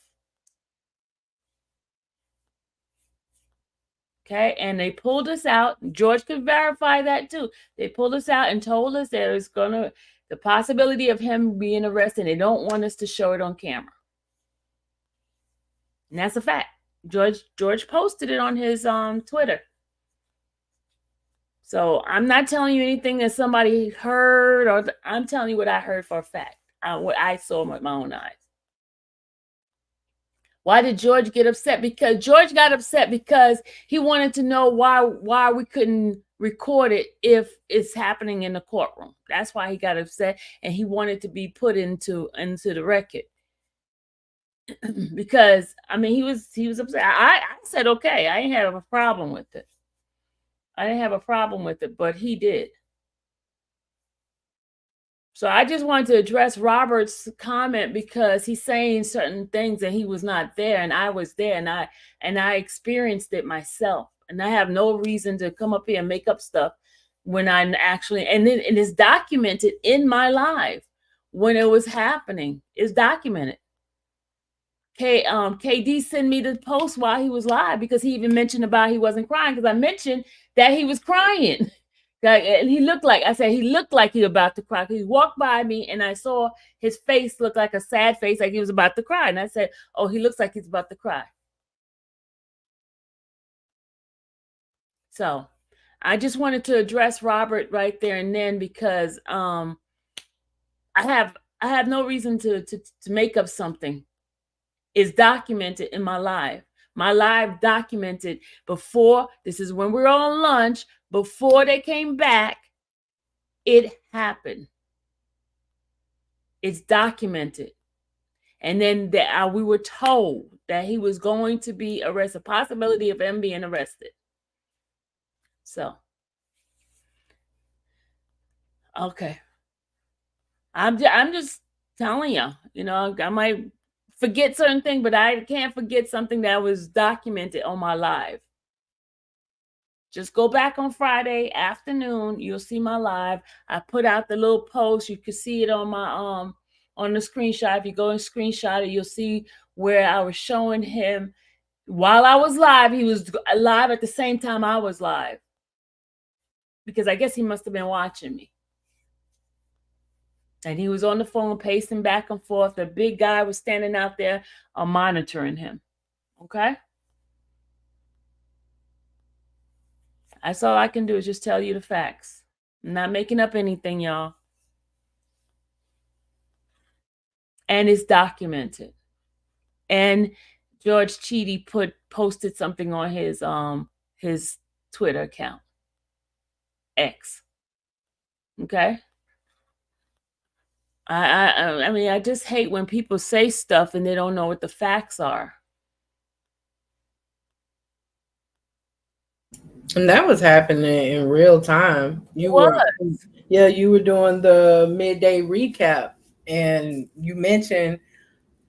Okay, and they pulled us out. George could verify that too. They pulled us out and told us there's the possibility of him being arrested. They don't want us to show it on camera. And that's a fact. George posted it on his Twitter. So I'm not telling you anything that somebody heard, or I'm telling you what I heard for a fact, what I saw with my own eyes. Why did George get upset? Because George got upset because he wanted to know why we couldn't record it if it's happening in the courtroom. That's why he got upset, and he wanted to be put into the record. Because I mean, he was upset. I said okay, I didn't have a problem with it. I didn't have a problem with it, but he did. So I just wanted to address Robert's comment because he's saying certain things and he was not there, and I was there, and I experienced it myself. And I have no reason to come up here and make up stuff when I'm actually, and it's documented in my live when it was happening. It's documented. KD sent me the post while he was live because he even mentioned about he wasn't crying because I mentioned that he was crying. And he looked like, I said, he looked like he was about to cry. He walked by me and I saw his face look like a sad face, like he was about to cry. And I said, oh, he looks like he's about to cry. So I just wanted to address Robert right there and then because I have no reason to make up something. It's documented in my live. My live documented before, this is when we were on lunch, before they came back, it happened. It's documented. And then we were told that he was going to be arrested, possibility of him being arrested. So, okay. I'm just telling you, I might forget certain things, but I can't forget something that was documented on my live. Just go back on Friday afternoon. You'll see my live. I put out the little post. You can see it on my on the screenshot. If you go and screenshot it, you'll see where I was showing him while I was live. He was live at the same time I was live because I guess he must have been watching me. And he was on the phone pacing back and forth. The big guy was standing out there monitoring him. Okay? That's all I can do is just tell you the facts. I'm not making up anything, y'all. And it's documented. And George Cheedy posted something on his Twitter account. X. Okay? I mean, I just hate when people say stuff and they don't know what the facts are. And that was happening in real time. You were doing the midday recap, and you mentioned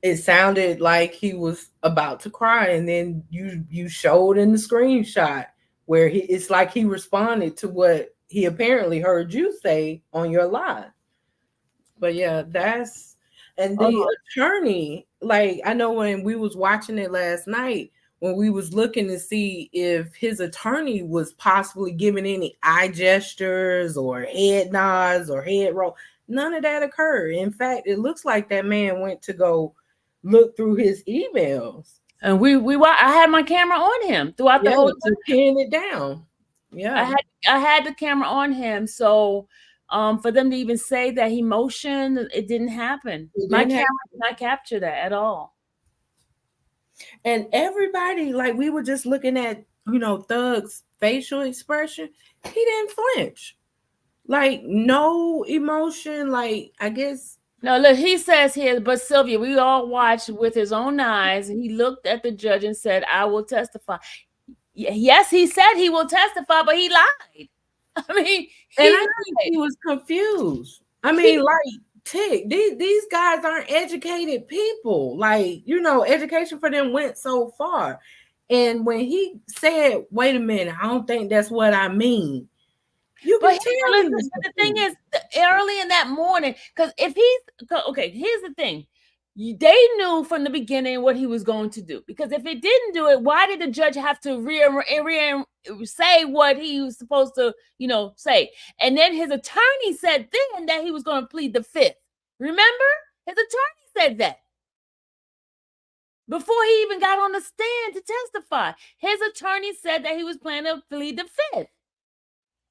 it sounded like he was about to cry, and then you showed in the screenshot where it's like he responded to what he apparently heard you say on your live. But yeah, and the attorney, like I know when we was watching it last night, when we was looking to see if his attorney was possibly giving any eye gestures or head nods or head roll, none of that occurred. In fact, it looks like that man went to go look through his emails. And I had my camera on him throughout the whole time. To pin it down. Yeah. I had the camera on him. So for them to even say that he motioned, it didn't happen. My camera did not capture that at all. And everybody, like, we were just looking at, Thug's facial expression. He didn't flinch. Like, no emotion. Like, I guess. No, look, he says here, but Sylvia, we all watched with his own eyes, and he looked at the judge and said, "I will testify." Yes, he said he will testify, but he lied. I mean, I think he was confused. I mean, these guys aren't educated people. Like, education for them went so far. And when he said, "Wait a minute, I don't think that's what I mean," but the thing is, early in that morning, because if he's okay, here's the thing. They knew from the beginning what he was going to do, because if it didn't do it, why did the judge have to say what he was supposed to, say? And then his attorney said then that he was going to plead the fifth. Remember? His attorney said that before he even got on the stand to testify. His attorney said that he was planning to plead the fifth.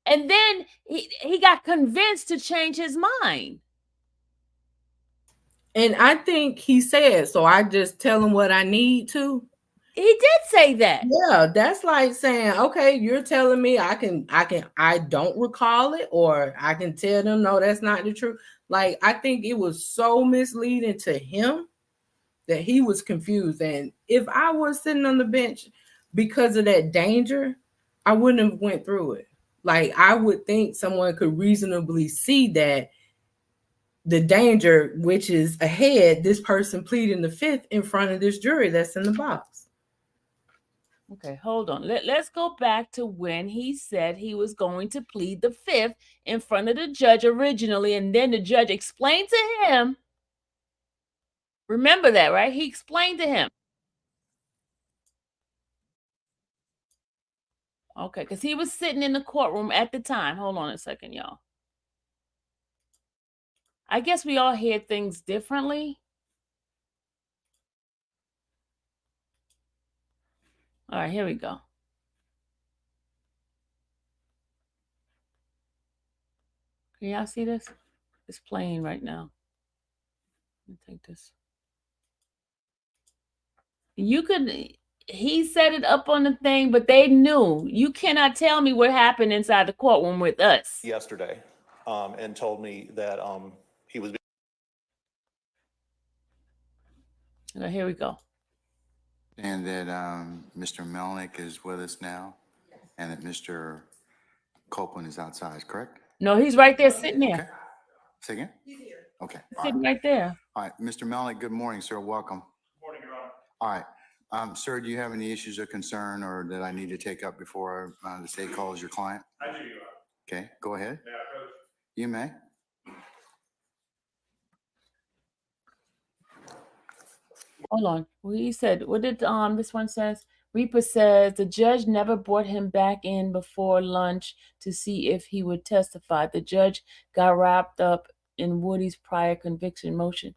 And then he got convinced to change his mind. And I think he said, so I just tell him what I need to. He did say that. Yeah, that's like saying, okay, you're telling me I don't recall it, or I can tell them, no, that's not the truth. Like, I think it was so misleading to him that he was confused. And if I was sitting on the bench because of that danger, I wouldn't have went through it. Like, I would think someone could reasonably see that the danger, which is ahead, this person pleading the fifth in front of this jury that's in the box. Okay, hold on. Let's go back to when he said he was going to plead the fifth in front of the judge originally, and then the judge explained to him. Remember that, right? He explained to him. Okay, because he was sitting in the courtroom at the time. Hold on a second, y'all. I guess we all hear things differently. All right, here we go. Can y'all see this? It's playing right now. Let me take this. He set it up on the thing, but they knew. You cannot tell me what happened inside the courtroom with us. Yesterday, and told me that he was. Here we go. And that Mr. Melnick is with us now, and that Mr. Copeland is outside, correct? No, he's right there sitting there. Okay. Say again? Okay. Sitting right there. All right, Mr. Melnick, good morning, sir. Welcome. Good morning, Your Honor. All right. Sir, do you have any issues of concern or that I need to take up before the state calls your client? I do, Your Honor. Okay, go ahead. May I approach? You may. Hold on. He said, what did this one says? Reaper says the judge never brought him back in before lunch to see if he would testify. The judge got wrapped up in Woody's prior conviction motion.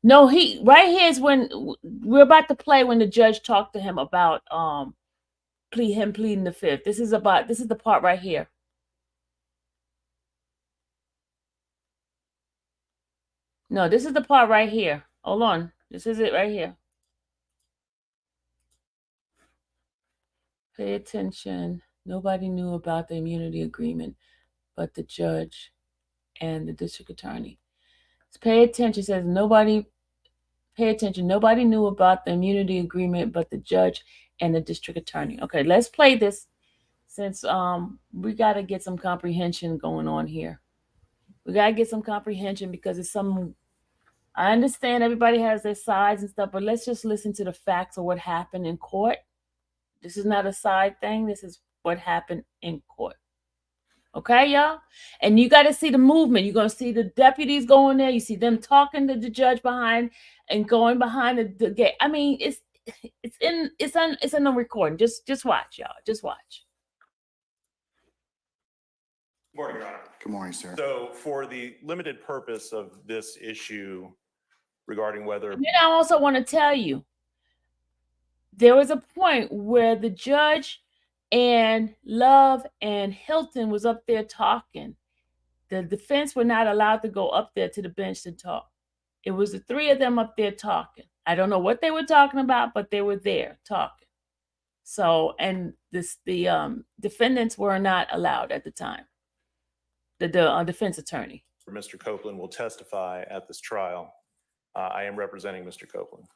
No, he right here is when we're about to play when the judge talked to him about him pleading the fifth. This is the part right here. No, this is the part right here. Hold on. This is it right here. Pay attention. Nobody knew about the immunity agreement but the judge and the district attorney. Pay attention. It says pay attention. Nobody knew about the immunity agreement but the judge and the district attorney. Okay, let's play this since we got to get some comprehension going on here. We got to get some comprehension because it's some. I understand everybody has their sides and stuff, but let's just listen to the facts of what happened in court. This is not a side thing. This is what happened in court. Okay, y'all? And you got to see the movement. You're going to see the deputies going there. You see them talking to the judge behind and going behind the gate. I mean, it's in the recording. Just watch, y'all. Just watch. Good morning, Your Honor. Good morning, sir. So for the limited purpose of this issue regarding whether... And then I also want to tell you, there was a point where the judge and Love and Hilton was up there talking. The defense were not allowed to go up there to the bench to talk. It was the three of them up there talking. I don't know what they were talking about, but they were there talking. So, and the defendants were not allowed at the time. The defense attorney. Mr. Copeland will testify at this trial. I am representing Mr. Copeland.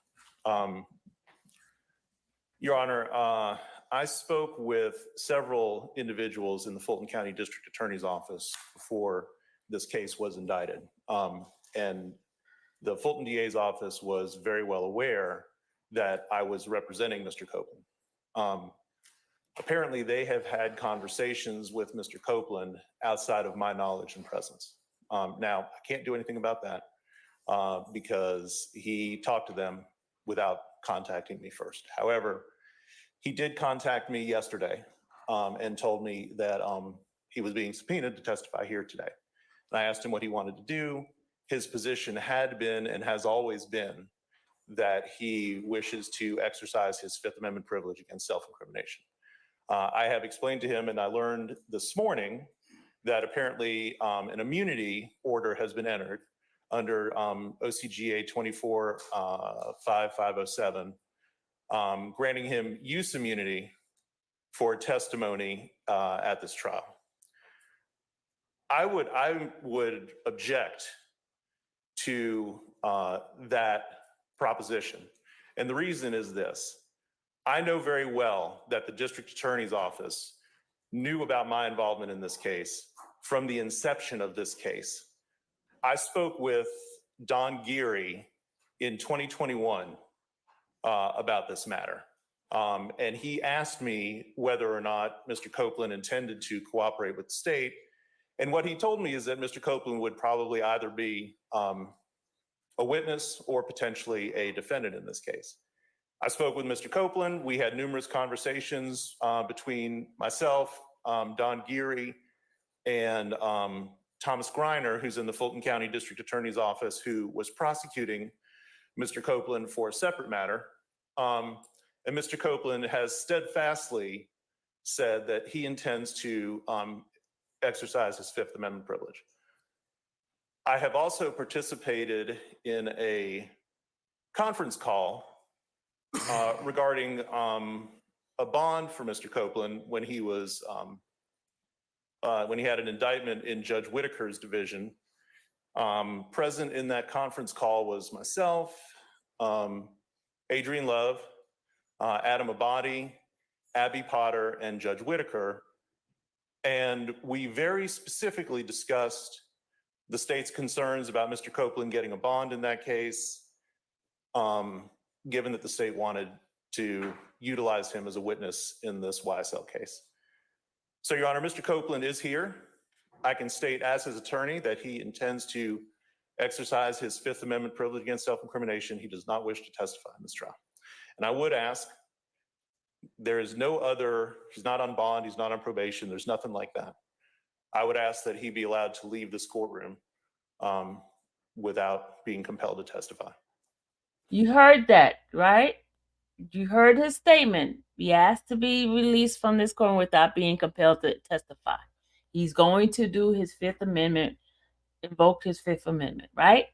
Your Honor, I spoke with several individuals in the Fulton County District Attorney's Office before this case was indicted. And the Fulton DA's office was very well aware that I was representing Mr. Copeland. Apparently, they have had conversations with Mr. Copeland outside of my knowledge and presence. Now, I can't do anything about that because he talked to them without contacting me first. However, he did contact me yesterday and told me that he was being subpoenaed to testify here today. And I asked him what he wanted to do. His position had been and has always been that he wishes to exercise his Fifth Amendment privilege against self-incrimination. I have explained to him, and I learned this morning that apparently an immunity order has been entered under OCGA 24-5507, granting him use immunity for testimony at this trial. I would object to that proposition. And the reason is this. I know very well that the district attorney's office knew about my involvement in this case from the inception of this case. I spoke with Don Geary in 2021 about this matter. And he asked me whether or not Mr. Copeland intended to cooperate with the state. And what he told me is that Mr. Copeland would probably either be a witness or potentially a defendant in this case. I spoke with Mr. Copeland. We had numerous conversations between myself, Don Geary, and Thomas Greiner, who's in the Fulton County District Attorney's Office, who was prosecuting Mr. Copeland for a separate matter. And Mr. Copeland has steadfastly said that he intends to exercise his Fifth Amendment privilege. I have also participated in a conference call regarding a bond for Mr. Copeland when he was when he had an indictment in Judge Whitaker's division. Present in that conference call was myself, Adrian Love, Adam Abadi, Abby Potter, and Judge Whitaker. And we very specifically discussed the state's concerns about Mr. Copeland getting a bond in that case, given that the state wanted to utilize him as a witness in this YSL case. So, Your Honor, Mr. Copeland is here. I can state as his attorney that he intends to exercise his Fifth Amendment privilege against self-incrimination. He does not wish to testify in this trial. And I would ask, there is no other, he's not on bond, he's not on probation, there's nothing like that. I would ask that he be allowed to leave this courtroom without being compelled to testify. You heard that, right? You heard his statement. He asked to be released from this court without being compelled to testify. He's going to do his Fifth Amendment, invoke his Fifth Amendment, right?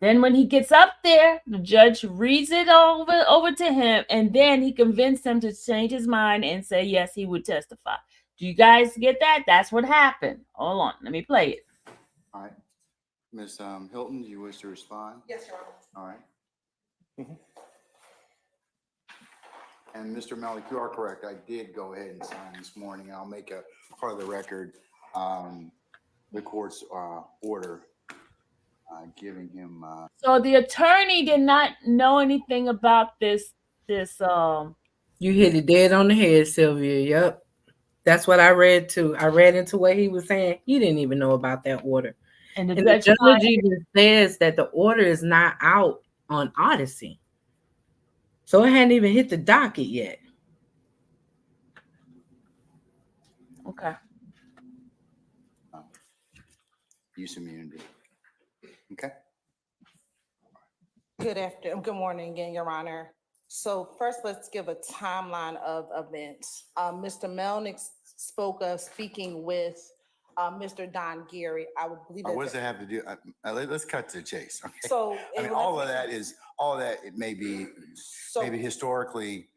Then when he gets up there, the judge reads it over to him, and then he convinced him to change his mind and say, yes, he would testify. Do you guys get that? That's what happened. Hold on. Let me play it. All right. Ms. Hilton, do you wish to respond? Yes, Your Honor. All right. And Mr. Malik, you are correct. I did go ahead and sign this morning. I'll make a part of the record the court's order giving him. So the attorney did not know anything about this. You hit it dead on the head, Sylvia. Yep. That's what I read too. I read into what he was saying. He didn't even know about that order. And the judge even says that the order is not out on Odyssey. So it hadn't even hit the docket yet. Okay. use immunity. Okay. Good morning again, Your Honor. So first, let's give a timeline of events. Mr. Melnick spoke of speaking with Mr. Don Gary. I would believe that. What does that have to do? Let's cut to the chase. Okay. So I mean, all of that, it may be maybe historically.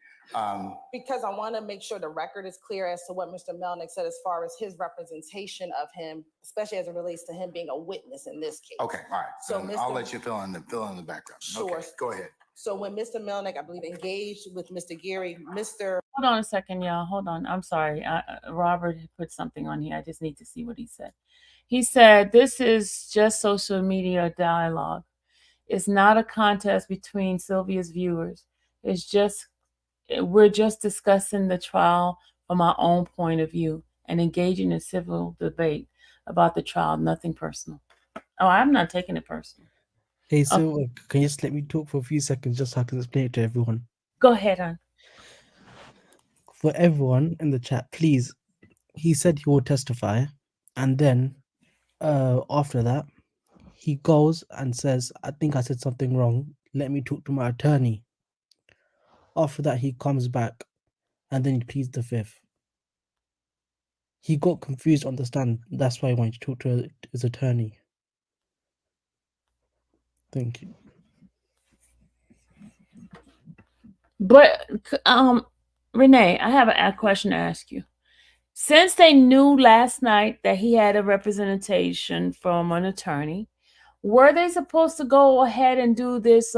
Because I want to make sure the record is clear as to what Mr. Melnick said as far as his representation of him, especially as it relates to him being a witness in this case. Okay, all right. So I'll let you fill in the background. Sure. Okay, go ahead. So when Mr. Melnick, I believe, engaged with Mr. Gary, Hold on a second, y'all. Hold on. I'm sorry. Robert put something on here. I just need to see what he said. He said, this is just social media dialogue. It's not a contest between Sylvia's viewers. We're just discussing the trial from our own point of view and engaging in civil debate about the trial, nothing personal. Oh, I'm not taking it personal. Hey, Sylvia, can you just let me talk for a few seconds just so I can explain it to everyone? Go ahead, hon. For everyone in the chat, please, he said he will testify, and then after that, he goes and says, I think I said something wrong. Let me talk to my attorney. After that, he comes back, and then he pleads the fifth. He got confused on the stand. That's why he wanted to talk to his attorney. Thank you. But Renee, I have a question to ask you. Since they knew last night that he had a representation from an attorney, were they supposed to go ahead and do this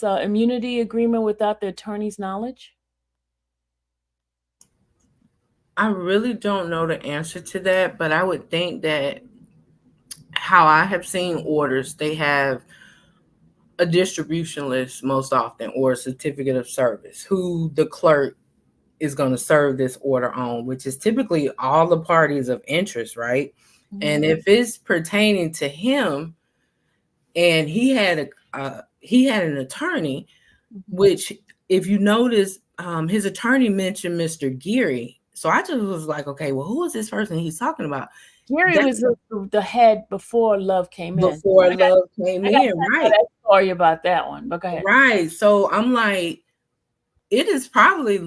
immunity agreement without the attorney's knowledge? I really don't know the answer to that, but I would think that how I have seen orders, they have a distribution list most often or a certificate of service who the clerk is going to serve this order on, which is typically all the parties of interest, right? Mm-hmm. And if it's pertaining to him and he had an attorney, which if you notice, his attorney mentioned Mr. Geary. So I just was like, okay, well, who is this person he's talking about? Geary was the head before Love came in. Before Love came in, right? Sorry about that one, but go ahead. Right. So I'm like, it is probably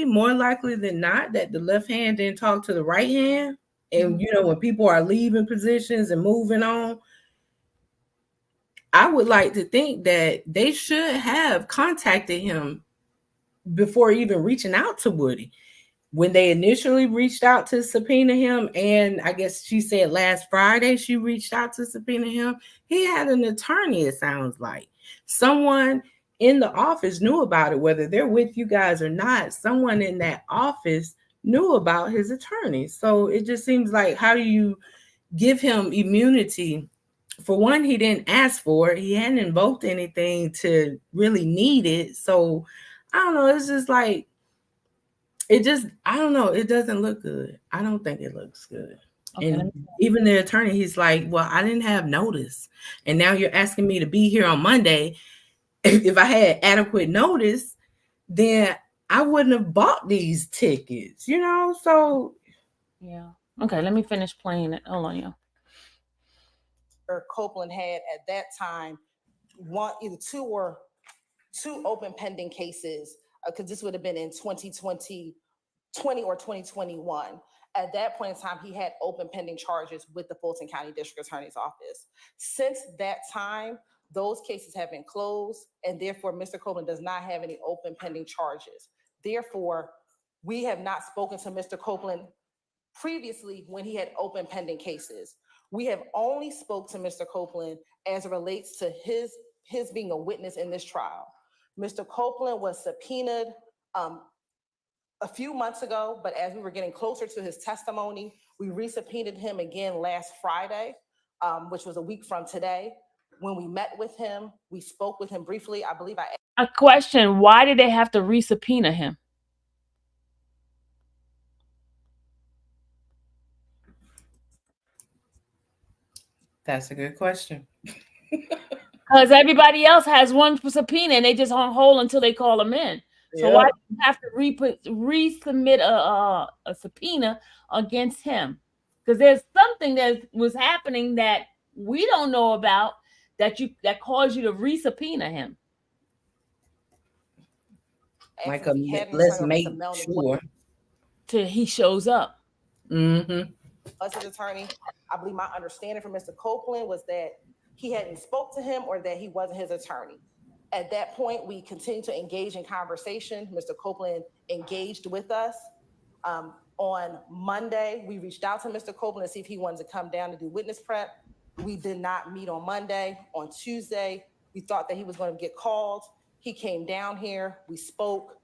more likely than not, that the left hand didn't talk to the right hand. And, when people are leaving positions and moving on, I would like to think that they should have contacted him before even reaching out to Woody. When they initially reached out to subpoena him, and I guess she said last Friday she reached out to subpoena him, he had an attorney, it sounds like. Someone in the office knew about it, whether they're with you guys or not. Someone in that office knew about his attorney. So it just seems like, how do you give him immunity? For one, he didn't ask for it. He hadn't invoked anything to really need it. So I don't know. It's just like, I don't know. It doesn't look good. I don't think it looks good. Okay. And even the attorney, he's like, well, I didn't have notice. And now you're asking me to be here on Monday. If I had adequate notice, then I wouldn't have bought these tickets, So yeah. Okay, let me finish playing it. Hold on, y'all. Copeland had at that time either two open pending cases, because this would have been in 2020 or 2021. At that point in time, he had open pending charges with the Fulton County District Attorney's Office. Since that time, those cases have been closed, and therefore Mr. Copeland does not have any open pending charges. Therefore, we have not spoken to Mr. Copeland previously when he had open pending cases. We have only spoke to Mr. Copeland as it relates to his being a witness in this trial. Mr. Copeland was subpoenaed a few months ago, but as we were getting closer to his testimony, we resubpoenaed him again last Friday, which was a week from today. When we met with him, we spoke with him briefly. I believe a question, why did they have to resubpoena him? That's a good question. Because everybody else has one subpoena and they just on hold until they call them in. So why do you have to resubmit a subpoena against him? Because there's something that was happening that we don't know about that caused you to resubpoena him. After we had an let's attorney, make Mr. Melnick sure. Till he shows up. Mm-hmm. was his attorney. I believe my understanding from Mr. Copeland was that he hadn't spoke to him or that he wasn't his attorney. At that point, we continued to engage in conversation. Mr. Copeland engaged with us. On Monday, we reached out to Mr. Copeland to see if he wanted to come down to do witness prep. We did not meet on Monday. On Tuesday, we thought that he was going to get called. He came down here. We spoke.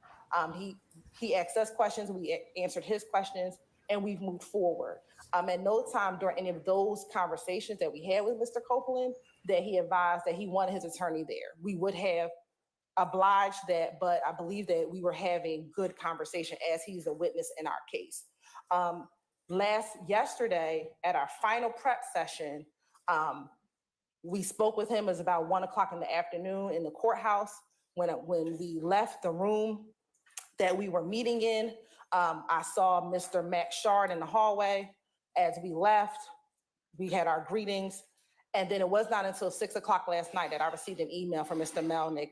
He asked us questions. We answered his questions, and we've moved forward. At no time during any of those conversations that we had with Mr. Copeland that he advised that he wanted his attorney there. We would have obliged that, but I believe that we were having good conversation as he's a witness in our case. Yesterday at our final prep session, we spoke with him. It was about 1 o'clock in the afternoon in the courthouse. When we left the room that we were meeting in, I saw Mr. Max Shard in the hallway. As we left, we had our greetings. And then it was not until 6 o'clock last night that I received an email from Mr. Melnick,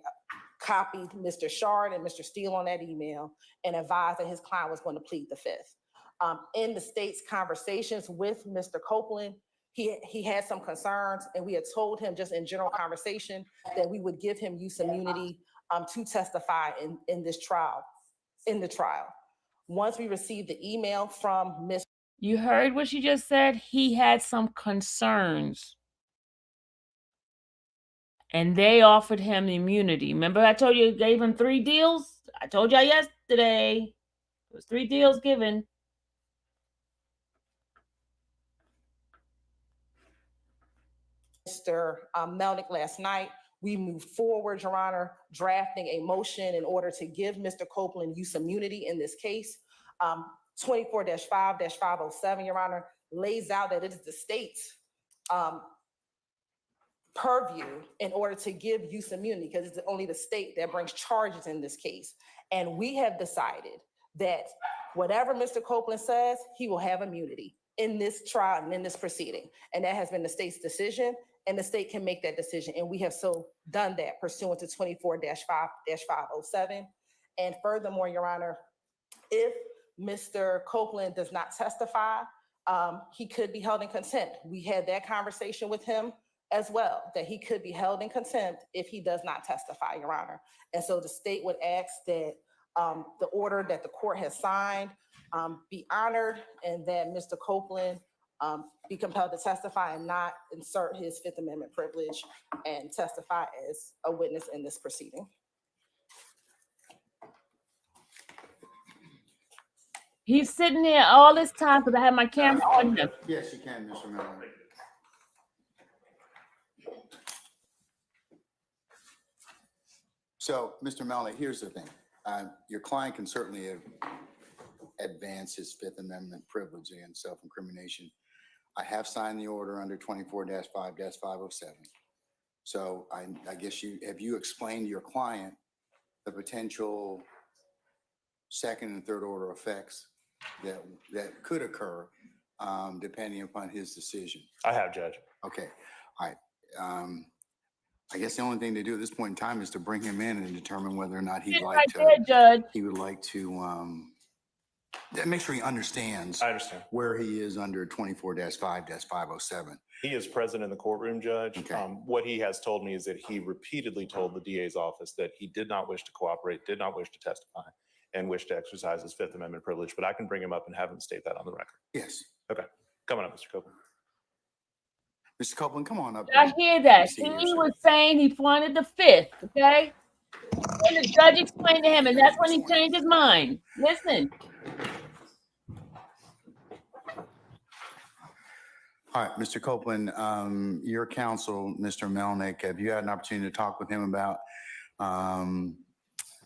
copied Mr. Shard and Mr. Steele on that email, and advised that his client was going to plead the fifth. In the state's conversations with Mr. Copeland, he had some concerns, and we had told him just in general conversation that we would give him use immunity to testify in the trial. Once we received the email from Ms. You heard what she just said? He had some concerns. And they offered him immunity. Remember I told you gave him 3 deals? I told y'all yesterday. There was 3 deals given. Mr. Melnick last night. We moved forward, Your Honor, drafting a motion in order to give Mr. Copeland use immunity in this case. 24-5-507, Your Honor, lays out that it is the state's purview in order to give use immunity, because it's only the state that brings charges in this case. And we have decided that whatever Mr. Copeland says, he will have immunity in this trial and in this proceeding. And that has been the state's decision, and the state can make that decision. And we have so done that pursuant to 24-5-507. And furthermore, Your Honor, if Mr. Copeland does not testify, he could be held in contempt. We had that conversation with him as well, that he could be held in contempt if he does not testify, Your Honor. And so the state would ask that the order that the court has signed be honored, and that Mr. Copeland be compelled to testify and not insert his Fifth Amendment privilege and testify as a witness in this proceeding. He's sitting there all this time because I have my camera on him. Yes, you can, Mr. Miller. So, Mr. Melnick, here's the thing. Your client can certainly advance his Fifth Amendment privilege against self-incrimination. I have signed the order under 24-5-507. So I guess have you explained to your client the potential second and third order effects that could occur depending upon his decision? I have, Judge. Okay. All right. I guess the only thing to do at this point in time is to bring him in and determine whether or not he'd like to. Judge. He would like to make sure he understands. I understand Where he is under 24-5-507. He is present in the courtroom, Judge. Okay. What he has told me is that he repeatedly told the DA's office that he did not wish to cooperate, did not wish to testify, and wished to exercise his Fifth Amendment privilege. But I can bring him up and have him state that on the record. Yes. Okay. Coming up, Mr. Copeland. Mr. Copeland, come on up. I hear that. He was saying he wanted the fifth, okay? And the judge explained to him, and that's when he changed his mind. Listen. All right, Mr. Copeland, your counsel, Mr. Melnick, have you had an opportunity to talk with him about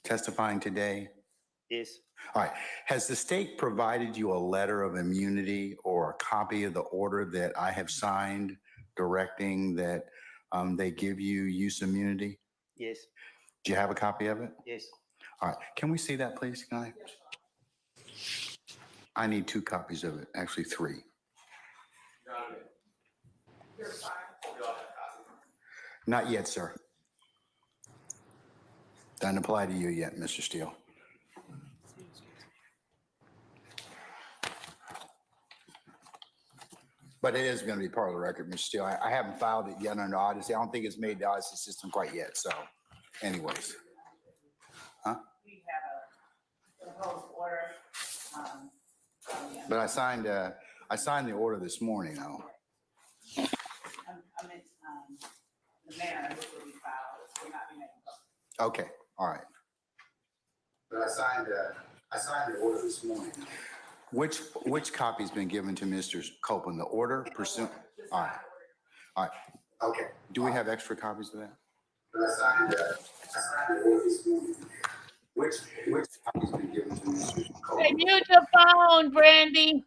testifying today? Yes. All right. Has the state provided you a letter of immunity or a copy of the order that I have signed directing that they give you use immunity? Yes. Do you have a copy of it? Yes. All right. Can we see that, please? Can I need 2 copies of it, actually 3. Not yet, sir. Doesn't apply to you yet, Mr. Steele. But it is going to be part of the record, Mr. Steele. I haven't filed it yet under Odyssey. I don't think it's made the Odyssey system quite yet. So, anyways. Huh? We have a proposed order. But I signed the order this morning, though. I meant the manner in which it will be filed will not be made public. Okay, all right. But I signed the order this morning. Which copy's been given to Mr. Copeland? The order pursuant? All right. All right. Okay. Do we have extra copies of that? But I signed the order this morning. Which copy's been given to Mr. Copeland? Hey, mute your phone, Brandy.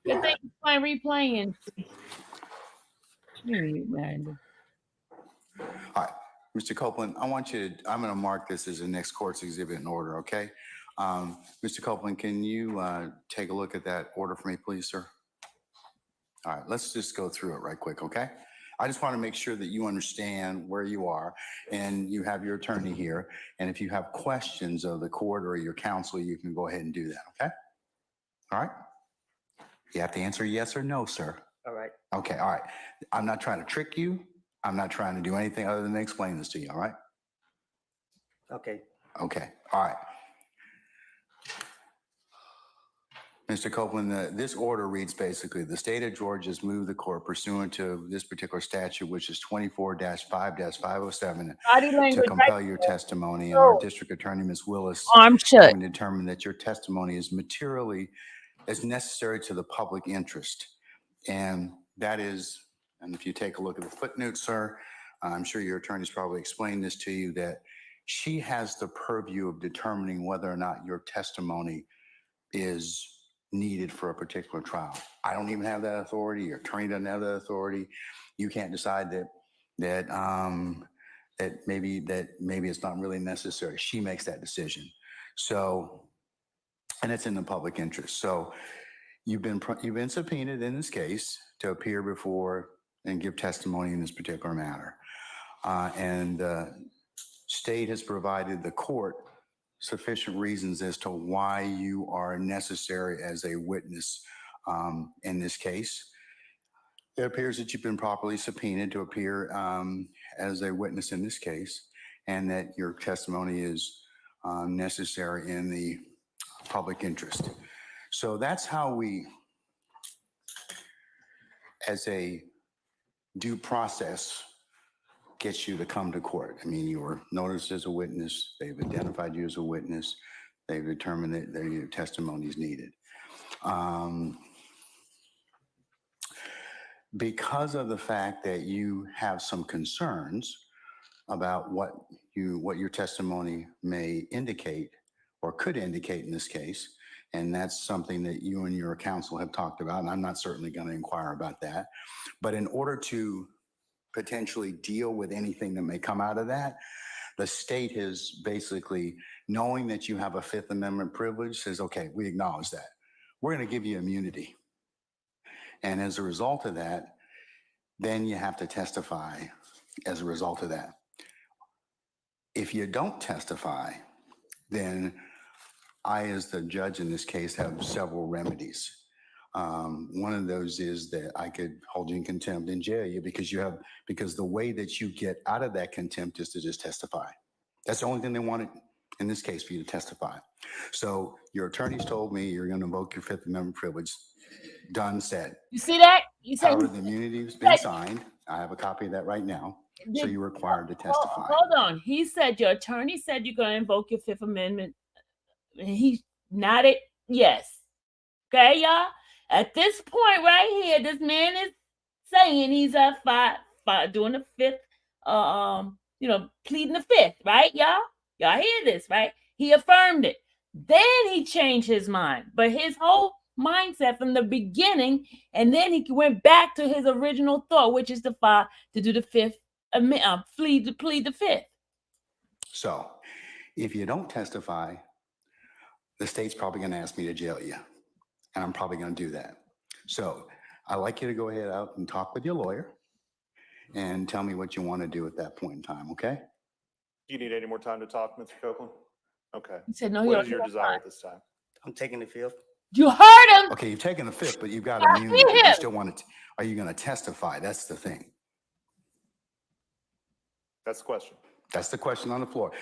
Good thing you playing replaying. Mute, Brandy. All right, Mr. Copeland, I'm going to mark this as the next court's exhibit in order, okay? Mr. Copeland, can you take a look at that order for me, please, sir? All right, let's just go through it right quick, okay? I just want to make sure that you understand where you are and you have your attorney here. And if you have questions of the court or your counsel, you can go ahead and do that, okay? All right? You have to answer yes or no, sir. All right. Okay, all right. I'm not trying to trick you. I'm not trying to do anything other than explain this to you, all right? Okay. Okay, all right. Mr. Copeland, this order reads basically, the state of Georgia has moved the court pursuant to this particular statute, which is 24-5-507, to compel your testimony. And our district attorney, Ms. Willis, having determined that your testimony is materially as necessary to the public interest. And that is, and if you take a look at the footnote, sir, I'm sure your attorney's probably explained this to you, that she has the purview of determining whether or not your testimony is needed for a particular trial. I don't even have that authority. Your attorney doesn't have that authority. You can't decide that maybe it's not really necessary. She makes that decision. So, and it's in the public interest. So you've been subpoenaed in this case to appear before and give testimony in this particular matter. And the state has provided the court sufficient reasons as to why you are necessary as a witness in this case. It appears that you've been properly subpoenaed to appear as a witness in this case, and that your testimony is necessary in the public interest. So that's how we, as a due process, gets you to come to court. I mean, you were noticed as a witness. They've identified you as a witness. They've determined that your testimony is needed. Because of the fact that you have some concerns about what your testimony may indicate or could indicate in this case, and that's something that you and your counsel have talked about, and I'm not certainly going to inquire about that. But in order to potentially deal with anything that may come out of that, the state is basically, knowing that you have a Fifth Amendment privilege, says, okay, we acknowledge that. We're going to give you immunity. And as a result of that, then you have to testify as a result of that. If you don't testify, then I, as the judge in this case, have several remedies. One of those is that I could hold you in contempt and jail you because the way that you get out of that contempt is to just testify. That's the only thing they wanted in this case, for you to testify. So your attorneys told me you're going to invoke your Fifth Amendment privilege. Done, said. You see that? You said however, the immunity has been signed. I have a copy of that right now. So you're required to testify. Hold on. He said your attorney said you're going to invoke your Fifth Amendment. And he nodded yes. Okay, y'all? At this point right here, this man is saying he's at doing the fifth, pleading the fifth, right, y'all? Y'all hear this, right? He affirmed it. Then he changed his mind. But his whole mindset from the beginning, and then he went back to his original thought, which is to do the fifth, plead the fifth. So if you don't testify, the state's probably going to ask me to jail you. And I'm probably going to do that. So I'd like you to go ahead out and talk with your lawyer and tell me what you want to do at that point in time, okay? Do you need any more time to talk, Mr. Copeland? Okay. He said, no, What is your desire at this time? I'm taking the fifth. You heard him. Okay, you've taken the fifth, but you've got I immunity. hear You him. still want to, are you going to testify? That's the thing. That's the question. That's the question on the floor.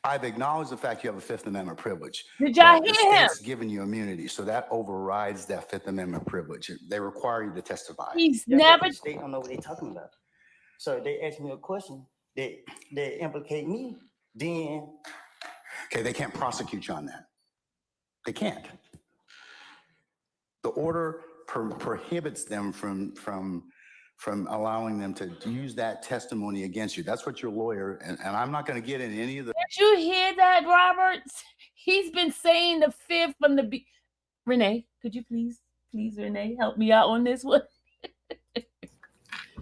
I've acknowledged the fact you have a Fifth Amendment privilege. Did y'all but the hear him? state's giving you immunity, so that overrides that Fifth Amendment privilege. They require you to testify. He's Yeah, but never. the state don't know what they're talking about. So they ask me a question, they implicate me, then Okay, they can't prosecute you on that. They can't. The order prohibits them from allowing them to use that testimony against you. That's what your lawyer, and I'm not going to get into any of the. Did you hear that, Robert? He's been saying the fifth from the Renee, could you please, Renee, help me out on this one?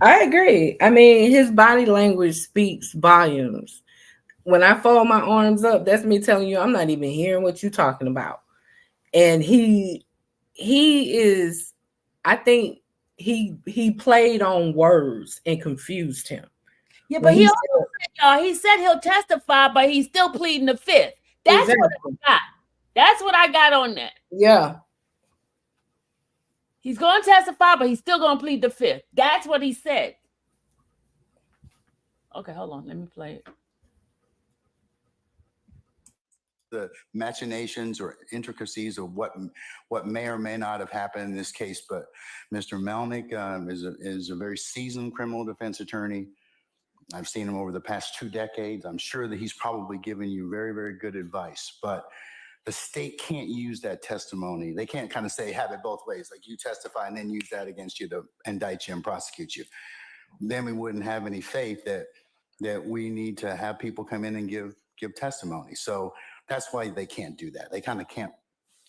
I agree. I mean, his body language speaks volumes. When I fold my arms up, that's me telling you I'm not even hearing what you're talking about. And he is, I think he played on words and confused him. Yeah, but he also said, y'all, he said he'll testify, but he's still pleading the fifth. That's what I got. That's what I got on that. Yeah. He's going to testify, but he's still going to plead the fifth. That's what he said. Okay, hold on. Let me play it. The machinations or intricacies of what may or may not have happened in this case, but Mr. Melnick is a very seasoned criminal defense attorney. I've seen him over the past 2 decades. I'm sure that he's probably given you very, very good advice, but the state can't use that testimony. They can't kind of say, have it both ways, like you testify and then use that against you to indict you and prosecute you. Then we wouldn't have any faith that we need to have people come in and give testimony. So that's why they can't do that. They kind of can't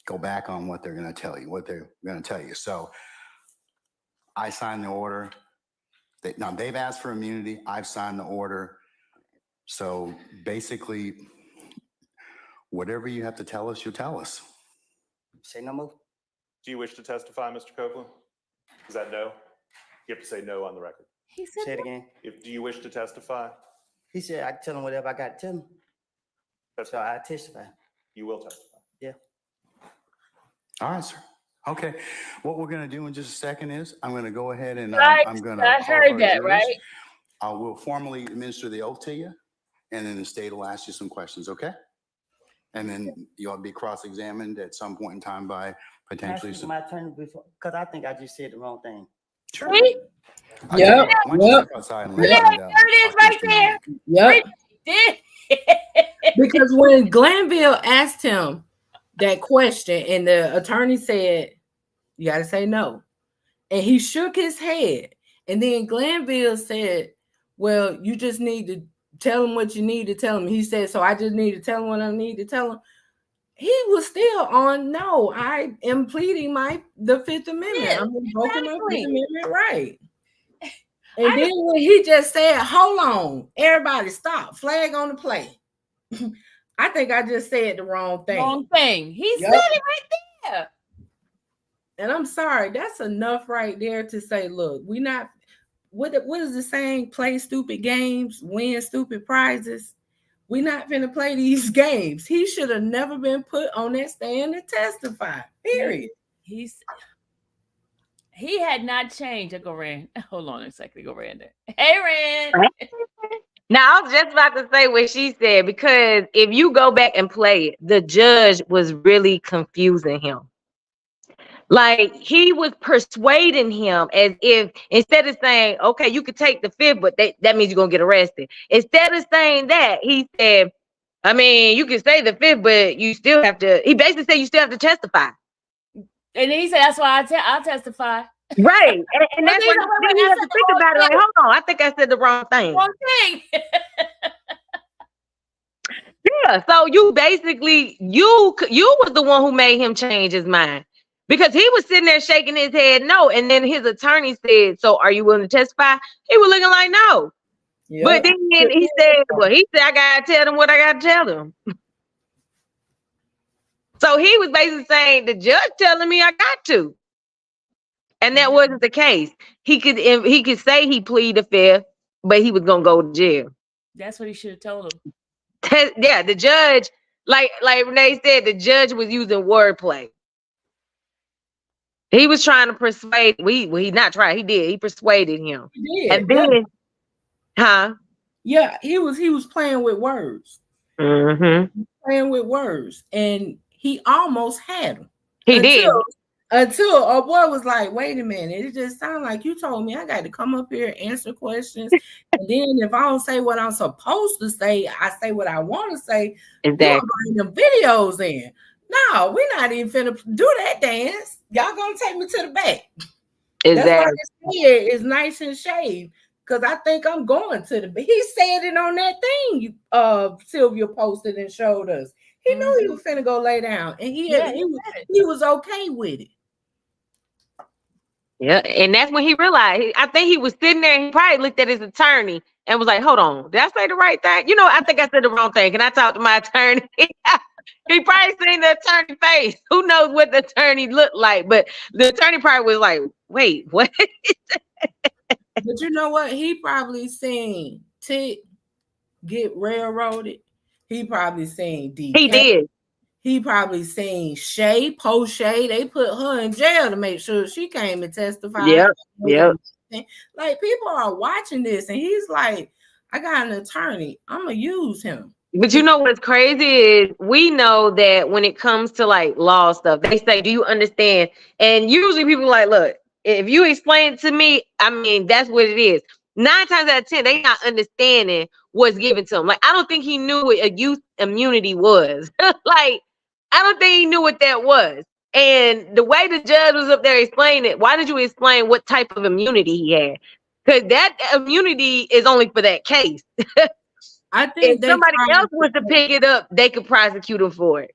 go back on what they're going to tell you, So I signed the order. Now they've asked for immunity. I've signed the order. So basically, whatever you have to tell us, you tell us. say no more. Do you wish to testify, Mr. Copeland? Is that no? You have to say no on the record. He said say it again. Do you wish to testify? He said I tell him whatever I got to tell him. So I testify. You will testify. Yeah. All right, sir. Okay. What we're going to do in just a second is I'm going to go ahead and I'm going to. I heard that, right? I will formally administer the oath to you, and then the state will ask you some questions, okay? And then you'll be cross-examined at some point in time by potentially some. My attorney before, because I think I just said the wrong thing. Sure. Yep. Step outside and let Yeah, me, there it is right there. Yep. Did. Because when Glanville asked him that question and the attorney said, you got to say no. And he shook his head. And then Glanville said, well, you just need to tell him what you need to tell him. He said, so I just need to tell him what I need to tell him. He was still on, no, I am pleading the Fifth Amendment. Yeah, I'm invoking my exactly. Fifth Amendment right. And then when he just said, hold on, everybody stop, flag on the play. I think I just said the wrong thing. Wrong thing. He said it right there. And I'm sorry, that's enough right there to say, look, we not, what is the saying? Play stupid games, win stupid prizes. We're not going to play these games. He should have never been put on that stand to testify, period. He had not changed. Go Rand. Hold on a second. Go Rand. Hey, Rand. Now, I was just about to say what she said, because if you go back and play it, the judge was really confusing him. Like, he was persuading him as if, instead of saying, okay, you could take the fifth, but that means you're going to get arrested. Instead of saying that, he said, I mean, you can say the fifth, but you still have to, he basically said you still have to testify. And then he said, that's why I'll testify. Right. And that's what you have to think about it. Like, hold on, I think I said the wrong thing. Wrong thing. Yeah. So you basically, you was the one who made him change his mind, because he was sitting there shaking his head no. And then his attorney said, so are you willing to testify? He was looking like no. Yep. But then he said, well, I got to tell them what I got to tell them. So he was basically saying, the judge telling me I got to. And that wasn't the case. He could say he pleaded the fifth, but he was gonna go to jail. That's what he should have told him. Yeah, the judge, like Renee said, the judge was using wordplay. He was trying to persuade. He not tried. He did. He persuaded him. He did. And then, Yeah, he was playing with words. Mm-hmm. Playing with words, and he almost had him. He did. Until a boy was like, "Wait a minute! It just sounded like you told me I got to come up here, answer questions, and then if I don't say what I'm supposed to say, I say what I want to say. Exactly. You gonna bring them videos in? No, we're not even finna do that dance. Y'all gonna take me to the back. Exactly. That's why his hair is nice and shaved. Because I think I'm going to the. He said it on that thing Sylvia posted and showed us. He knew he was finna go lay down, and he was okay with it. Yeah, and that's when he realized. I think he was sitting there and he probably looked at his attorney and was like, "Hold on, did I say the right thing? You know, I think I said the wrong thing. Can I talk to my attorney?" He probably seen the attorney face. Who knows what the attorney looked like? But the attorney probably was like, "Wait, what?" But you know what? He probably seen Tick get railroaded. He probably seen DK. He did. He probably seen Shay, post Shay. They put her in jail to make sure she came and testified. Yep. Like, people are watching this, and he's like, I got an attorney. I'm going to use him. But you know what's crazy is we know that when it comes to like law stuff, they say, "Do you understand?" And usually people are like, "Look, if you explain it to me, I mean, that's what it is." 9 times out of 10, they not understanding what's given to them. Like, I don't think he knew what a youth immunity was. Like, I don't think he knew what that was. And the way the judge was up there explaining it, why did you explain what type of immunity he had? Because that immunity is only for that case. I think if somebody else was to pick it up, they could prosecute him for it.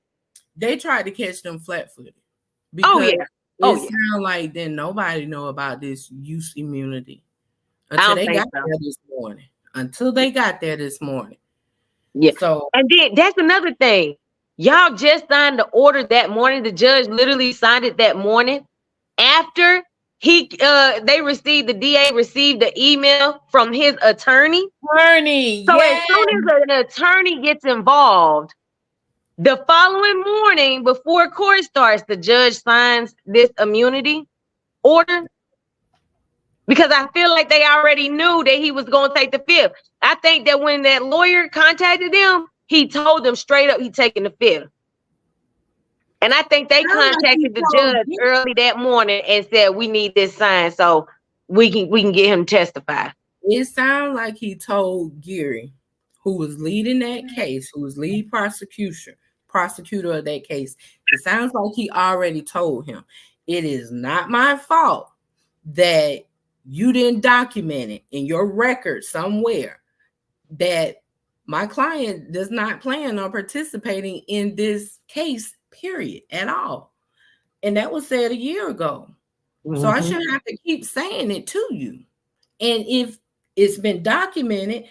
They tried to catch them flat-footed. Because it sounded like then nobody know about this youth immunity until they got there this morning. Yeah. So, and then that's another thing. Y'all just signed the order that morning. The judge literally signed it that morning after the DA received the email from his attorney. So as soon as an attorney gets involved, the following morning before court starts, the judge signs this immunity order. Because I feel like they already knew that he was going to take the fifth. I think that when that lawyer contacted them, he told them straight up he's taking the fifth. And I think they contacted the judge early that morning and said, "We need this signed so we can get him to testify." It sounds like he told Geary, who was leading that case, who was lead prosecutor of that case. It sounds like he already told him, "It is not my fault that you didn't document it in your record somewhere that my client does not plan on participating in this case, period, at all." And that was said a year ago. So I shouldn't have to keep saying it to you. And if it's been documented,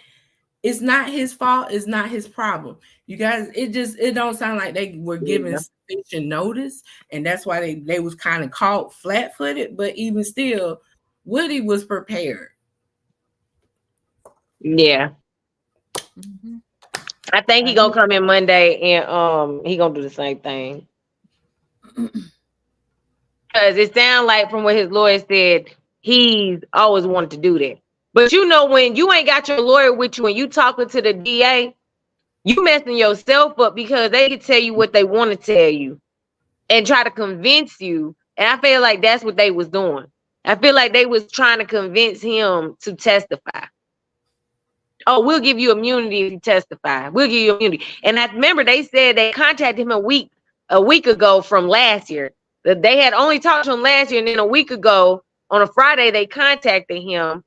it's not his fault. It's not his problem. You guys, it don't sound like they were given sufficient notice. And that's why they was kind of caught flat-footed. But even still, Woody was prepared. Yeah. I think he gonna come in Monday and he gonna do the same thing. Because it sounds like from what his lawyer said, he's always wanted to do that. But you know, when you ain't got your lawyer with you and you talking to the DA, you messing yourself up because they can tell you what they want to tell you and try to convince you. And I feel like that's what they was doing. I feel like they was trying to convince him to testify. "Oh, we'll give you immunity if you testify. We'll give you immunity." And I remember they said they contacted him a week ago from last year. That they had only talked to him last year, and then a week ago on a Friday they contacted him.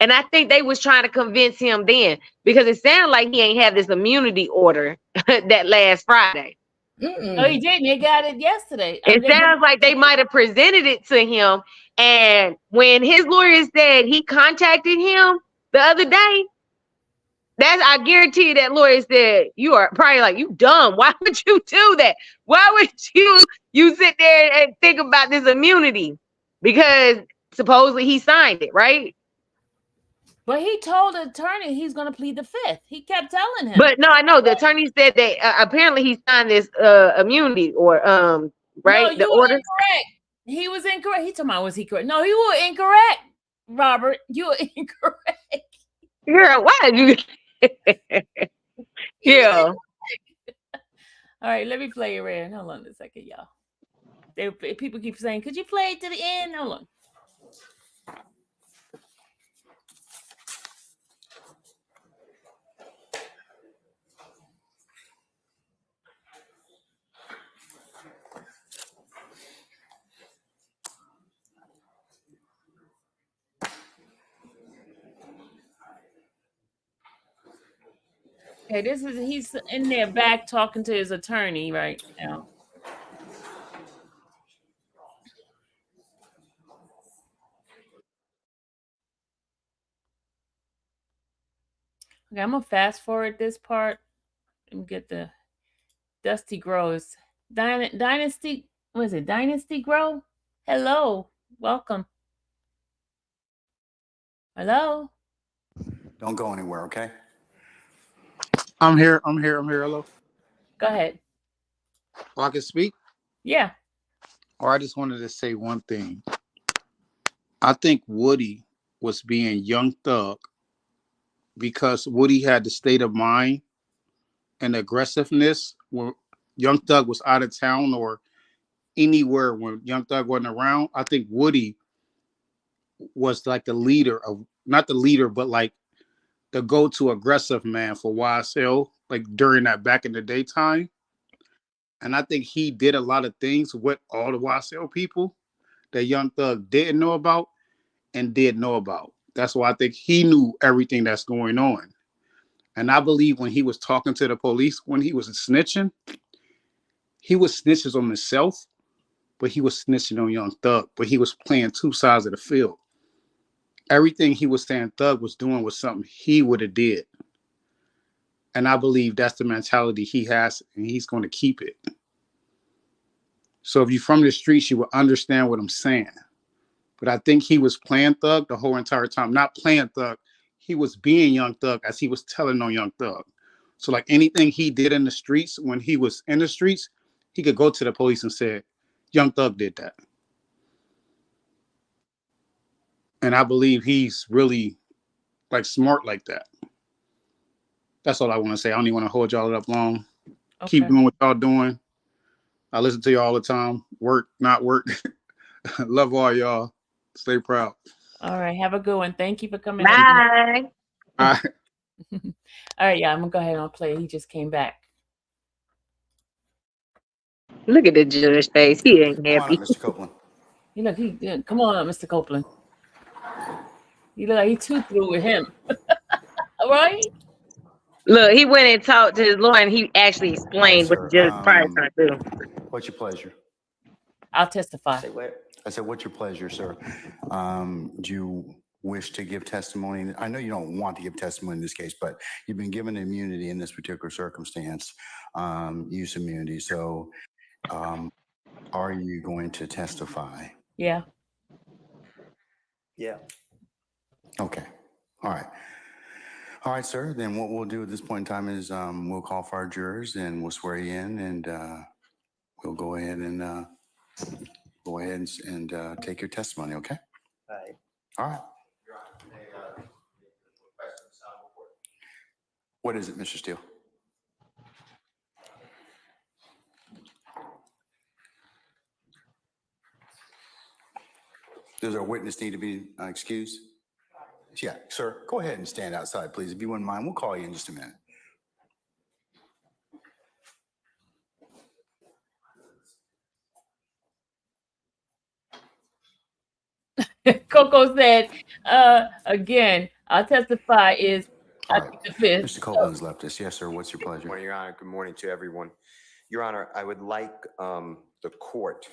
And I think they was trying to convince him then, because it sounded like he ain't had this immunity order that last Friday. No, he didn't. They got it yesterday. It sounds like they might have presented it to him. And when his lawyer said he contacted him the other day, I guarantee you that lawyer said, "You are probably like, you dumb. Why would you do that? Why would you sit there and think about this immunity?" Because supposedly he signed it, right? But he told the attorney he's going to plead the fifth. He kept telling him. But no, I know the attorney said that apparently he signed this immunity or right, No, the you were order. incorrect. He was incorrect. He told me, was he correct? No, you were incorrect, Robert. You were incorrect. Girl, why did you? You was Yeah. incorrect. All right, let me play it, Red. Hold on a second, y'all. People keep saying, could you play it to the end? Hold on. Okay, he's in there back talking to his attorney right now. Okay, I'm gonna fast forward this part and get the Dusty Grows. Dynasty, what is it? Dynasty Grow? Hello, welcome. Hello. Don't go anywhere, okay? I'm here. Hello. Go ahead. Oh, I can speak? Yeah. Or I just wanted to say one thing. I think Woody was being Young Thug because Woody had the state of mind and aggressiveness when Young Thug was out of town or anywhere when Young Thug wasn't around. I think Woody was like the leader of, not the leader, but like the go-to aggressive man for YSL, like during that back in the day time. And I think he did a lot of things with all the YSL people that Young Thug didn't know about and did know about. That's why I think he knew everything that's going on. And I believe when he was talking to the police, when he was snitching on himself, but he was snitching on Young Thug, but he was playing two sides of the field. Everything he was saying Thug was doing was something he would have did. And I believe that's the mentality he has, and he's going to keep it. So if you're from the streets, you will understand what I'm saying. But I think he was playing Thug the whole entire time. Not playing Thug. He was being Young Thug as he was telling on Young Thug. So like anything he did in the streets, when he was in the streets, he could go to the police and say, Young Thug did that. And I believe he's really like smart like that. That's all I want to say. I don't even want to hold y'all up long. Okay. Keep doing what y'all doing. I listen to you all the time. Work, not work. Love all y'all. Stay proud. All right. Have a good one. Thank you for coming in. Bye. All right. All right, yeah, I'm gonna go ahead and play. He just came back. Look at the judge face. He ain't Come on happy. up, Mr. Copeland. Come on up, Mr. Copeland. You look like he too through with him. All right. Look, he went and talked to his lawyer and he actually explained what the judge prior trying to do. What's your pleasure? I'll testify. Say what? I said, what's your pleasure, sir? Do you wish to give testimony? I know you don't want to give testimony in this case, but you've been given immunity in this particular circumstance, use immunity. So are you going to testify? Yeah. Yeah. Okay. All right. All right, sir. Then what we'll do at this point in time is we'll call for our jurors and we'll swear you in, and we'll go ahead and take your testimony. Okay. All right. All right. What is it, Mr. Steele? Does our witness need to be excused? Yeah, sir. Go ahead and stand outside, please. If you wouldn't mind, we'll call you in just a minute. Coco said, again, I'll testify is I think the fifth. Mr. Copeland's left us. Yes, sir. What's your pleasure? Well, Your Honor, good morning to everyone. Your Honor, I would like the court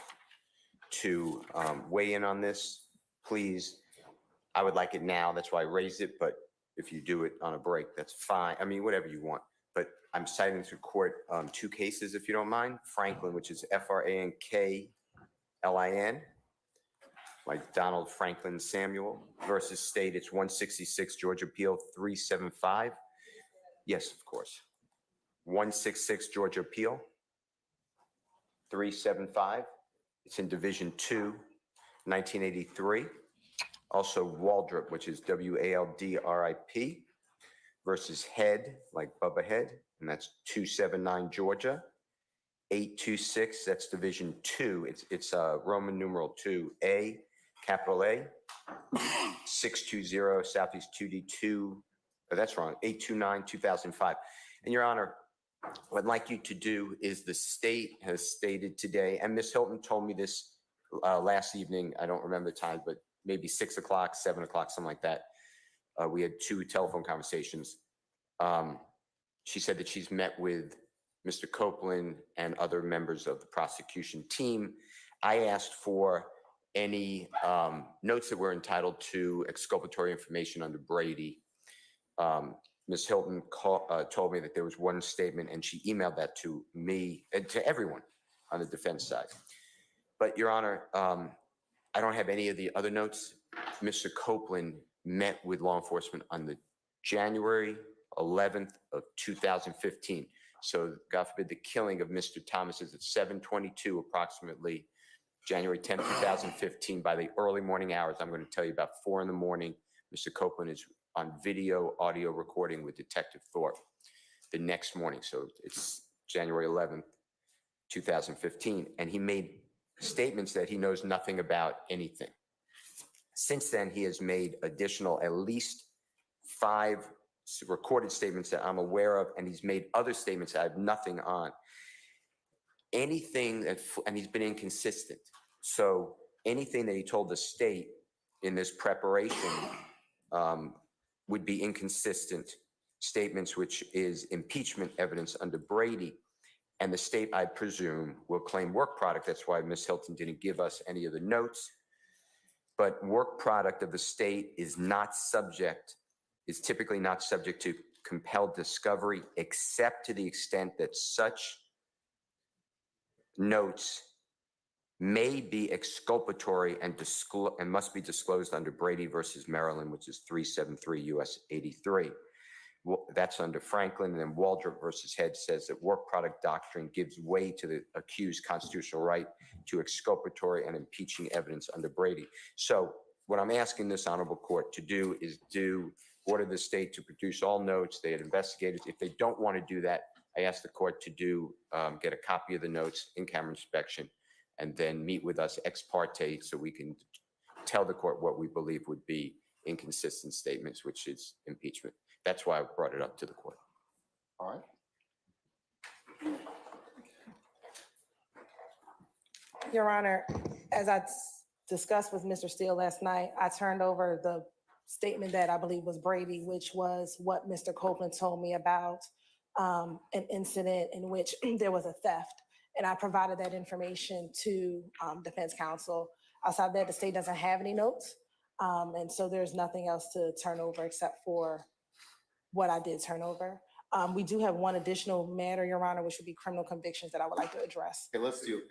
to weigh in on this, please. I would like it now. That's why I raised it. But if you do it on a break, that's fine. I mean, whatever you want. But I'm citing to court two cases, if you don't mind. Franklin, which is Franklin, like Donald Franklin Samuel versus State. It's 166 Georgia Appeal 375. Yes, of course. 166 Georgia Appeal 375. It's in Division 2, 1983. Also Waldrop, which is Waldrip versus Head, like Bubba Head, and that's 279 Georgia. 826, that's Division 2. It's Roman numeral 2A, capital A. 620 Southeast 2D2. Oh, that's wrong. 829 2005. And Your Honor, what I'd like you to do is the state has stated today, and Ms. Hilton told me this last evening. I don't remember the time, but maybe 6 o'clock, 7 o'clock, something like that. We had 2 telephone conversations. She said that she's met with Mr. Copeland and other members of the prosecution team. I asked for any notes that were entitled to exculpatory information under Brady. Ms. Hilton told me that there was one statement, and she emailed that to me and to everyone on the defense side. But Your Honor, I don't have any of the other notes. Mr. Copeland met with law enforcement on the January 11th of 2015. So God forbid the killing of Mr. Thomas is at 7:22 approximately, January 10th, 2015. By the early morning hours, I'm going to tell you about 4 in the morning, Mr. Copeland is on video, audio recording with Detective Thorpe the next morning. So it's January 11th, 2015. And he made statements that he knows nothing about anything. Since then, he has made additional at least 5 recorded statements that I'm aware of, and he's made other statements that I have nothing on. Anything that, and he's been inconsistent. So anything that he told the state in this preparation would be inconsistent statements, which is impeachment evidence under Brady. And the state, I presume, will claim work product. That's why Ms. Hilton didn't give us any of the notes. But work product of the state is typically not subject to compelled discovery, except to the extent that such notes may be exculpatory and must be disclosed under Brady versus Maryland, which is 373 U.S. 83. That's under Franklin. And then Waldrop versus Head says that work product doctrine gives way to the accused constitutional right to exculpatory and impeaching evidence under Brady. So what I'm asking this honorable court to do is order the state to produce all notes. They had investigated. If they don't want to do that, I ask the court to get a copy of the notes in camera inspection and then meet with us ex parte so we can tell the court what we believe would be inconsistent statements, which is impeachment. That's why I brought it up to the court. All right. Your Honor, as I discussed with Mr. Steele last night, I turned over the statement that I believe was Brady, which was what Mr. Copeland told me about an incident in which there was a theft. And I provided that information to defense counsel. Outside that, the state doesn't have any notes. And so there's nothing else to turn over except for what I did turn over. We do have one additional matter, Your Honor, which would be criminal convictions that I would like to address. Okay, let's deal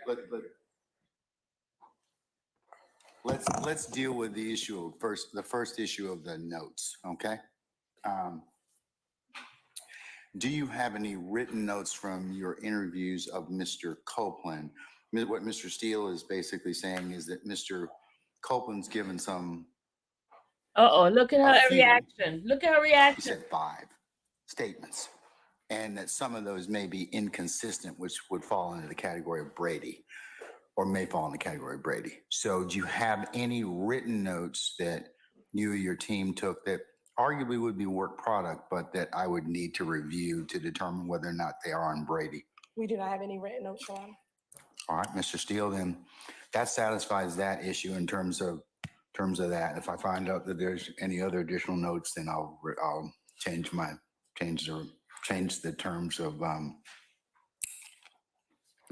with the issue of the first issue of the notes, okay? Do you have any written notes from your interviews of Mr. Copeland? What Mr. Steele is basically saying is that Mr. Copeland's given some. Look at her reaction. Look at her reaction. He said 5 statements, and that some of those may be inconsistent, which would fall into the category of Brady, or may fall in the category of Brady. So do you have any written notes that you or your team took that arguably would be work product, but that I would need to review to determine whether or not they are on Brady? We do not have any written notes, Your Honor. All right, Mr. Steele, then that satisfies that issue in terms of that. If I find out that there's any other additional notes, then I'll change the terms of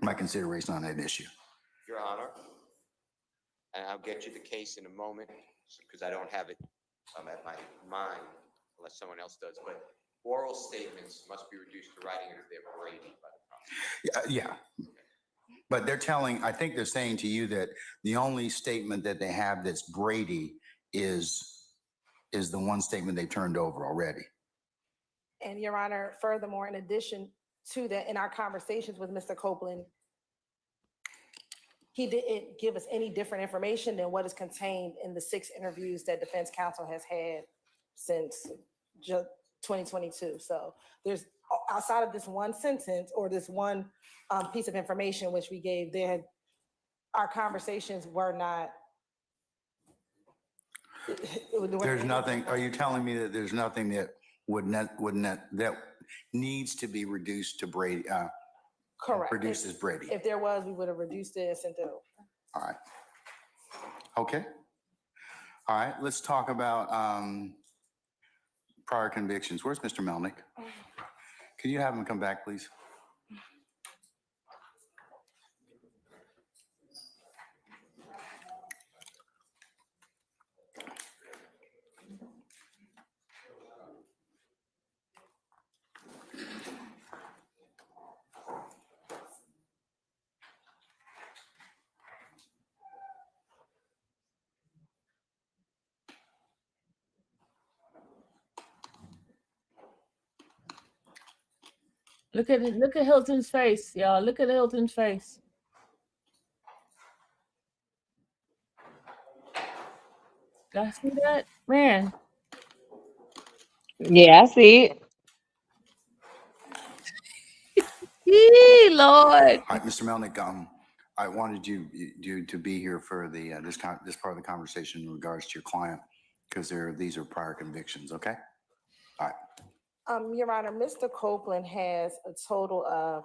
my consideration on that issue. Your Honor, and I'll get you the case in a moment because I don't have it at my mind unless someone else does, but oral statements must be reduced to writing if they're Brady by the prosecutor. Yeah. But they're telling, I think they're saying to you that the only statement that they have that's Brady is the one statement they turned over already. And Your Honor, furthermore, in addition to that, in our conversations with Mr. Copeland, he didn't give us any different information than what is contained in the 6 interviews that defense counsel has had since 2022. So there's, outside of this one sentence or this one piece of information which we gave, our conversations were not. There's nothing, are you telling me that there's nothing that that needs to be reduced to Brady? Correct. Produced as Brady. If there was, we would have reduced it and sent it over. All right. Okay. All right, let's talk about prior convictions. Where's Mr. Melnick? Can you have him come back, please? Look at Hilton's face, y'all. Look at Hilton's face. Y'all see that? Man. Yeah, I see it. Yee, Lord. All right, Mr. Melnick, I wanted you to be here for the this part of the conversation in regards to your client, because these are prior convictions. Okay. All right. Your Honor, Mr. Copeland has a total of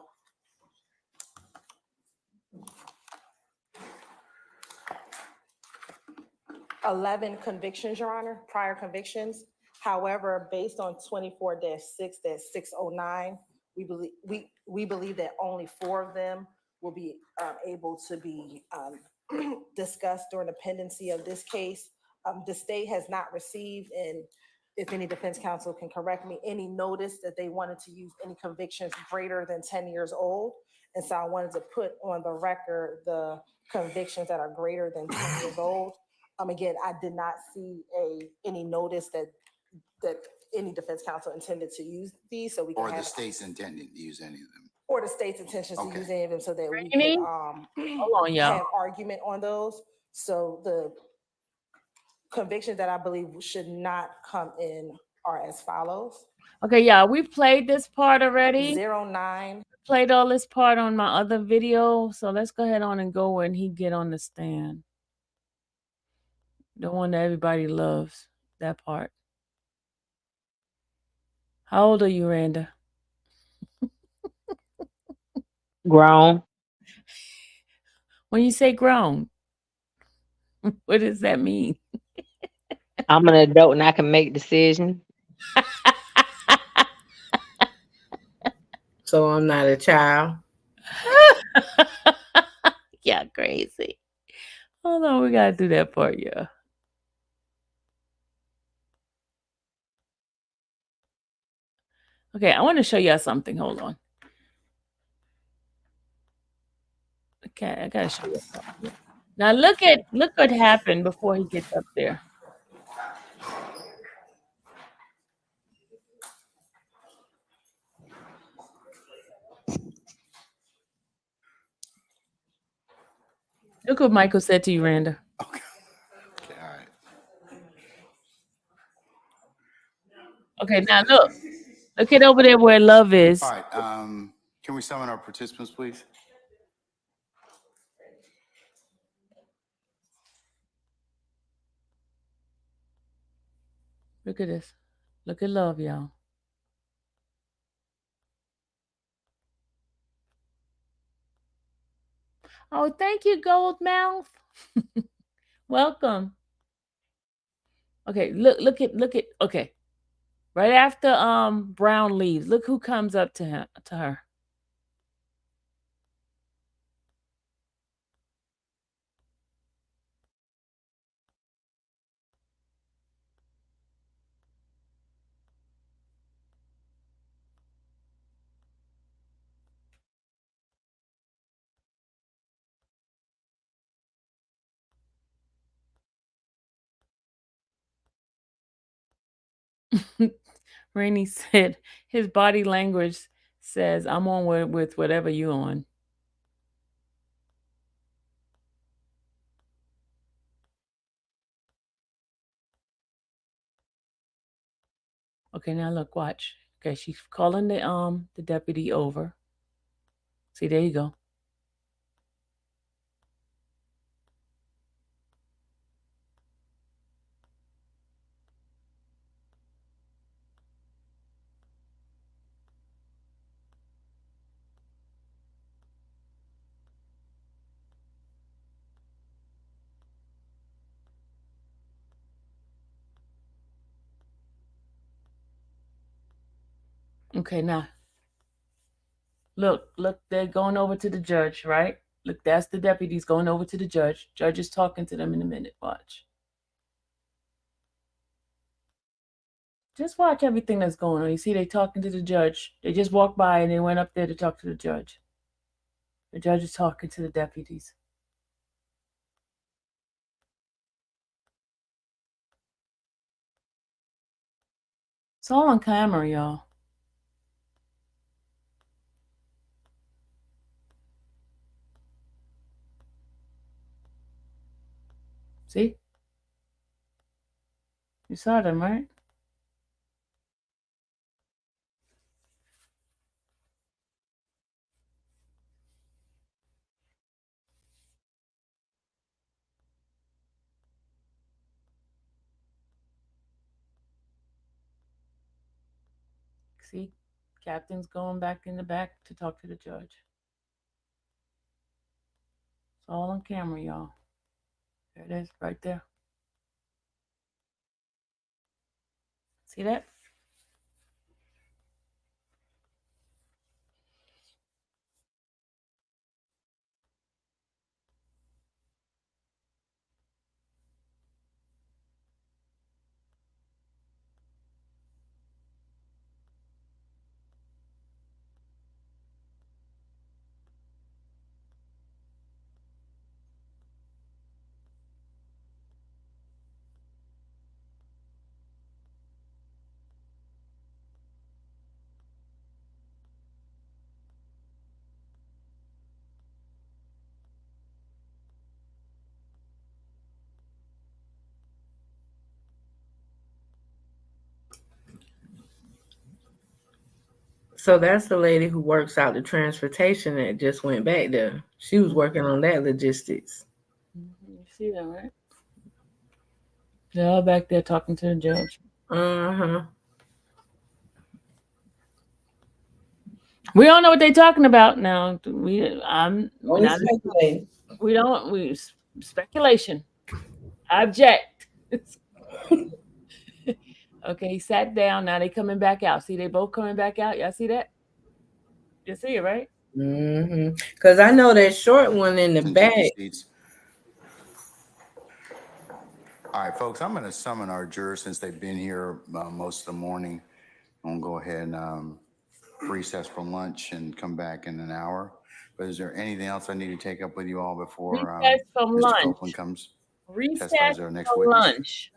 11 convictions, Your Honor, prior convictions. However, based on 24-6-609, we believe that only 4 of them will be able to be discussed during the pendency of this case. The state has not received, and if any defense counsel can correct me, any notice that they wanted to use any convictions greater than 10 years old. And so I wanted to put on the record the convictions that are greater than 10 years old. Again, I did not see any notice that any defense counsel intended to use these, so we can Or the have, state's intending to use any of them. or the state's intentions to Okay. use any of them, so that we Rainey? can Hold on, y'all. have argument on those. So the convictions that I believe should not come in are as follows. Okay, y'all, we played this part already. 09. Played all this part on my other video, so let's go ahead on and go when he get on the stand. The one that everybody loves, that part. How old are you, Randa? Grown. When you say grown, what does that mean? I'm an adult and I can make decisions. So I'm not a child. Yeah, crazy. Hold on, we gotta do that part, yeah. Okay, I want to show y'all something. Hold on. Okay, I gotta show you something. Now look what happened before he gets up there. Look what Michael said to you, Randa. Okay, all right. Okay, now look at over there where love is. All right, can we summon our participants, please? Look at this. Look at love, y'all. Oh, thank you, Goldmouth. Welcome. Okay, look at okay. Right after Brown leaves, look who comes up to her. Rainey said his body language says, I'm on with whatever you on. Okay, now look, watch. Okay, she's calling the deputy over. See, there you go. Okay, now look, they're going over to the judge, right? Look, that's the deputies going over to the judge. Judge is talking to them in a minute. Watch. Just watch everything that's going on. You see, they talking to the judge. They just walked by and they went up there to talk to the judge. The judge is talking to the deputies. It's all on camera, y'all. See? You saw them, right? See? Captain's going back in the back to talk to the judge. It's all on camera, y'all. There it is, right there. See that? So that's the lady who works out the transportation that just went back there. She was working on that logistics. You see that, right? They're all back there talking to the judge. Uh-huh. We don't know what they're talking about now. Only speculating. We speculation. I object. Okay, he sat down. Now they coming back out. See, they both coming back out. Y'all see that? You see it, right? Mm-hmm. Because I know that short one in the back. All right, folks, I'm going to summon our jurors since they've been here most of the morning. I'm going to go ahead and recess for lunch and come back in an hour. But is there anything else I need to take up with you all before Recess from Mr. lunch. Copeland comes? Recess Testifies our next for witness? lunch.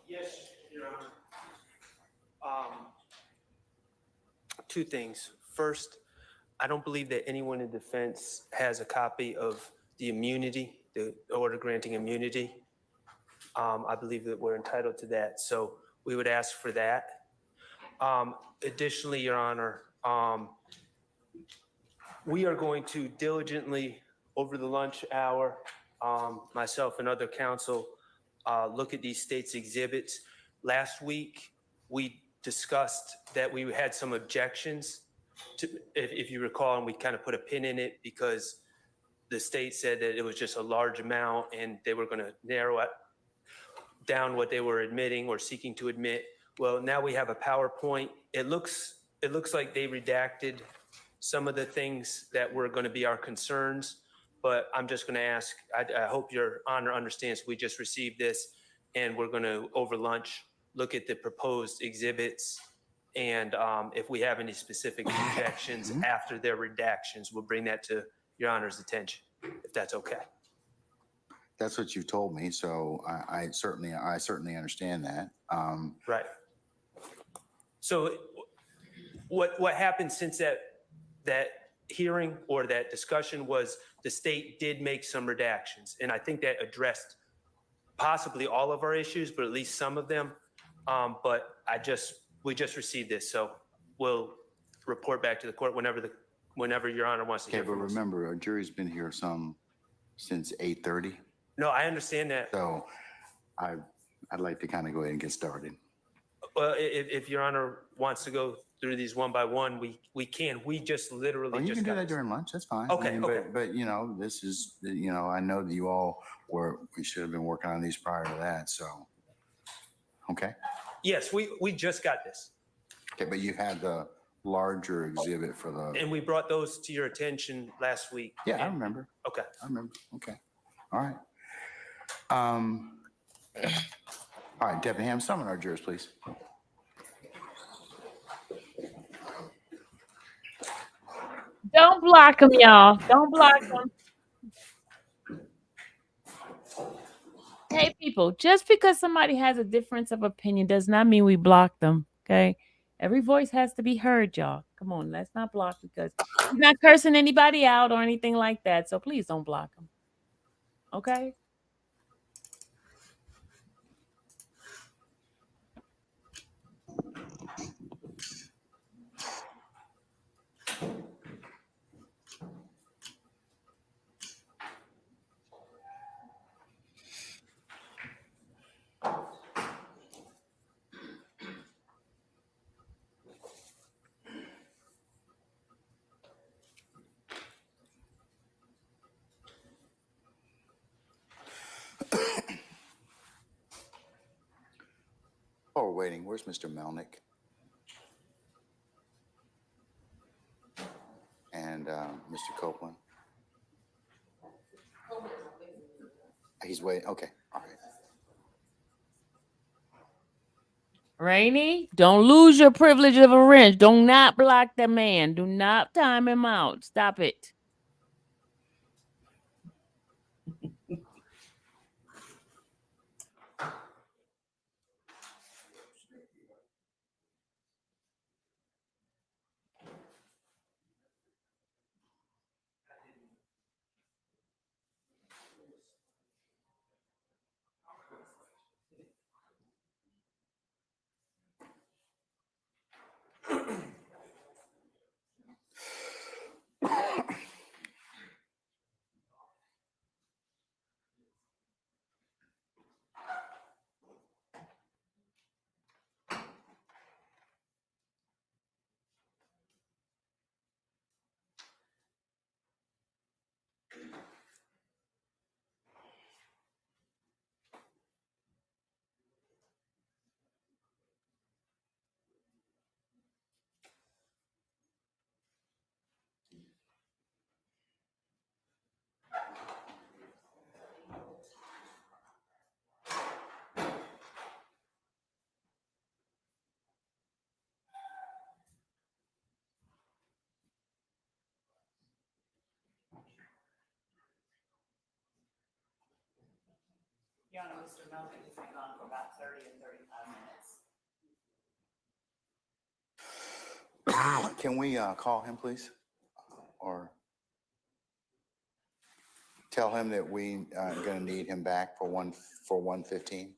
Yes, Your Honor. Two things. First, I don't believe that anyone in defense has a copy of the immunity, the order granting immunity. I believe that we're entitled to that, so we would ask for that. Additionally, Your Honor, we are going to diligently, over the lunch hour, myself and other counsel, look at these state's exhibits. Last week, we discussed that we had some objections to, if you recall, and we kind of put a pin in it because the state said that it was just a large amount and they were going to narrow it down what they were admitting or seeking to admit. Well, now we have a PowerPoint. It looks like they redacted some of the things that were going to be our concerns, but I'm just going to ask, I hope Your Honor understands, we just received this and we're going to, over lunch, look at the proposed exhibits. And if we have any specific objections after their redactions, we'll bring that to Your Honor's attention, if that's okay. That's what you've told me, so I certainly understand that. Right. So what happened since that hearing or that discussion was the state did make some redactions, and I think that addressed possibly all of our issues, but at least some of them. But we just received this, so we'll report back to the court whenever Your Honor wants to Okay, hear but from us. remember, our jury's been here since 8:30. No, I understand that. So I'd like to kind of go ahead and get started. Well, if Your Honor wants to go through these one by one, we can. We just literally Oh, you just can do got that this. during lunch. That's fine. Okay, I mean, okay. But this is, I know that you all we should have been working on these prior to that. So, okay. Yes, we just got this. Okay, but you had the larger exhibit for the. And we brought those to your attention last week. Yeah, I remember. Okay. I remember. Okay. All right. All right, Deputy Ham, summon our jurors, please. Don't block them, y'all. Don't block them. Hey, people, just because somebody has a difference of opinion does not mean we block them, okay? Every voice has to be heard, y'all. Come on, let's not block because he's not cursing anybody out or anything like that. So please don't block them, okay? Oh, we're waiting. Where's Mr. Melnick? And Mr. Copeland? He's waiting. Okay. All right. Rainey, don't lose your privilege of a wrench. Do not block the man. Do not time him out. Stop it. Your Honor, Mr. Melvin has been gone for about 30 and 35 minutes. Can we call him, please? Or tell him that we are going to need him back for 1:15?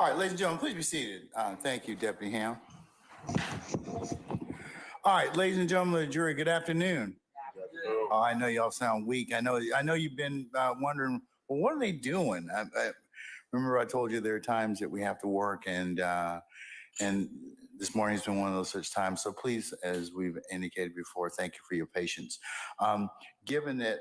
All right, ladies and gentlemen, please be seated. Thank you, Deputy Ham. All right, ladies and gentlemen of the jury, good afternoon. Oh, I know y'all sound weak. I know you've been wondering, well, what are they doing? Remember I told you there are times that we have to work, and this morning's been one of those such times. So please, as we've indicated before, thank you for your patience. Given that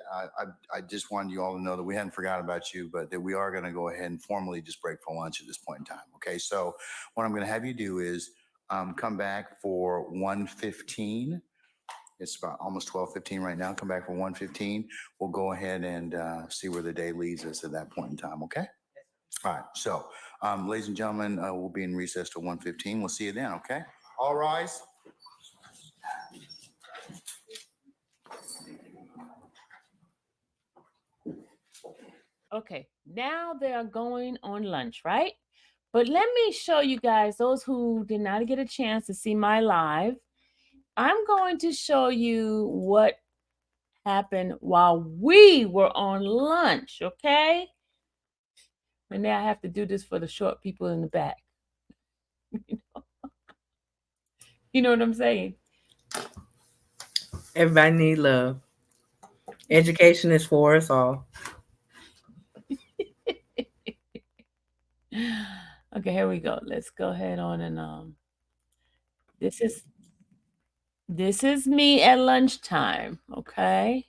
I just wanted you all to know that we hadn't forgotten about you, but that we are going to go ahead and formally just break for lunch at this point in time. Okay, so what I'm going to have you do is come back for 1:15. It's about almost 12:15 right now. Come back for 1:15. We'll go ahead and see where the day leads us at that point in time. Okay. All right. So, ladies and gentlemen, we'll be in recess till 1:15. We'll see you then. Okay. All rise. Okay, now they are going on lunch, right? But let me show you guys, those who did not get a chance to see my live, I'm going to show you what happened while we were on lunch, okay? And now I have to do this for the short people in the back. You know what I'm saying? Everybody need love. Education is for us all. Okay, here we go. Let's go ahead on and this is me at lunchtime, okay?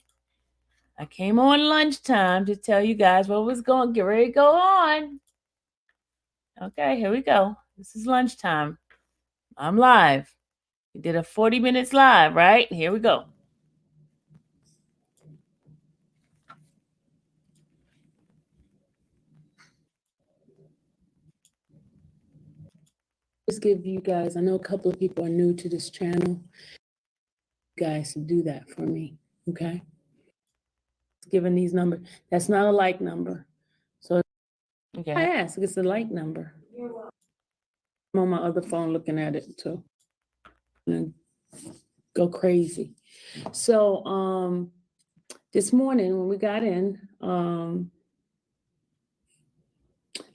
I came on lunchtime to tell you guys what was going, get ready to go on. Okay, here we go. This is lunchtime. I'm live. We did a 40 minutes live, right? Here we go. Just give you guys, I know a couple of people are new to this channel. You guys to do that for me, okay? Given these numbers, that's not a like number. So okay. I ask, it's a like number. I'm on my other phone looking at it too. And go crazy. So this morning when we got in,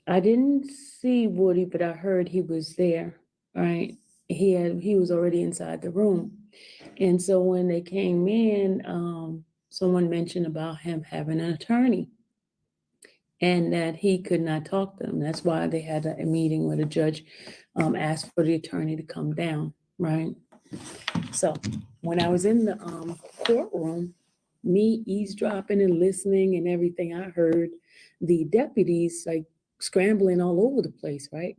I didn't see Woody, but I heard he was there, right? He was already inside the room. And so when they came in, someone mentioned about him having an attorney and that he could not talk to them. That's why they had a meeting where the judge asked for the attorney to come down, right? So when I was in the courtroom, me eavesdropping and listening and everything, I heard the deputies like scrambling all over the place, right?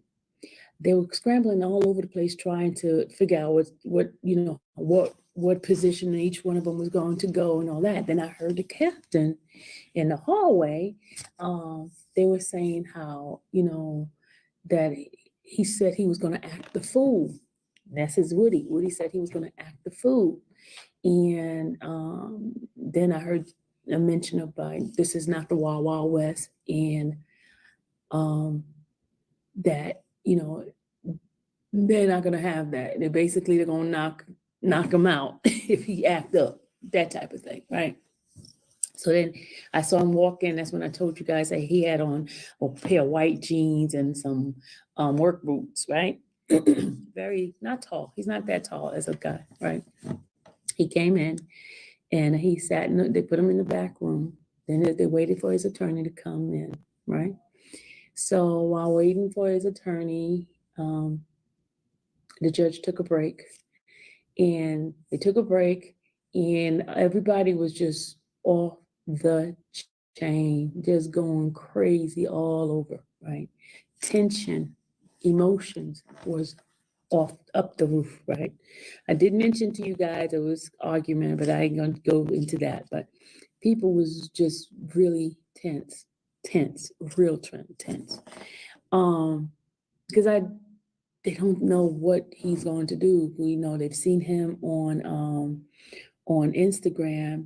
They were scrambling all over the place trying to figure out what position each one of them was going to go and all that. Then I heard the captain in the hallway. They were saying how, that he said he was going to act the fool. That's his Woody. Woody said he was going to act the fool. And then I heard a mention of this is not the Wild Wild West, and that they're not gonna have that. They're gonna knock him out if he act up, that type of thing, right? So then I saw him walk in. That's when I told you guys that he had on a pair of white jeans and some work boots, right? Very not tall. He's not that tall as a guy, right? He came in and he sat in, they put him in the back room. Then they waited for his attorney to come in, right? So while waiting for his attorney, the judge took a break, and they took a break, and everybody was just off the chain, just going crazy all over, right? Tension, emotions was up the roof, right? I did mention to you guys there was argument, but I ain't gonna go into that. But people was just really tense, real tense. Because they don't know what he's going to do. We know they've seen him on Instagram.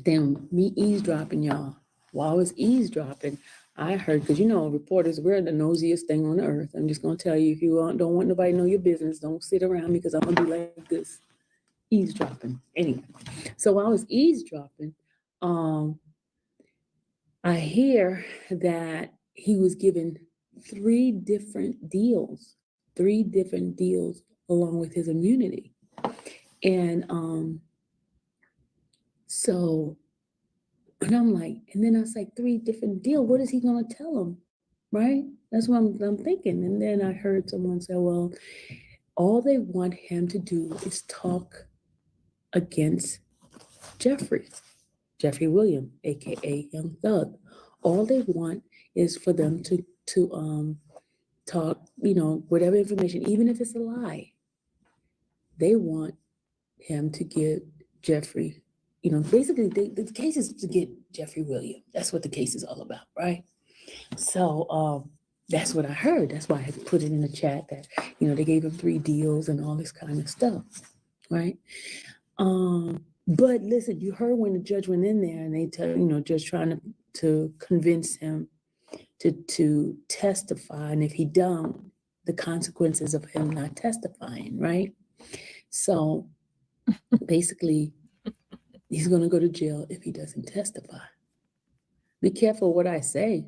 Then me eavesdropping, y'all. While I was eavesdropping, I heard, because reporters, we're the nosiest thing on earth. I'm just gonna tell you, if you don't want nobody to know your business, don't sit around because I'm gonna be like this, eavesdropping. Anyway, so while I was eavesdropping, I hear that he was giving three different deals along with his immunity. And and I'm like, and then I was like, 3 different deals. What is he gonna tell them? Right? That's what I'm thinking. And then I heard someone say, well, all they want him to do is talk against Jeffrey William, aka Young Thug. All they want is for them to talk, whatever information, even if it's a lie. They want him to get Jeffrey, basically the case is to get Jeffrey William. That's what the case is all about, right? So that's what I heard. That's why I had to put it in the chat that, they gave him 3 deals and all this kind of stuff, right? But listen, you heard when the judge went in there and they tell, judge trying to convince him to testify, and if he don't, the consequences of him not testifying, right? So basically, he's gonna go to jail if he doesn't testify. Be careful what I say.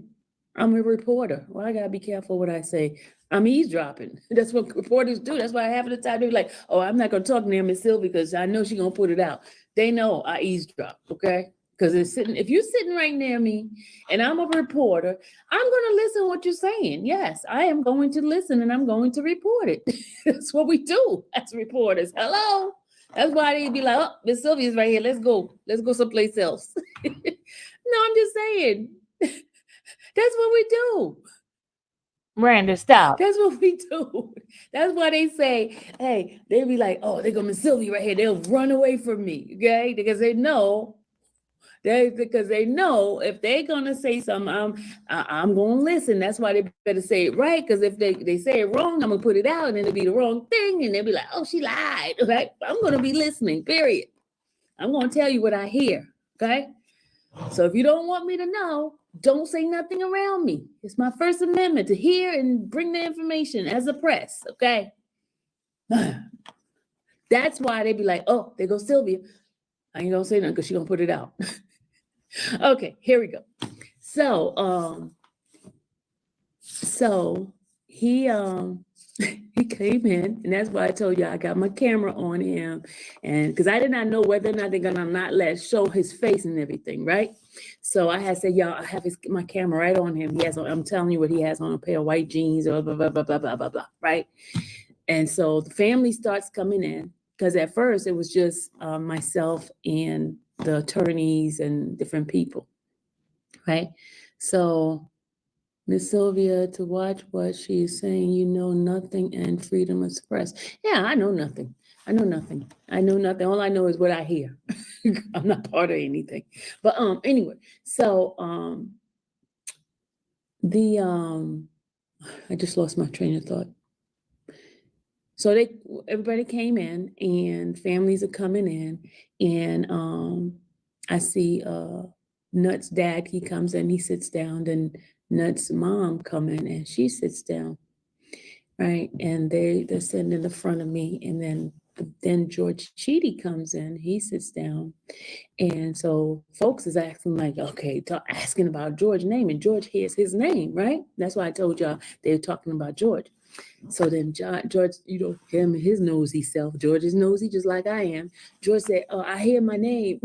I'm a reporter. Well, I gotta be careful what I say. I'm eavesdropping. That's what reporters do. That's why half of the time they're like, oh, I'm not gonna talk near Miss Sylvia because I know she's gonna put it out. They know I eavesdrop, okay? Because if you're sitting right near me and I'm a reporter, I'm gonna listen to what you're saying. Yes, I am going to listen and I'm going to report it. That's what we do as reporters. Hello. That's why they be like, oh, Miss Sylvia's right here. Let's go someplace else. No, I'm just saying. That's what we do. Miranda, stop. That's what we do. That's why they say, hey, they be like, oh, they go Miss Sylvia right here. They'll run away from me, okay? Because they know if they're gonna say something, I'm gonna listen. That's why they better say it right. Because if they say it wrong, I'm gonna put it out, and it'll be the wrong thing, and they'll be like, oh, she lied. Right? I'm gonna be listening. Period. I'm gonna tell you what I hear. Okay. So if you don't want me to know, don't say nothing around me. It's my First Amendment to hear and bring the information as a press. Okay. That's why they be like, oh, there goes Sylvia. I ain't gonna say nothing because she's gonna put it out. Okay, here we go. So he he came in, and that's why I told you I got my camera on him, and because I did not know whether or not they're gonna not show his face and everything, right? So I had said, y'all, I have my camera right on him. He has on, I'm telling you what he has on, a pair of white jeans, or blah, blah, blah, blah, blah, blah, blah, right? And so the family starts coming in, because at first it was just myself and the attorneys and different people, right? So Miss Sylvia, to watch what she's saying, you know nothing and freedom of express. Yeah, I know nothing. I know nothing. All I know is what I hear. I'm not part of anything. But anyway, so I just lost my train of thought. So everybody came in and families are coming in, and I see Nut's dad, he comes in, he sits down, and Nut's mom come in and she sits down, right? And they're sitting in the front of me, and then George Cheedy comes in, he sits down. And so folks is asking like, okay, asking about George's name, and George hears his name, right? That's why I told y'all they were talking about George. So then George, him and his nosy self, George is nosy just like I am. George said, oh, I hear my name.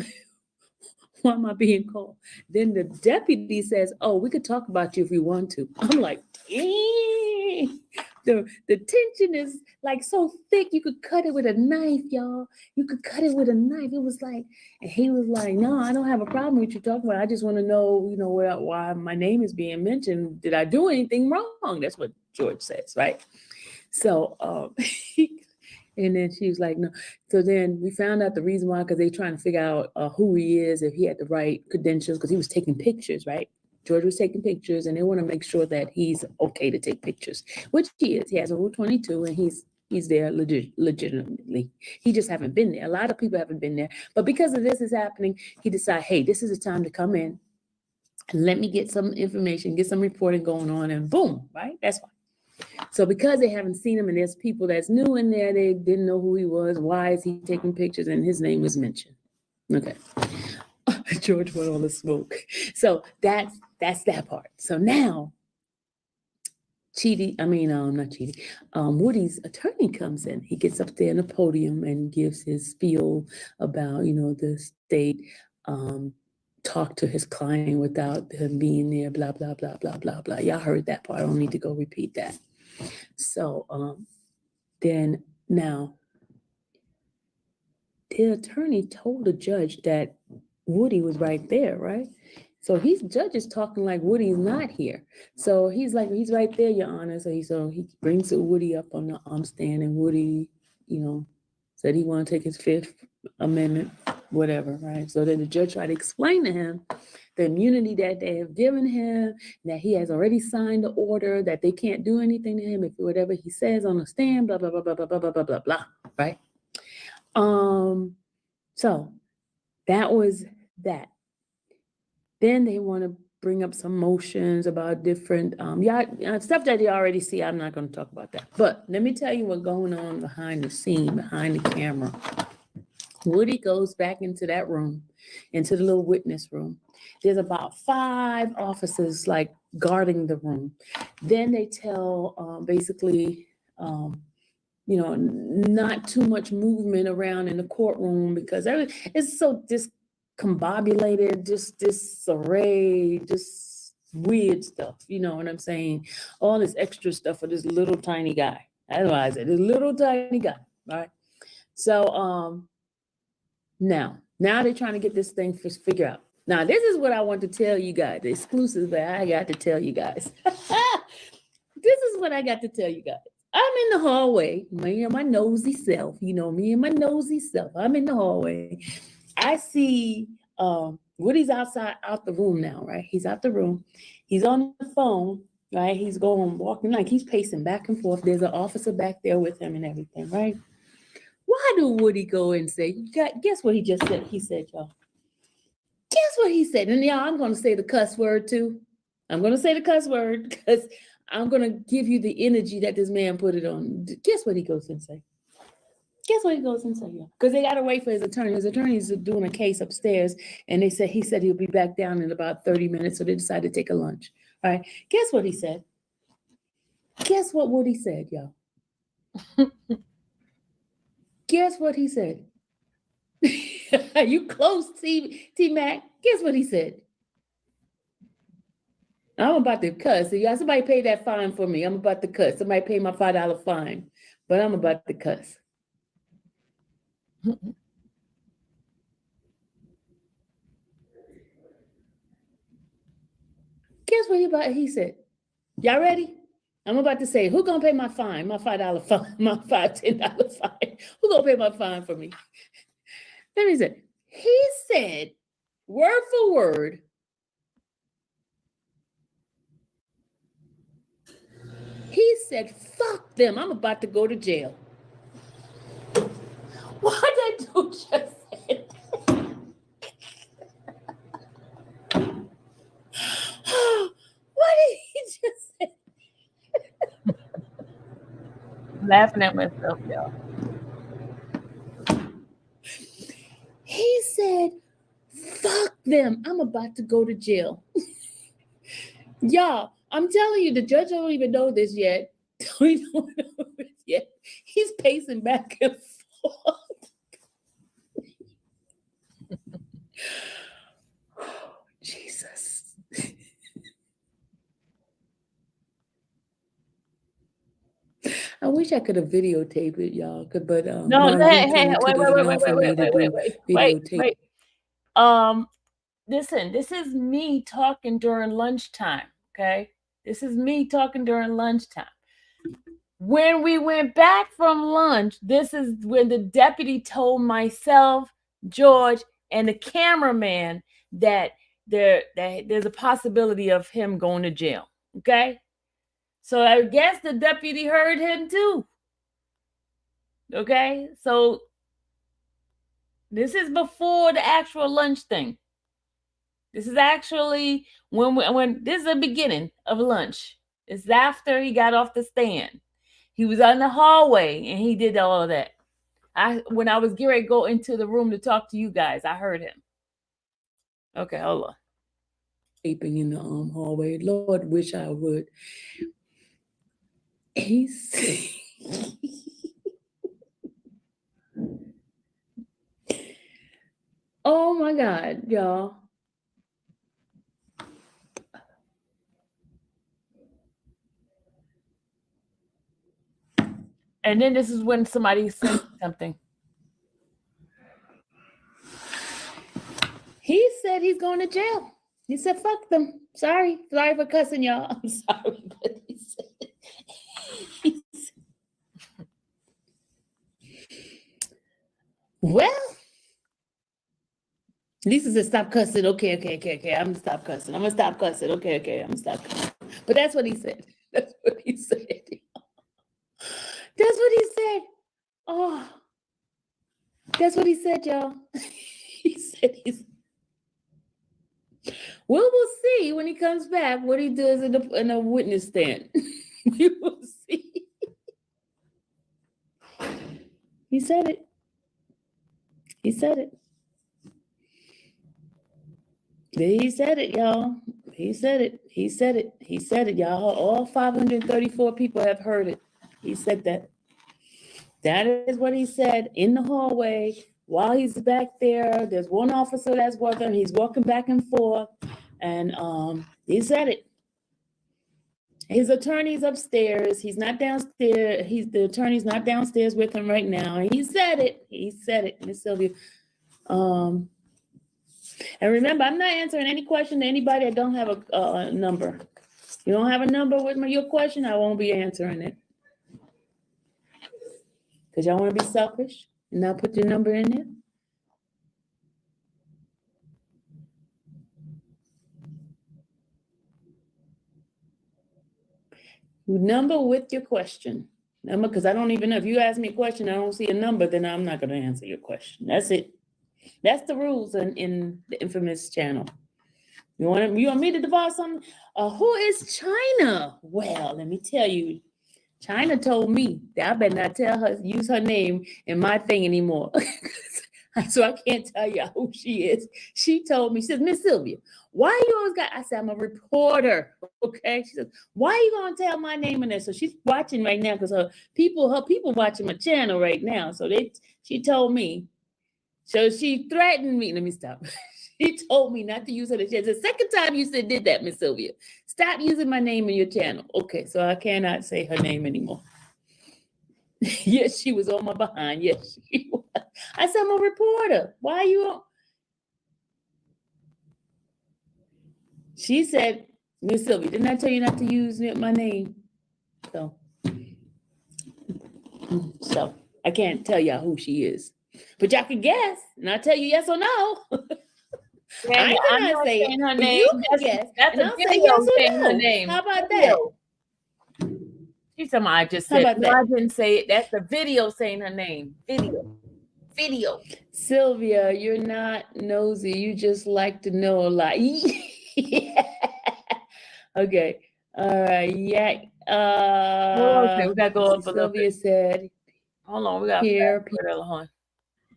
Why am I being called? Then the deputy says, oh, we could talk about you if you want to. I'm like, the tension is like so thick, you could cut it with a knife, y'all. You could cut it with a knife. It was like, and he was like, no, I don't have a problem with you talking about it. I just want to know, why my name is being mentioned. Did I do anything wrong? That's what George says, right? So, and then she was like, no. So then we found out the reason why, because they trying to figure out who he is, if he had the right credentials, because he was taking pictures, right? George was taking pictures, and they want to make sure that he's okay to take pictures, which he is. He has a Rule 22, and he's there legitimately. He just haven't been there. A lot of people haven't been there. But because of this is happening, he decided, hey, this is the time to come in and let me get some information, get some reporting going on, and boom, right? That's fine. So because they haven't seen him, and there's people that's new in there, they didn't know who he was. Why is he taking pictures? And his name was mentioned. Okay. George went all the smoke. So that's that part. So now Woody's attorney comes in. He gets up there in the podium and gives his spiel about, the state talked to his client without him being there, blah, blah, blah, blah, blah, blah. Y'all heard that part. I don't need to go repeat that. So then now, the attorney told the judge that Woody was right there, right? So judge is talking like Woody's not here. So he's like, he's right there, Your Honor. So he brings Woody up on the stand, and Woody, said he want to take his Fifth Amendment, whatever, right? So then the judge tried to explain to him the immunity that they have given him, that he has already signed the order, that they can't do anything to him if whatever he says on the stand, blah, blah, blah, blah, blah, blah, blah, blah, blah, blah, right? So that was that. Then they want to bring up some motions about different stuff that you already see. I'm not going to talk about that. But let me tell you what's going on behind the scene, behind the camera. Woody goes back into that room, into the little witness room. There's about 5 officers like guarding the room. Then they tell basically not too much movement around in the courtroom because it's so discombobulated, just disarray, just weird stuff. You know what I'm saying? All this extra stuff for this little tiny guy. That's why I said this little tiny guy. All right. So now they're trying to get this thing figured out. Now this is what I want to tell you guys. The exclusive that I got to tell you guys. This is what I got to tell you guys. I'm in the hallway, me and my nosy self, me and my nosy self. I'm in the hallway. I see Woody's out the room now, right? He's out the room. He's on the phone, right? He's walking, like he's pacing back and forth. There's an officer back there with him and everything, right? Why do Woody go and say, guess what he just said? He said, y'all, guess what he said? And y'all, I'm going to say the cuss word too. I'm going to say the cuss word because I'm going to give you the energy that this man put it on. Guess what he goes and say? Guess what he goes and say? Yeah. Because they got to wait for his attorney. His attorney's doing a case upstairs, and he said he'll be back down in about 30 minutes, so they decided to take a lunch. All right. Guess what he said? Guess what Woody said, y'all? Guess what he said? You close, T-Mac. Guess what he said? I'm about to cuss. So y'all, somebody pay that fine for me. I'm about to cuss. Somebody pay my $5 fine, but I'm about to cuss. Guess what he said? Y'all ready? I'm about to say, who gonna pay my fine? My $5 fine, my $10 fine. Who gonna pay my fine for me? Let me say, he said, word for word, he said, fuck them. I'm about to go to jail. What that dude just said. What did he just say? I'm laughing at myself, y'all. He said, fuck them. I'm about to go to jail. Y'all, I'm telling you, the judge don't even know this yet. We don't know it yet. He's pacing back and forth. Jesus. I wish I could have videotaped it, y'all. But No, wait. Listen, this is me talking during lunchtime, okay? This is me talking during lunchtime. When we went back from lunch, this is when the deputy told myself, George, and the cameraman that there's a possibility of him going to jail, okay? So I guess the deputy heard him too. Okay, so this is before the actual lunch thing. This is actually when this is the beginning of lunch. It's after he got off the stand. He was in the hallway and he did all of that. When I was getting ready to go into the room to talk to you guys, I heard him. Okay, hold on. Sleeping in the hallway. Lord, wish I would. He's oh my God, y'all. And then this is when somebody said something. He said he's going to jail. He said, fuck them. Sorry for cussing y'all. I'm sorry, but he said, well, Lisa said, stop cussing. Okay. I'm gonna stop cussing. Okay, I'm gonna stop cussing. But that's what he said. That's what he said. That's what he said. Oh, that's what he said, y'all. He said we'll see when he comes back what he does in a witness stand. We will see. He said it. He said it. He said it, y'all. He said it. He said it. He said it, y'all. All 534 people have heard it. He said that. That is what he said in the hallway while he's back there. There's one officer that's with him. He's walking back and forth. And he said it. His attorney's upstairs. He's not downstairs. The attorney's not downstairs with him right now. He said it. He said it, Miss Sylvia. And remember, I'm not answering any question to anybody that don't have a number. You don't have a number with your question, I won't be answering it. Because y'all want to be selfish and not put your number in there. Number with your question. Number, because I don't even know. If you ask me a question, I don't see a number, then I'm not going to answer your question. That's it. That's the rules in the Infamous channel. You want me to divide something? Who is China? Well, let me tell you. China told me that I better not use her name in my thing anymore. So I can't tell you who she is. She told me, she says, Miss Sylvia, why you always I said, I'm a reporter. Okay. She says, why are you going to tell my name in there? So she's watching right now because her people watching my channel right now. So she told me. So she threatened me. Let me stop. She told me not to use her. It's the second time you did that, Miss Sylvia. Stop using my name in your channel. Okay, so I cannot say her name anymore. Yes, she was on my behind. Yes, she was. I said, I'm a reporter. Why are you on? She said, Miss Sylvia, didn't I tell you not to use my name? So I can't tell y'all who she is. But y'all can guess, and I'll tell you yes or no. Yeah, I'm not saying her name. You can guess. That's And a I'll say video yes or saying her no. name. How about Video. that? She's talking about I just How said, about no, that? I didn't say it. That's the video saying her name. Video. Sylvia, you're not nosy. You just like to know a lot. Yeah. Okay. All right. Yeah. Okay, we gotta go up a little bit. Sylvia said, hold on, we got here.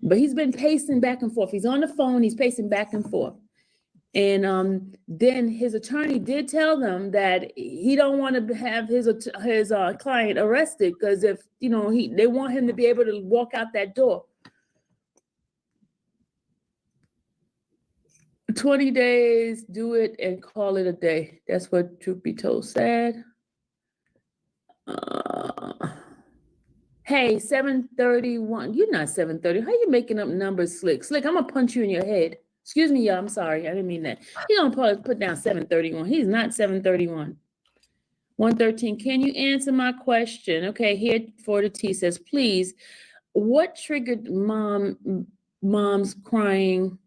But he's been pacing back and forth. He's on the phone, he's pacing back and forth. And then his attorney did tell them that he don't want to have his client arrested because if they want him to be able to walk out that door. 20 days, do it and call it a day. That's what Truth Be Told said. Hey, 731. You're not 730. How you making up numbers, Slick? Slick, I'm gonna punch you in your head. Excuse me, y'all. I'm sorry. I didn't mean that. He don't probably put down 731. He's not 731. 113. Can you answer my question? Okay, here for the T says, please, what triggered mom's crying?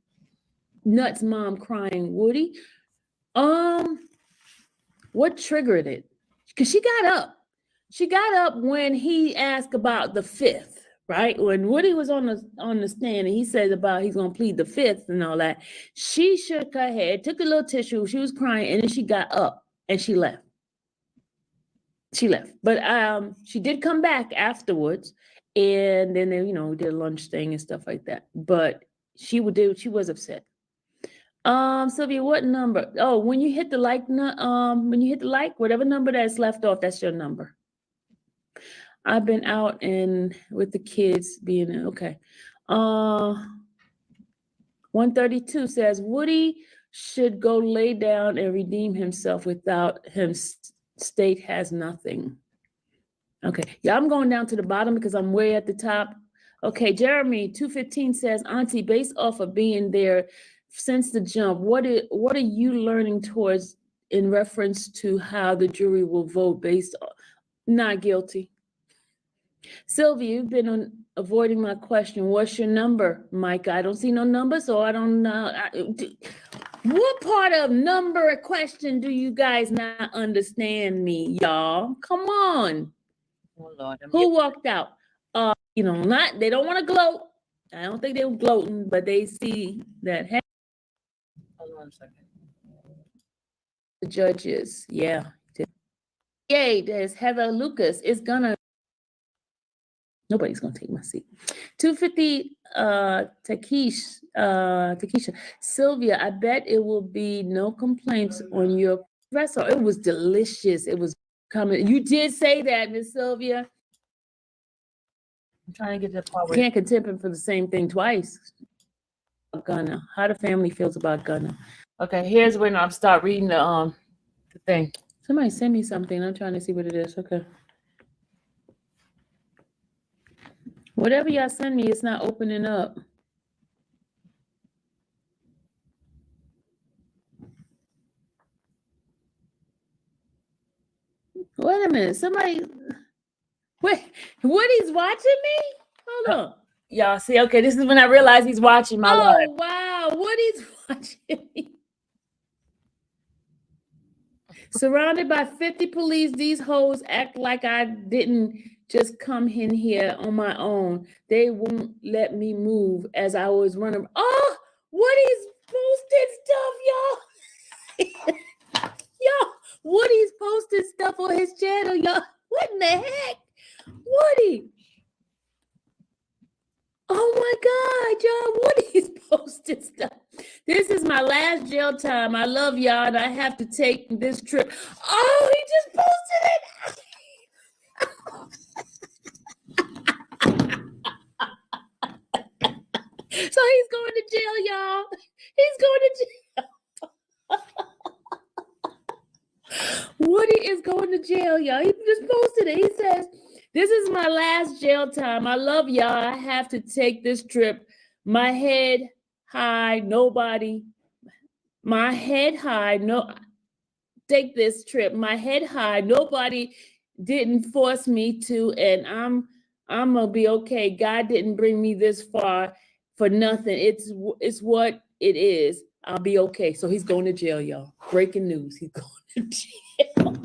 Nuts mom crying, Woody? What triggered it? Because she got up. She got up when he asked about the fifth, right? When Woody was on the stand and he said about he's gonna plead the fifth and all that, she shook her head, took a little tissue, she was crying, and then she got up and she left. She left. But she did come back afterwards, and then they, we did a lunch thing and stuff like that. But she was upset. Sylvia, what number? Oh, when you hit the like, whatever number that's left off, that's your number. I've been out and with the kids being okay. 132 says Woody should go lay down and redeem himself. Without him, state has nothing. Okay, yeah, I'm going down to the bottom because I'm way at the top. Okay, Jeremy 215 says, Auntie, based off of being there since the jump, what are you learning towards in reference to how the jury will vote based on not guilty? Sylvia, you've been avoiding my question. What's your number, Mike? I don't see no number, so I don't know. What part of number a question do you guys not understand me, y'all? Come on. Oh, Lord, Who walked out? Not they don't want to gloat. I don't think they were gloating, but they see that. Hey, hold on a second. the judges, yeah. Yay, there's Heather Lucas. Nobody's gonna take my seat. 250 Takesha. Sylvia, I bet it will be no complaints on your espresso. It was delicious. It was coming. You did say that, Miss Sylvia. I'm trying to get to the part where Can't contempt him for the same thing twice. Gunna. How the family feels about Gunna. Okay, here's when I'll start reading the thing. Somebody send me something. I'm trying to see what it is. Okay. Whatever y'all send me, it's not opening up. Wait a minute. Somebody. Wait, Woody's watching me? Hold on. Y'all see, okay, this is when I realized he's watching my live. Oh, wow. Woody's watching me. Surrounded by 50 police, these hoes act like I didn't just come in here on my own. They won't let me move as I was running. Oh, Woody's posted stuff, y'all. Y'all, Woody's posted stuff on his channel, y'all. What in the heck? Woody. Oh my God, y'all, Woody's posted stuff. This is my last jail time. I love y'all, and I have to take this trip. Oh, he just posted it. So he's going to jail, y'all. He's going to jail. Woody is going to jail, y'all. He just posted it. He says, this is my last jail time. I love y'all. I have to take this trip. My head high, nobody. My head high, no. Take this trip. My head high, nobody didn't force me to, and I'm gonna be okay. God didn't bring me this far for nothing. It's what it is. I'll be okay. So he's going to jail, y'all. Breaking news. He's going to jail.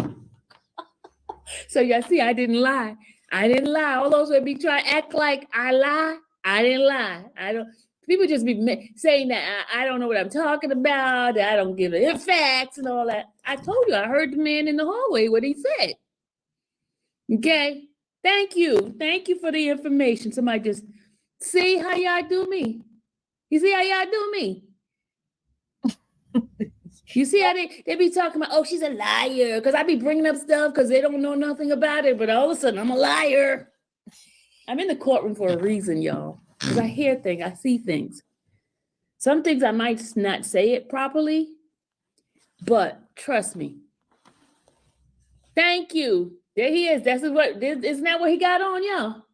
So y'all see, I didn't lie. I didn't lie. All those would be trying to act like I lie. I didn't lie. I don't. People just be saying that I don't know what I'm talking about. I don't give a facts and all that. I told you, I heard the man in the hallway what he said. Okay. Thank you. Thank you for the information. Somebody just see how y'all do me. You see how y'all do me? You see how they be talking about, oh, she's a liar. Because I be bringing up stuff because they don't know nothing about it. But all of a sudden, I'm a liar. I'm in the courtroom for a reason, y'all. Because I hear things, I see things. Some things I might not say it properly, but trust me. Thank you. There he is. Isn't that what he got on, y'all?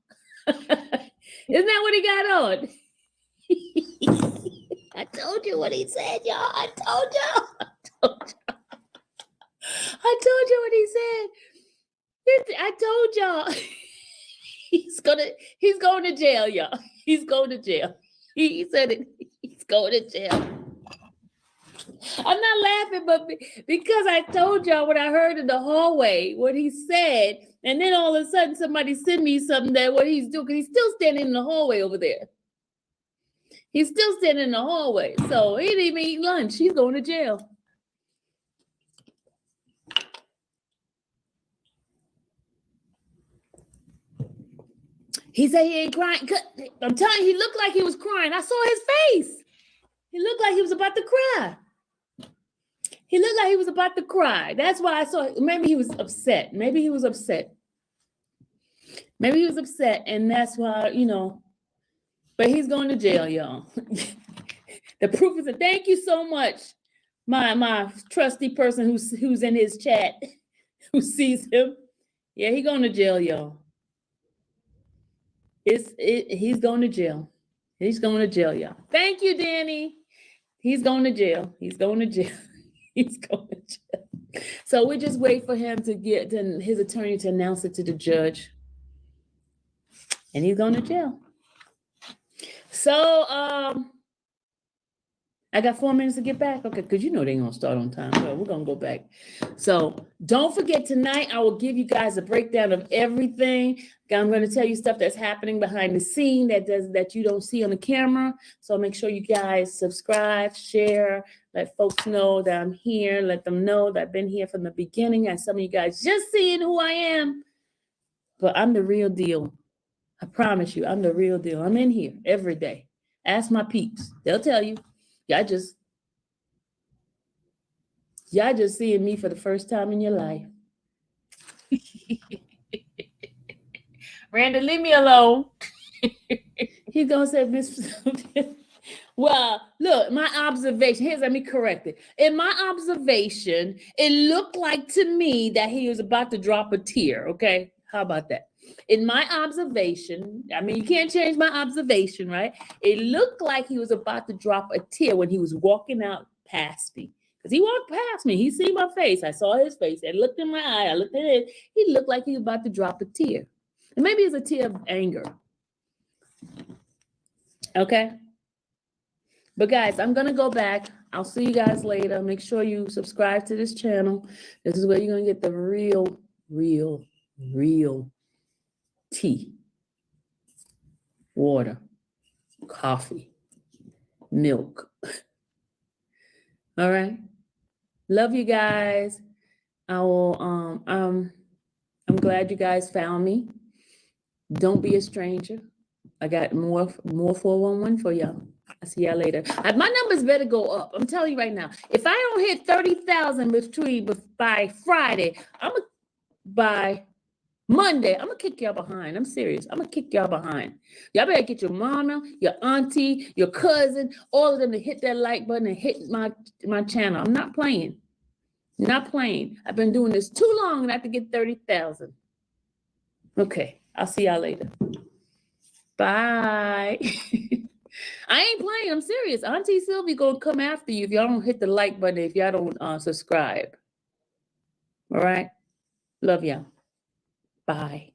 Isn't that what he got on? I told you what he said, y'all. I told you what he said. I told y'all. He's going to jail, y'all. He's going to jail. He said it. He's going to jail. I'm not laughing, but because I told y'all what I heard in the hallway, what he said, and then all of a sudden somebody sent me something that what he's doing, because he's still standing in the hallway over there. He's still standing in the hallway. So he didn't even eat lunch. He's going to jail. He said he ain't crying. I'm telling you, he looked like he was crying. I saw his face. He looked like he was about to cry. He looked like he was about to cry. That's why I saw. Maybe he was upset. Maybe he was upset, and that's why, but he's going to jail, y'all. The proof is that. Thank you so much, my trusty person who's in his chat, who sees him. Yeah, he's going to jail, y'all. He's going to jail. He's going to jail, y'all. Thank you, Danny. He's going to jail. He's going to jail. He's going to jail. So we just wait for him to get his attorney to announce it to the judge. And he's going to jail. So I got 4 minutes to get back. Okay, because they're going to start on time. So we're going to go back. So don't forget, tonight I will give you guys a breakdown of everything. I'm going to tell you stuff that's happening behind the scene that you don't see on the camera. So make sure you guys subscribe, share, let folks know that I'm here. Let them know that I've been here from the beginning. And some of you guys just seeing who I am. But I'm the real deal. I promise you, I'm the real deal. I'm in here every day. Ask my peeps. They'll tell you. Y'all just seeing me for the first time in your life. Randa, leave me alone. He's gonna say, Miss. Well, look, my observation. Let me correct it. In my observation, it looked like to me that he was about to drop a tear. Okay, how about that? In my observation, I mean, you can't change my observation, right? It looked like he was about to drop a tear when he was walking out past me. Because he walked past me. He seen my face. I saw his face. I looked in my eye. I looked at it. He looked like he was about to drop a tear. And maybe it's a tear of anger. Okay? But guys, I'm going to go back. I'll see you guys later. Make sure you subscribe to this channel. This is where you're going to get the real tea, water, coffee, milk. All right. Love you guys. I will I'm glad you guys found me. Don't be a stranger. I got more 411 for y'all. I'll see y'all later. My numbers better go up. I'm telling you right now. If I don't hit 30,000 by Friday, by Monday, I'm gonna kick y'all behind. I'm serious. I'm gonna kick y'all behind. Y'all better get your mama, your auntie, your cousin, all of them to hit that like button and hit my channel. I'm not playing. Not playing. I've been doing this too long not to get 30,000. Okay, I'll see y'all later. Bye. I ain't playing. I'm serious. Auntie Sylvia gonna come after you if y'all don't hit the like button, if y'all don't subscribe. All right. Love y'all. Bye.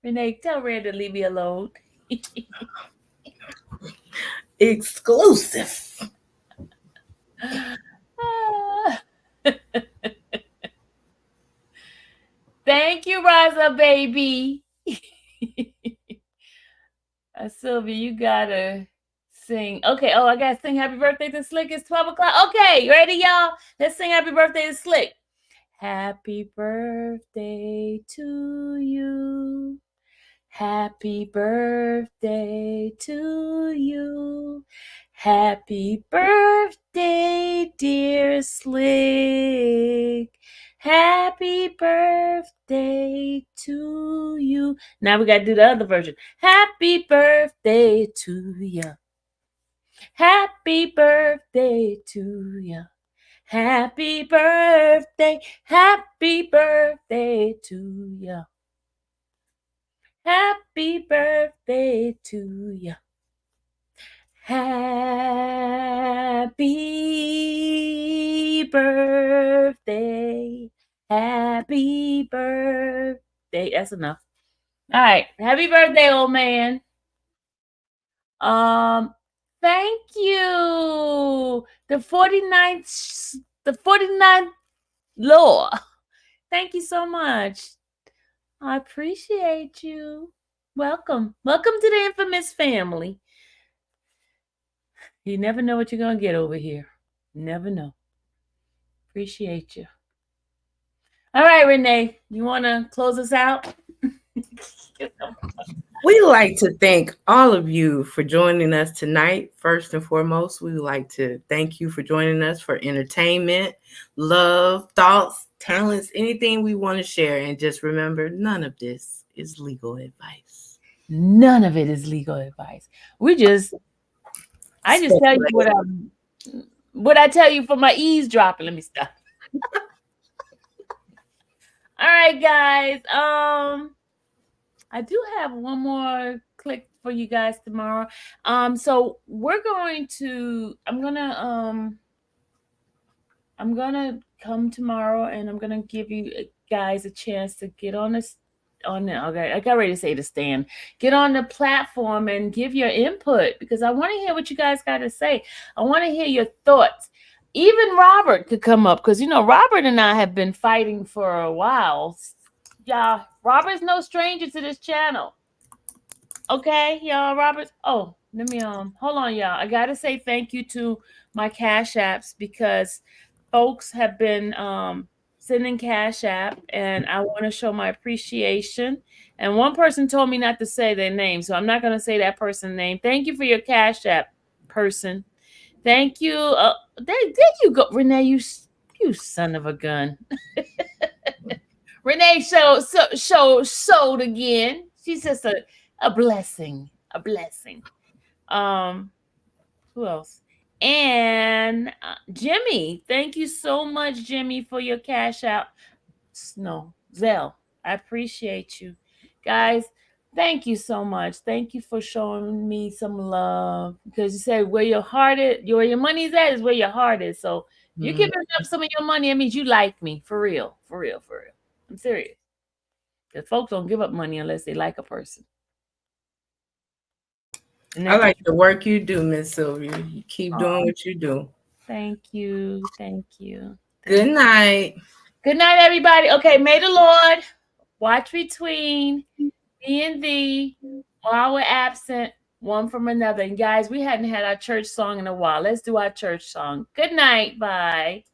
Renee, tell Rand to leave me alone. Exclusive. Thank you, Raza, baby. Sylvia, you gotta sing. Okay. Oh, I gotta sing happy birthday to Slick. It's 12 o'clock. Okay, ready, y'all? Let's sing happy birthday to Slick. Happy birthday to you. Happy birthday to you. Happy birthday, dear Slick. Happy birthday to you. Now we got to do the other version. Happy birthday to you. Happy birthday to you. Happy birthday to you. Happy birthday to you. Happy birthday. Happy birthday. That's enough. All right. Happy birthday, old man. Thank you. The 49th law. Thank you so much. I appreciate you. Welcome. Welcome to the Infamous family. You never know what you're going to get over here. Never know. Appreciate you. All right, Renee, you want to close us out? We would like to thank all of you for joining us tonight. First and foremost, we would like to thank you for joining us for entertainment, love, thoughts, talents, anything we want to share. And just remember, none of this is legal advice. None of it is legal advice. I just tell you what I tell you for my eavesdropping. Let me stop. All right, guys. I do have one more click for you guys tomorrow. So we're going to. I'm gonna come tomorrow, and I'm gonna give you guys a chance to get on this. Okay, I got ready to say the stand. Get on the platform and give your input because I want to hear what you guys got to say. I want to hear your thoughts. Even Robert could come up because Robert and I have been fighting for a while. Yeah, Robert's no stranger to this channel. Okay, y'all, Robert. Oh, let me hold on, y'all. I gotta say thank you to my Cash Apps because folks have been sending Cash App, and I want to show my appreciation. And one person told me not to say their name, so I'm not gonna say that person's name. Thank you for your Cash App, person. Thank you. There you go, Renee. You son of a gun. Renee showed again. She's just a blessing. A blessing. Who else? And Jimmy. Thank you so much, Jimmy, for your cash out. No, Zelle. I appreciate you. Guys, thank you so much. Thank you for showing me some love. Because you said where your heart is, where your money's at is where your heart is. So if you're giving up some of your money, it means you like me. For real. For real. For real. I'm serious. Because folks don't give up money unless they like a person. I like the work you do, Miss Sylvia. You keep doing what you do. Thank you. Thank you. Good night. Good night, everybody. Okay, may the Lord watch between me and thee while we're absent one from another. And guys, we hadn't had our church song in a while. Let's do our church song. Good night. Bye.